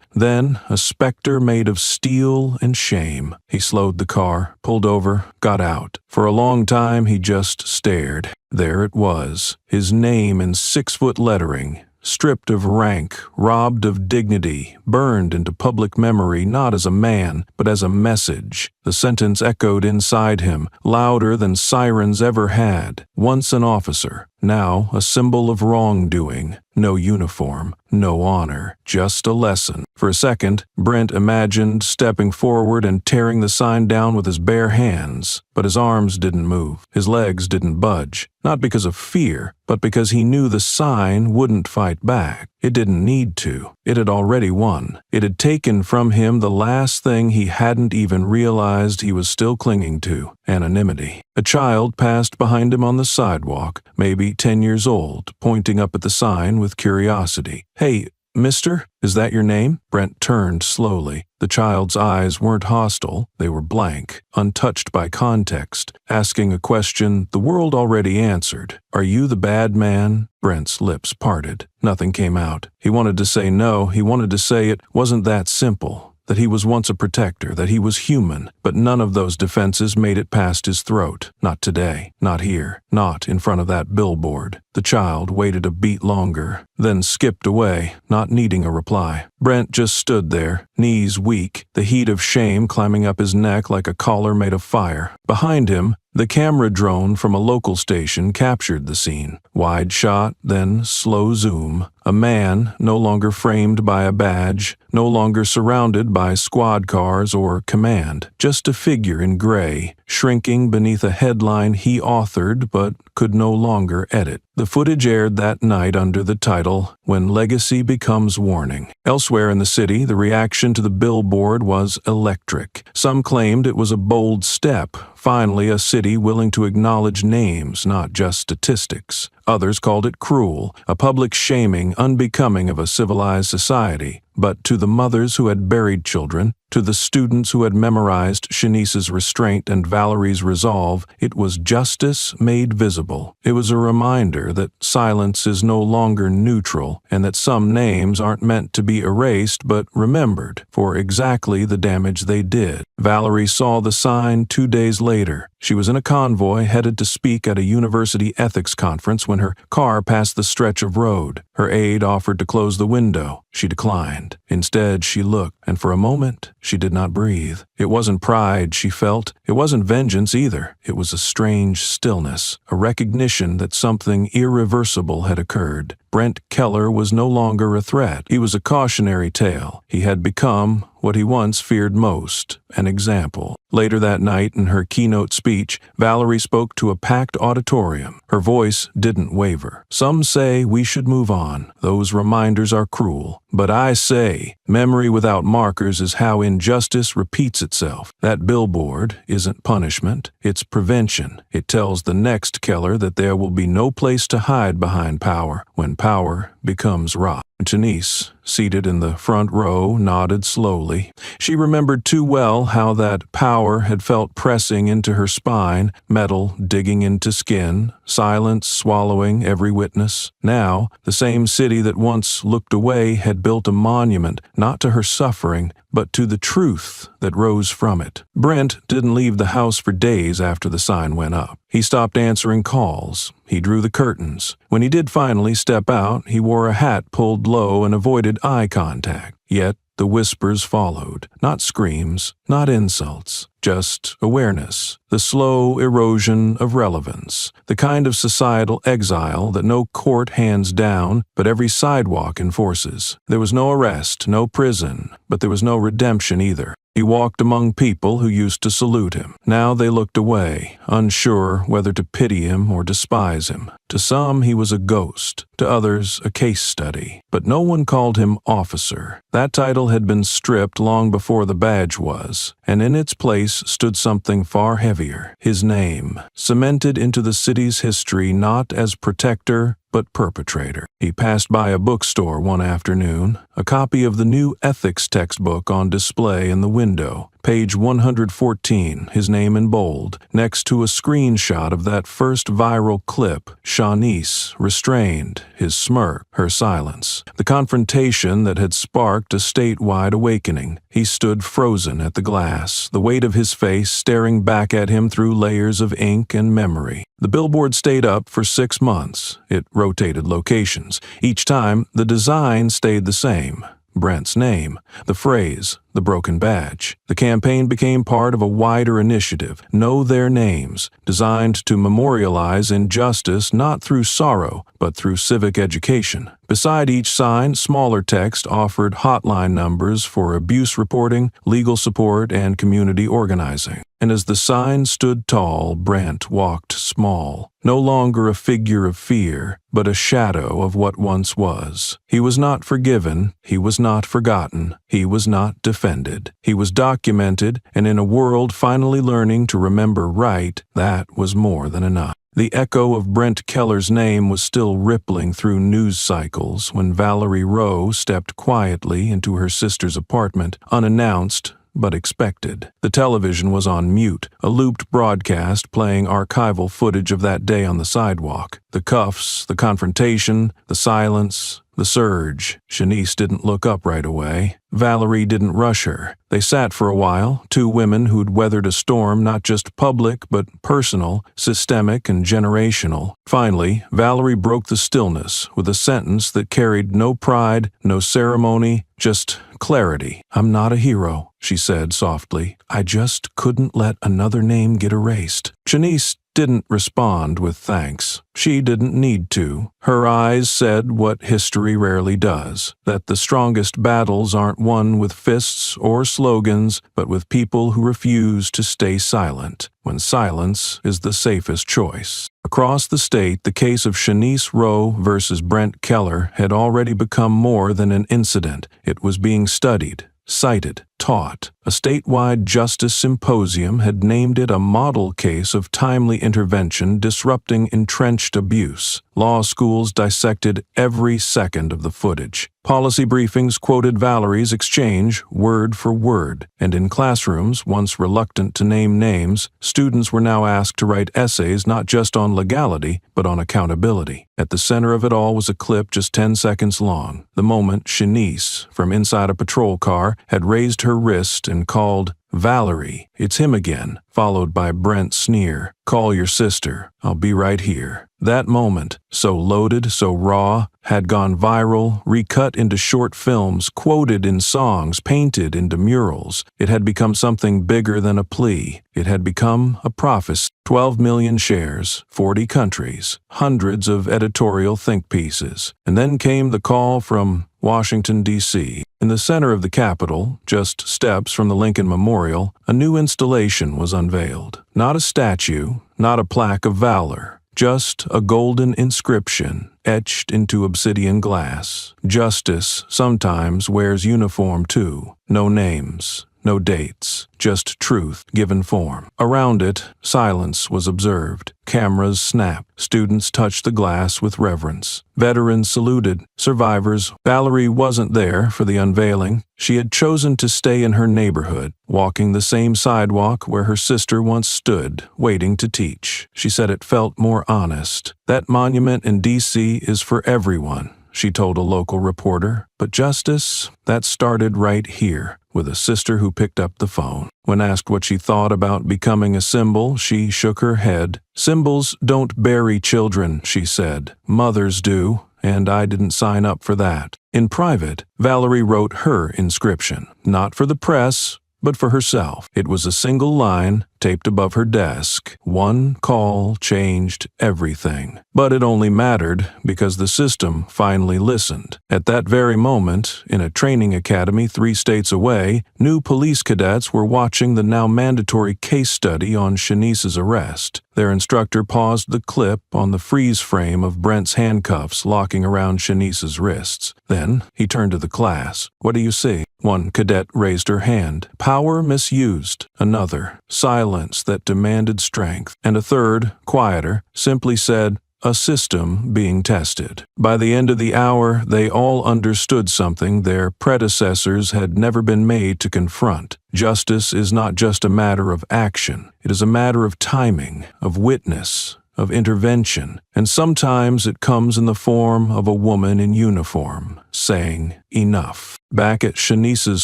then a specter made of steel and shame. He slowed the car, pulled over, got out. For a long time he just stared. There it was, his name in 6-foot lettering, stripped of rank, robbed of dignity, burned into public memory not as a man, but as a message. The sentence echoed inside him, louder than sirens ever had. Once an officer, now a symbol of wrongdoing. No uniform, no honor, just a lesson. For a second, Brent imagined stepping forward and tearing the sign down with his bare hands. But his arms didn't move, his legs didn't budge. Not because of fear, but because he knew the sign wouldn't fight back. It didn't need to. It had already won. It had taken from him the last thing he hadn't even realized he was still clinging to: anonymity. A child passed behind him on the sidewalk, maybe 10 years old, pointing up at the sign with curiosity. "Hey, mister, is that your name?" Brent turned slowly. The child's eyes weren't hostile, they were blank, untouched by context, asking a question the world already answered. "Are you the bad man?" Brent's lips parted. Nothing came out. He wanted to say no, he wanted to say it wasn't that simple, that he was once a protector, that he was human, but none of those defenses made it past his throat. Not today, not here, not in front of that billboard. The child waited a beat longer, then skipped away, not needing a reply. Brent just stood there, knees weak, the heat of shame climbing up his neck like a collar made of fire. Behind him, the camera drone from a local station captured the scene. Wide shot, then slow zoom. A man, no longer framed by a badge, no longer surrounded by squad cars or command, just a figure in gray, shrinking beneath a headline he authored but could no longer edit. The footage aired that night under the title, "When Legacy Becomes Warning." Elsewhere in the city, the reaction to the billboard was electric. Some claimed it was a bold step, finally a city willing to acknowledge names, not just statistics. Others called it cruel, a public shaming unbecoming of a civilized society. But to the mothers who had buried children, to the students who had memorized Shanice's restraint and Valerie's resolve, it was justice made visible. It was a reminder that silence is no longer neutral, and that some names aren't meant to be erased but remembered for exactly the damage they did. Valerie saw the sign 2 days later. She was in a convoy headed to speak at a university ethics conference when her car passed the stretch of road. Her aide offered to close the window. She declined. Instead, she looked, and for a moment, she did not breathe. It wasn't pride she felt. It wasn't vengeance either. It was a strange stillness, a recognition that something irreversible had occurred. Brent Keller was no longer a threat. He was a cautionary tale. He had become what he once feared most, an example. Later that night, in her keynote speech, Valerie spoke to a packed auditorium. Her voice didn't waver. "Some say we should move on. Those reminders are cruel. But I say, memory without markers is how injustice repeats itself. That billboard isn't punishment, it's prevention. It tells the next Keller that there will be no place to hide behind power when power becomes rot." Shanice, seated in the front row, nodded slowly. She remembered too well how that power had felt pressing into her spine, metal digging into skin, silence swallowing every witness. Now, the same city that once looked away had built a monument, not to her suffering, but to the truth that rose from it. Brent didn't leave the house for days after the sign went up. He stopped answering calls. He drew the curtains. When he did finally step out, he wore a hat pulled low and avoided eye contact. Yet the whispers followed. Not screams, not insults, just awareness. The slow erosion of relevance. The kind of societal exile that no court hands down, but every sidewalk enforces. There was no arrest, no prison, but there was no redemption either. He walked among people who used to salute him. Now they looked away, unsure whether to pity him or despise him. To some, he was a ghost. To others, a case study. But no one called him officer. That title had been stripped long before the badge was, and in its place stood something far heavier. His name, cemented into the city's history not as protector, but perpetrator. He passed by a bookstore one afternoon, a copy of the new ethics textbook on display in the window. Page 114, his name in bold, next to a screenshot of that first viral clip, Shanice, restrained, his smirk, her silence. The confrontation that had sparked a statewide awakening. He stood frozen at the glass, the weight of his face staring back at him through layers of ink and memory. The billboard stayed up for 6 months. It rotated locations. Each time, the design stayed the same. Brent's name, the phrase, the broken badge. The campaign became part of a wider initiative, Know Their Names, designed to memorialize injustice not through sorrow, but through civic education. Beside each sign, smaller text offered hotline numbers for abuse reporting, legal support, and community organizing. And as the sign stood tall, Brent walked small, no longer a figure of fear, but a shadow of what once was. He was not forgiven, he was not forgotten, he was not defended. He was documented, and in a world finally learning to remember right, that was more than enough. The echo of Brent Keller's name was still rippling through news cycles when Valerie Rowe stepped quietly into her sister's apartment, unannounced but expected. The television was on mute, a looped broadcast playing archival footage of that day on the sidewalk. The cuffs, the confrontation, the silence, the surge. Shanice didn't look up right away. Valerie didn't rush her. They sat for a while, two women who'd weathered a storm not just public but personal, systemic, and generational. Finally, Valerie broke the stillness with a sentence that carried no pride, no ceremony, just clarity. "I'm not a hero," she said softly. "I just couldn't let another name get erased." Shanice didn't respond with thanks. She didn't need to. Her eyes said what history rarely does, that the strongest battles aren't won with fists or slogans, but with people who refuse to stay silent, when silence is the safest choice. Across the state, the case of Shanice Rowe versus Brent Keller had already become more than an incident. It was being studied, cited, taught. A statewide justice symposium had named it a model case of timely intervention disrupting entrenched abuse. Law schools dissected every second of the footage. Policy briefings quoted Valerie's exchange word for word, and in classrooms, once reluctant to name names, students were now asked to write essays not just on legality, but on accountability. At the center of it all was a clip just 10 seconds long, the moment Shanice, from inside a patrol car, had raised her wrist and called, "Valerie, it's him again," followed by Brent's sneer, "Call your sister, I'll be right here." That moment, so loaded, so raw, had gone viral, recut into short films, quoted in songs, painted into murals. It had become something bigger than a plea. It had become a prophecy. 12 million shares, 40 countries, hundreds of editorial think pieces. And then came the call from Washington, D.C. In the center of the Capitol, just steps from the Lincoln Memorial, a new installation was unveiled. Not a statue, not a plaque of valor, just a golden inscription etched into obsidian glass. Justice sometimes wears uniform too. No names, no dates, just truth given form. Around it, silence was observed. Cameras snapped. Students touched the glass with reverence. Veterans saluted. Survivors. Valerie wasn't there for the unveiling. She had chosen to stay in her neighborhood, walking the same sidewalk where her sister once stood, waiting to teach. She said it felt more honest. "That monument in D.C. is for everyone," she told a local reporter. "But justice, that started right here, with a sister who picked up the phone." When asked what she thought about becoming a symbol, she shook her head. "Symbols don't bury children," she said. "Mothers do, and I didn't sign up for that." In private, Valerie wrote her inscription, not for the press, but for herself. It was a single line taped above her desk. One call changed everything. But it only mattered because the system finally listened. At that very moment, in a training academy 3 states away, new police cadets were watching the now mandatory case study on Shanice's arrest. Their instructor paused the clip on the freeze frame of Brent's handcuffs locking around Shanice's wrists. Then he turned to the class. "What do you see?" One cadet raised her hand. "Power misused." Another, silence that demanded strength. And a third, quieter, simply said, a system being tested. By the end of the hour, they all understood something their predecessors had never been made to confront. Justice is not just a matter of action. It is a matter of timing, of witness, of intervention, and sometimes it comes in the form of a woman in uniform, saying, "Enough." Back at Shanice's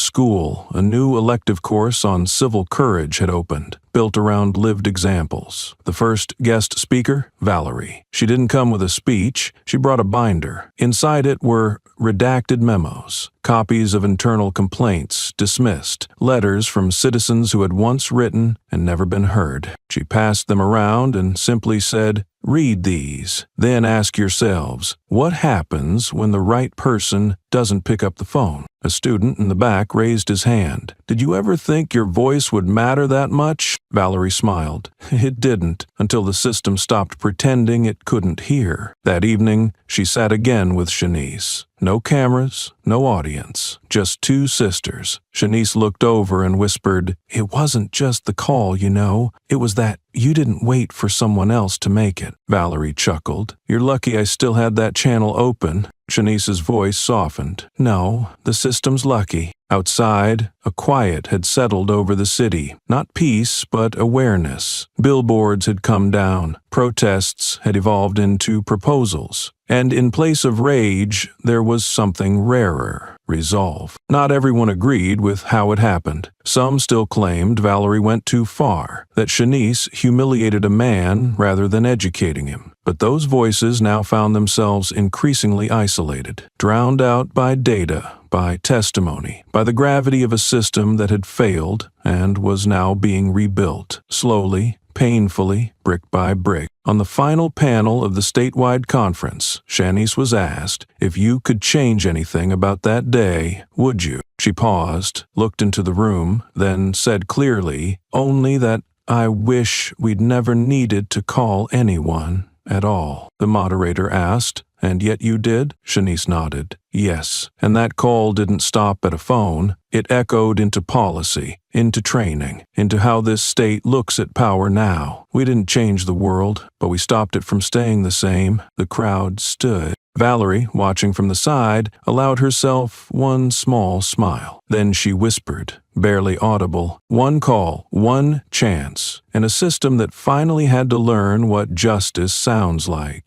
school, a new elective course on civil courage had opened, built around lived examples. The first guest speaker, Valerie. She didn't come with a speech, she brought a binder. Inside it were redacted memos, copies of internal complaints dismissed, letters from citizens who had once written and never been heard. She passed them around and simply said, "Read these. Then ask yourselves, what happens when the right person doesn't pick up the phone?" A student in the back raised his hand. "Did you ever think your voice would matter that much?" Valerie smiled. It didn't, until the system stopped pretending it couldn't hear. That evening, she sat again with Shanice. No cameras, no audience, just two sisters. Shanice looked over and whispered, "It wasn't just the call, you know. It was that you didn't wait for someone else to make it." Valerie chuckled. "You're lucky I still had that channel open." Shanice's voice softened. "No, the system's lucky." Outside, a quiet had settled over the city. Not peace, but awareness. Billboards had come down. Protests had evolved into proposals. And in place of rage, there was something rarer. Resolve. Not everyone agreed with how it happened. Some still claimed Valerie went too far, that Shanice humiliated a man rather than educating him. But those voices now found themselves increasingly isolated, drowned out by data, by testimony, by the gravity of a system that had failed and was now being rebuilt, slowly, painfully, brick by brick. On the final panel of the statewide conference, Shanice was asked, if you could change anything about that day, would you? She paused, looked into the room, then said clearly, only that I wish we'd never needed to call anyone at all. The moderator asked, and yet you did? Shanice nodded. Yes, and that call didn't stop at a phone. It echoed into policy, into training, into how this state looks at power now. We didn't change the world, but we stopped it from staying the same. The crowd stood. Valerie, watching from the side, allowed herself one small smile. Then she whispered, barely audible, one call, one chance, and a system that finally had to learn what justice sounds like.